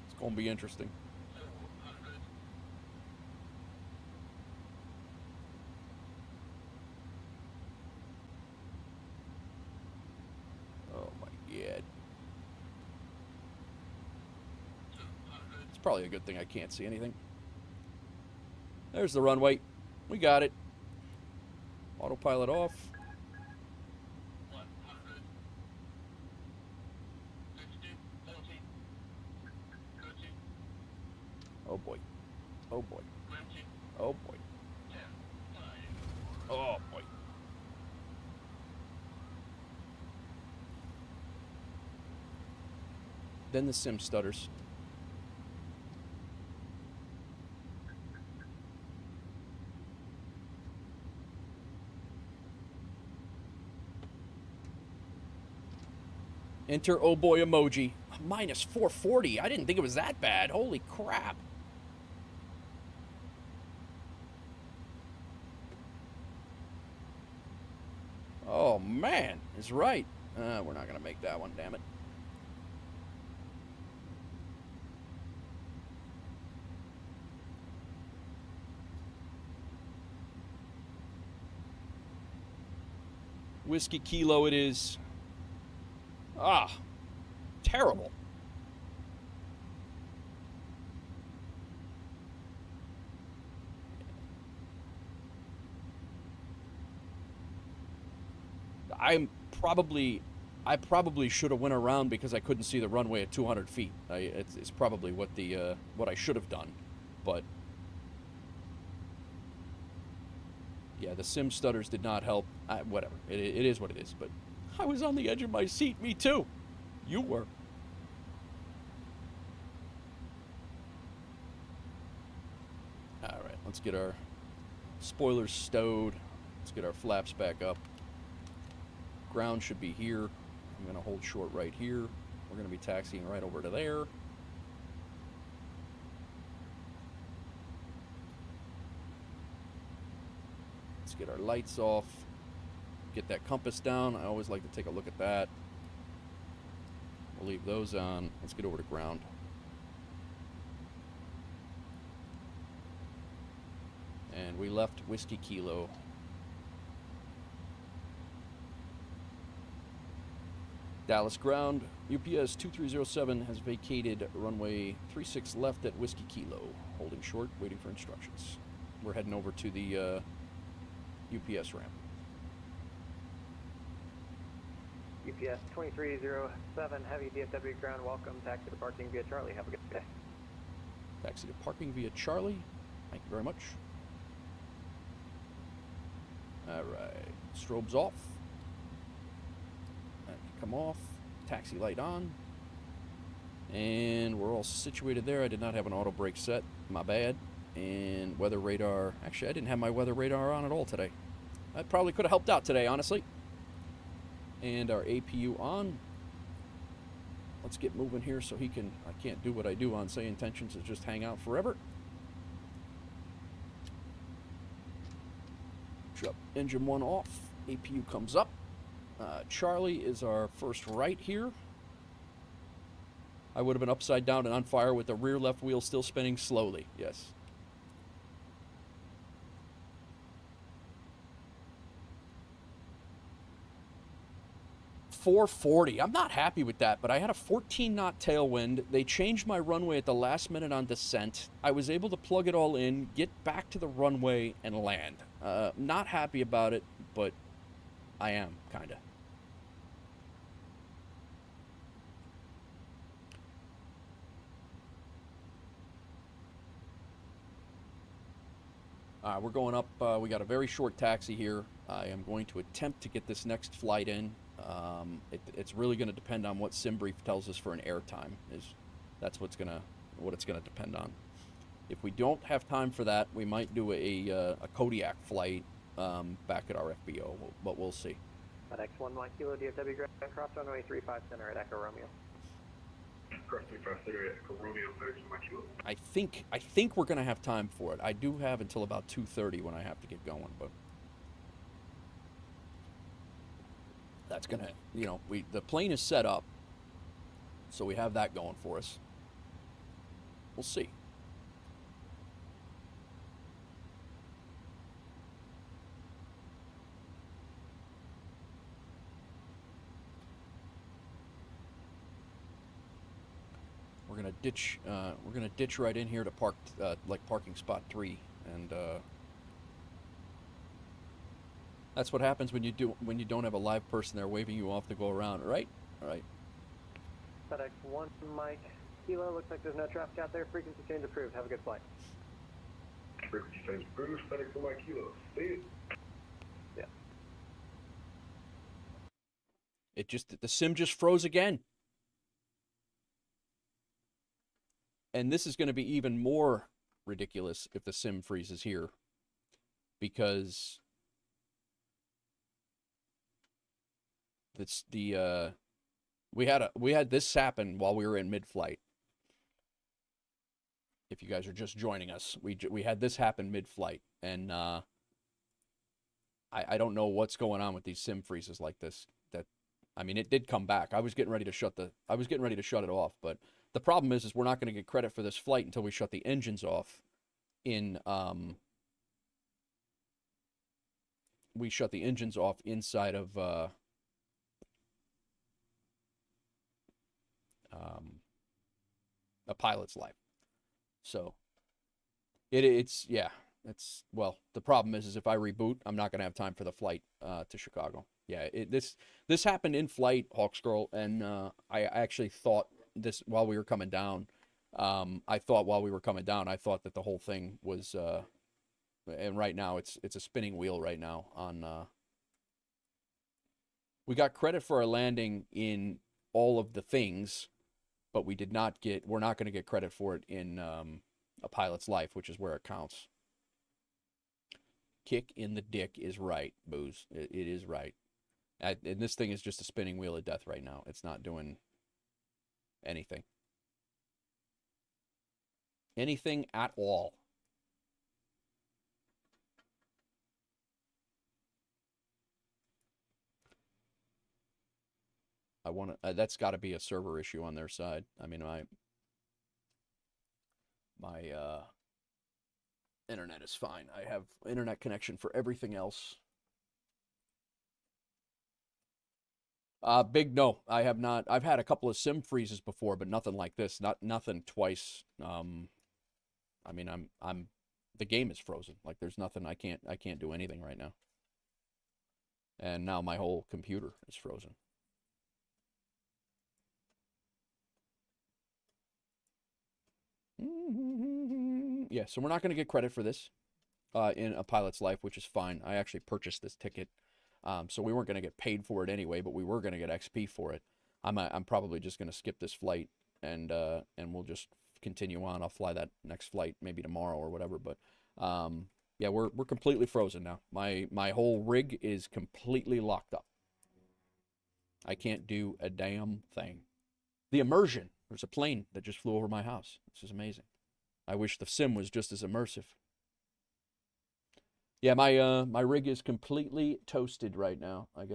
It's going to be interesting. Oh my God. It's probably a good thing I can't see anything. There's the runway. We got it. Autopilot off. Oh boy. Oh boy. Oh boy. Oh boy. Then the sim stutters. Enter oh boy emoji. Minus 440. I didn't think it was that bad. Holy crap. Oh man, it's right. We're not gonna make that one, damn it. Whiskey Kilo it is. Ah, terrible. I probably should have went around because I couldn't see the runway at 200 feet. It's probably what I should have done, but yeah, the sim stutters did not help. Whatever, it is what it is. But I was on the edge of my seat. Me too. You were. All right, let's get our spoilers stowed. Let's get our flaps back up. Ground should be here. I'm going to hold short right here. We're going to be taxiing right over to there. Let's get our lights off. Get that compass down. I always like to take a look at that. We'll leave those on. Let's get over to ground. And we left Whiskey Kilo. Dallas ground, UPS 2307 has vacated runway 36 left at Whiskey Kilo. Holding short, waiting for instructions. We're heading over to the UPS ramp. UPS 2307, heavy DFW ground, welcome, taxi to parking via Charlie, have a good day. Taxi to parking via Charlie, thank you very much. Alright, strobes off. Come off, taxi light on, and we're all situated there. I did not have an auto brake set, my bad. And weather radar, actually I didn't have my weather radar on at all today. That probably could have helped out today, honestly. And our APU on. Let's get moving here so he can, I can't do what I do on say intentions is just hang out forever. Drop engine 1 off, APU comes up. Charlie is our first right here. I would have been upside down and on fire with the rear left wheel still spinning slowly. Yes. .440. I'm not happy with that, but I had a 14-knot tailwind. They changed my runway at the last minute on descent. I was able to plug it all in, get back to the runway, and land. Not happy about it, but I am, kind of. We're going up. We got a very short taxi here. I am going to attempt to get this next flight in. It's really going to depend on what SimBrief tells us for an airtime. That's what it's gonna depend on. If we don't have time for that, we might do a Kodiak flight back at our FBO, but we'll see. FedEx 1 Mike Kilo DFW ground, cross runway 35 center at Echo Romeo. Cross 35 center at Echo Romeo, FedEx 1 Mike Kilo. I think we're gonna have time for it. I do have until about 2:30 when I have to get going, but that's gonna, the plane is set up, so we have that going for us. We'll see. We're gonna ditch right in here to park, like parking spot 3, and that's what happens when you don't have a live person there waving you off to go around, right? All right. FedEx 1 Mike Kilo, looks like there's no traffic out there. Frequency change approved. Have a good flight. Frequency change approved. FedEx 1 Mike Kilo. See it. Yeah. The sim just froze again. And this is going to be even more ridiculous if the sim freezes here, because we had this happen while we were in mid-flight. If you guys are just joining us, we had this happen mid-flight, and I don't know what's going on with these sim freezes like this. It did come back. I was getting ready to shut it off, but the problem is we're not going to get credit for this flight until we shut the engines off we shut the engines off inside of a pilot's life. So it's yeah, it's, well, the problem is if I reboot, I'm not going to have time for the flight to Chicago. Yeah, this happened in flight, Hawksgirl, and I actually thought this while we were coming down. I thought that the whole thing was, and right now it's a spinning wheel right now on. We got credit for our landing in all of the things, but we're not going to get credit for it in a pilot's life, which is where it counts. Kick in the dick is right, Booze. It is right. And this thing is just a spinning wheel of death right now. It's not doing anything. Anything at all. I want to. That's got to be a server issue on their side. I mean, my internet is fine. I have internet connection for everything else. Big no, I have not. I've had a couple of sim freezes before, but nothing like this. Nothing twice. I mean, the game is frozen. Like there's nothing. I can't do anything right now. And now my whole computer is frozen. Yeah, so we're not going to get credit for this in a pilot's life, which is fine. I actually purchased this ticket, so we weren't going to get paid for it anyway, but we were going to get XP for it. I'm probably just going to skip this flight and we'll just continue on. I'll fly that next flight maybe tomorrow or whatever. But yeah, we're completely frozen now. My whole rig is completely locked up. I can't do a damn thing. The immersion. There's a plane that just flew over my house. This is amazing. I wish the sim was just as immersive. Yeah, my rig is completely toasted right now. I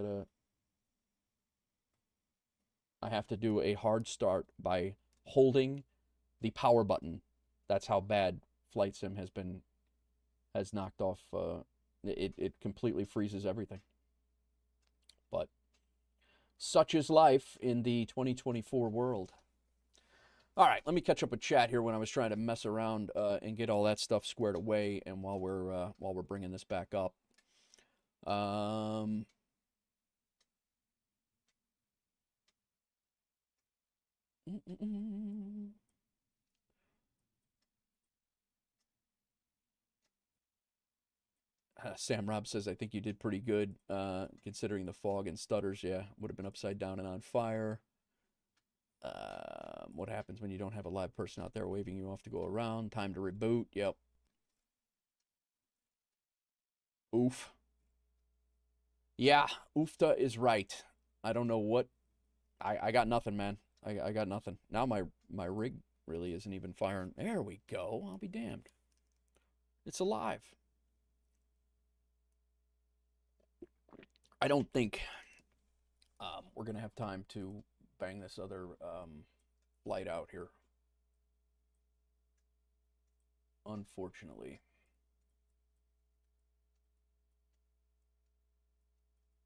have to do a hard start by holding the power button. That's how bad Flight Sim has knocked off. It completely freezes everything. But such is life in the 2024 world. All right, let me catch up with chat here when I was trying to mess around and get all that stuff squared away, and while we're bringing this back up. Sam Robb says, I think you did pretty good considering the fog and stutters. Yeah, would have been upside down and on fire. What happens when you don't have a live person out there waving you off to go around? Time to reboot. Yep. Oof. Yeah, oofta is right. I don't know what. I got nothing, man. I got nothing. Now my rig really isn't even firing. There we go. I'll be damned. It's alive. I don't think we're going to have time to bang this other light out here. Unfortunately.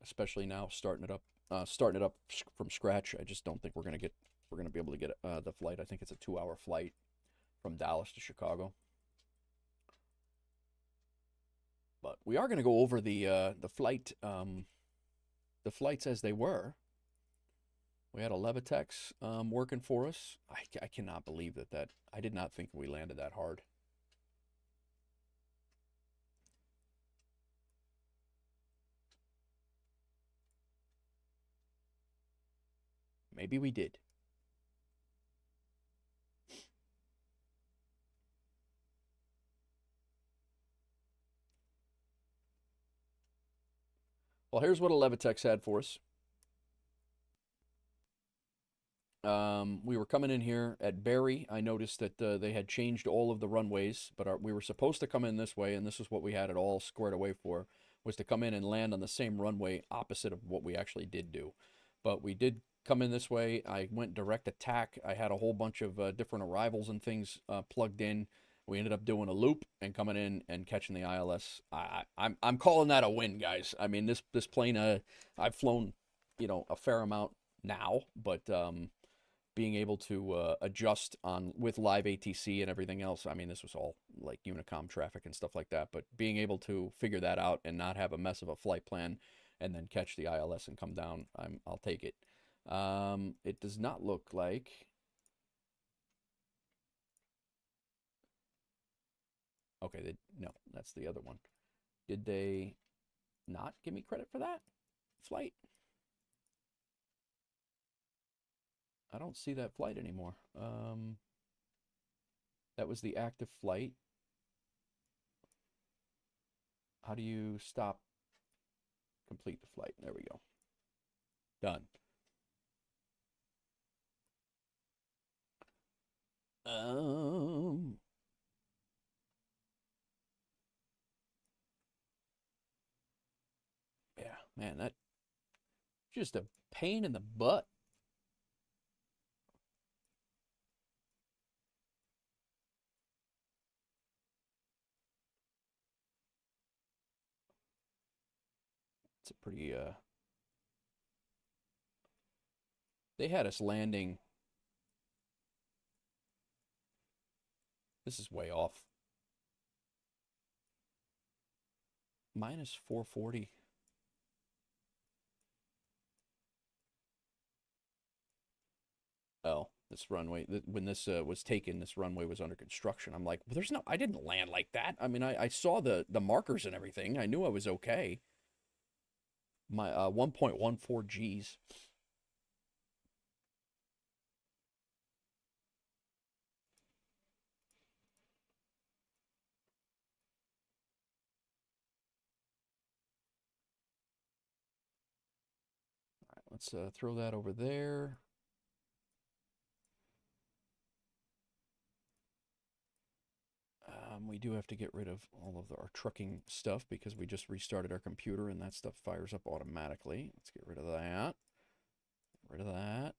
Especially now, starting it up from scratch. I just don't think we're going to be able to get the flight. I think it's a 2-hour flight from Dallas to Chicago. But we are going to go over the flights as they were. We had a Levitex working for us. I cannot believe that I did not think we landed that hard. Maybe we did. Well, here's what a Levitex had for us. We were coming in here at Barry. I noticed that they had changed all of the runways, but we were supposed to come in this way, and this is what we had it all squared away for, was to come in and land on the same runway opposite of what we actually did do. But we did come in this way. I went direct attack. I had a whole bunch of different arrivals and things plugged in. We ended up doing a loop and coming in and catching the ILS. I'm calling that a win, guys. I mean, this plane, I've flown, a fair amount now, but being able to adjust on with live ATC and everything else. I mean, this was all like Unicom traffic and stuff like that, but being able to figure that out and not have a mess of a flight plan and then catch the ILS and come down, I'll take it. It does not look like... Okay, no, that's the other one. Did they not give me credit for that flight? I don't see that flight anymore. That was the active flight. How do you stop, complete the flight? There we go. Done. Yeah, man, that's just a pain in the butt. It's a pretty, they had us landing. This is way off. Minus 440. Oh, this runway, when this was taken, this runway was under construction. I'm like, well, there's no, I didn't land like that. I mean, I saw the markers and everything. I knew I was okay. My 1.14 Gs. All right, let's throw that over there. We do have to get rid of all of our trucking stuff because we just restarted our computer and that stuff fires up automatically. Let's get rid of that. Get rid of that.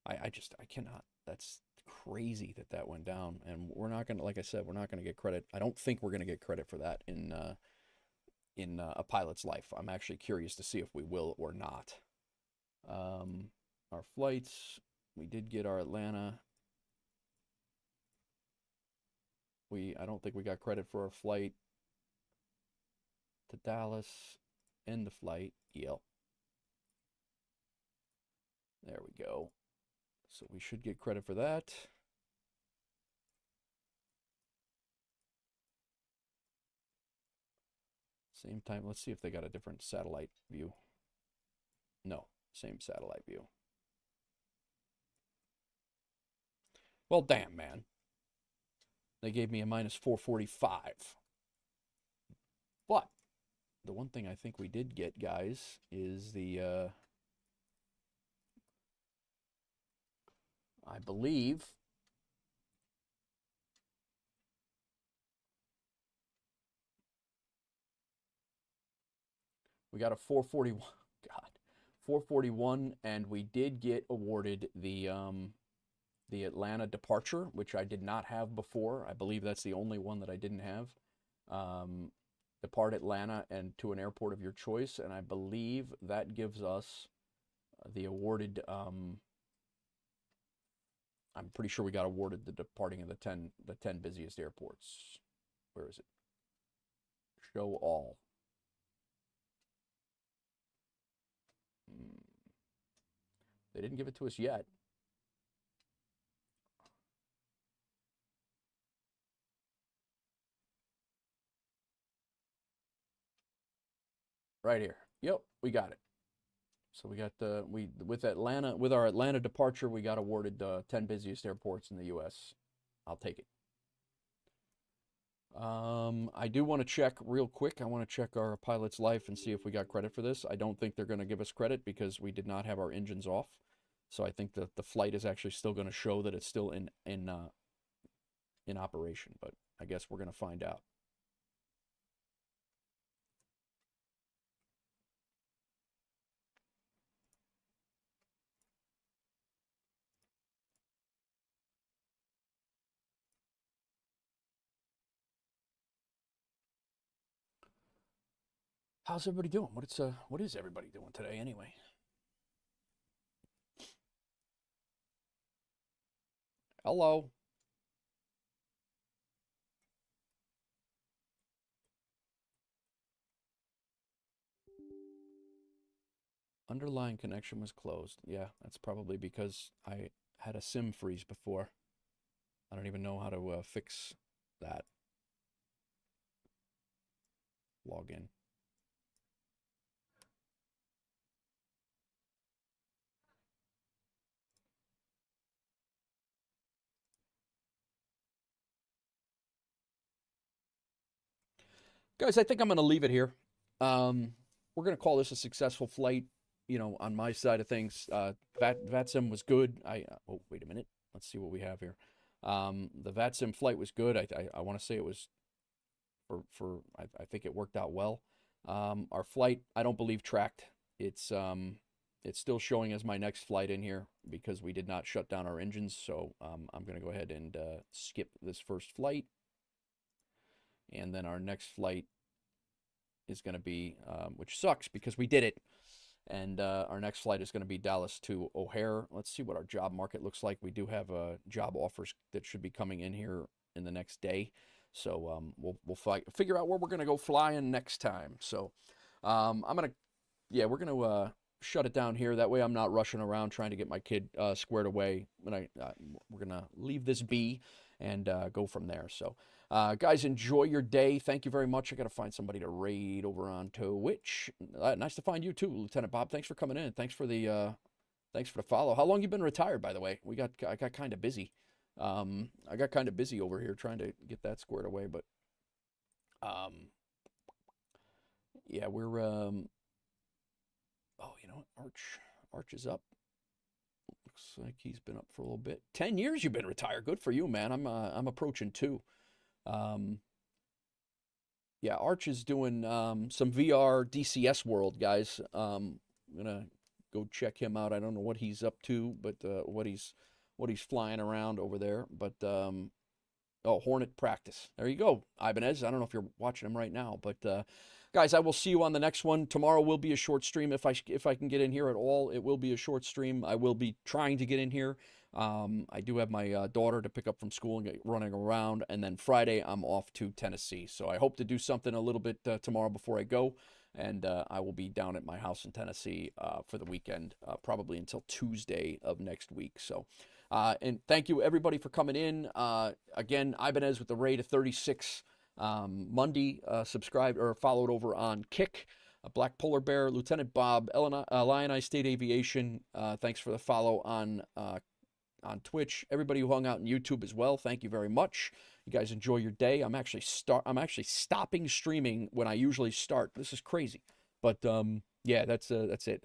I cannot. That's crazy that went down. And we're not going to, like I said, we're not going to get credit. I don't think we're going to get credit for that in a pilot's life. I'm actually curious to see if we will or not. Our flights, we did get our Atlanta. I don't think we got credit for our flight to Dallas. End the flight. Yep. There we go. So we should get credit for that. Same time, let's see if they got a different satellite view. No, same satellite view. Well, damn, man. They gave me a minus 445. But the one thing I think we did get, guys, is the, I believe, we got a 441, God, 441, and we did get awarded the Atlanta departure, which I did not have before. I believe that's the only one that I didn't have. Depart Atlanta and to an airport of your choice, and I believe that gives us the awarded, I'm pretty sure we got awarded the departing of the 10 busiest airports. Where is it? Show all. They didn't give it to us yet. Right here. Yep, we got it. So we got with our Atlanta departure, we got awarded 10 busiest airports in the U.S. I'll take it. I do want to check real quick. I want to check our pilot's life and see if we got credit for this. I don't think they're going to give us credit because we did not have our engines off. So I think that the flight is actually still going to show that it's still in operation. But I guess we're going to find out. How's everybody doing? What is everybody doing today anyway? Hello. Underlying connection was closed. Yeah, that's probably because I had a SIM freeze before. I don't even know how to fix that. Log in. Guys, I think I'm going to leave it here. We're going to call this a successful flight, you know, on my side of things. VATSIM was good. Oh, wait a minute. Let's see what we have here. The VATSIM flight was good. I want to say it was I think it worked out well. Our flight, I don't believe tracked. It's still showing as my next flight in here because we did not shut down our engines. So I'm going to go ahead and skip this first flight. And then our next flight is going to be, which sucks because we did it. And our next flight is going to be Dallas to O'Hare. Let's see what our job market looks like. We do have job offers that should be coming in here in the next day. So we'll figure out where we're going to go flying next time. So we're going to shut it down here. That way I'm not rushing around trying to get my kid squared away. And we're going to leave this be and go from there. So guys, enjoy your day. Thank you very much. I got to find somebody to raid over on Twitch. Nice to find you too, Lieutenant Bob. Thanks for coming in. Thanks for the follow. How long you been retired, by the way? I got kind of busy. I got kind of busy over here trying to get that squared away, but yeah, we're oh, you know what? Arch is up. Looks like he's been up for a little bit. 10 years you've been retired. Good for you, man. I'm approaching 2. Yeah, Arch is doing some VR DCS World, guys. I'm gonna go check him out. I don't know what he's up to, but what he's flying around over there. But oh, Hornet practice. There you go, Ibanez. I don't know if you're watching him right now, but guys, I will see you on the next one. Tomorrow will be a short stream if I can get in here at all. It will be a short stream. I will be trying to get in here. I do have my daughter to pick up from school and get running around, and then Friday I'm off to Tennessee. So I hope to do something a little bit tomorrow before I go, and I will be down at my house in Tennessee for the weekend, probably until Tuesday of next week. So. And thank you everybody for coming in. Again, Ibanez with the raid of 36. Monday, subscribed or followed over on Kick, Black Polar Bear, Lieutenant Bob, Illini State Aviation. Thanks for the follow on Twitch. Everybody who hung out on YouTube as well. Thank you very much. You guys enjoy your day. I'm actually stopping streaming when I usually start. This is crazy, but yeah, that's it.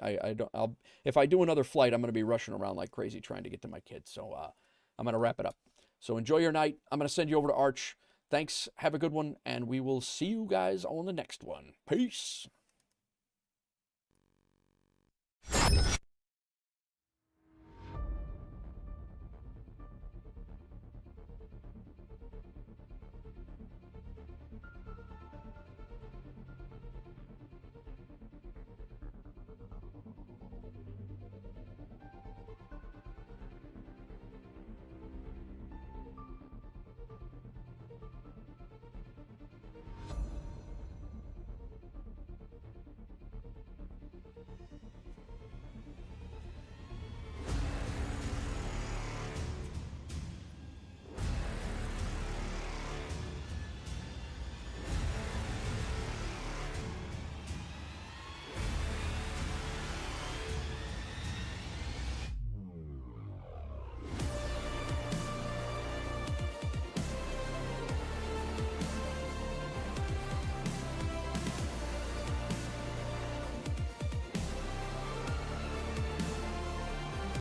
If I do another flight, I'm going to be rushing around like crazy trying to get to my kids. So I'm going to wrap it up. So enjoy your night. I'm going to send you over to Arch. Thanks. Have a good one, and we will see you guys on the next one. Peace.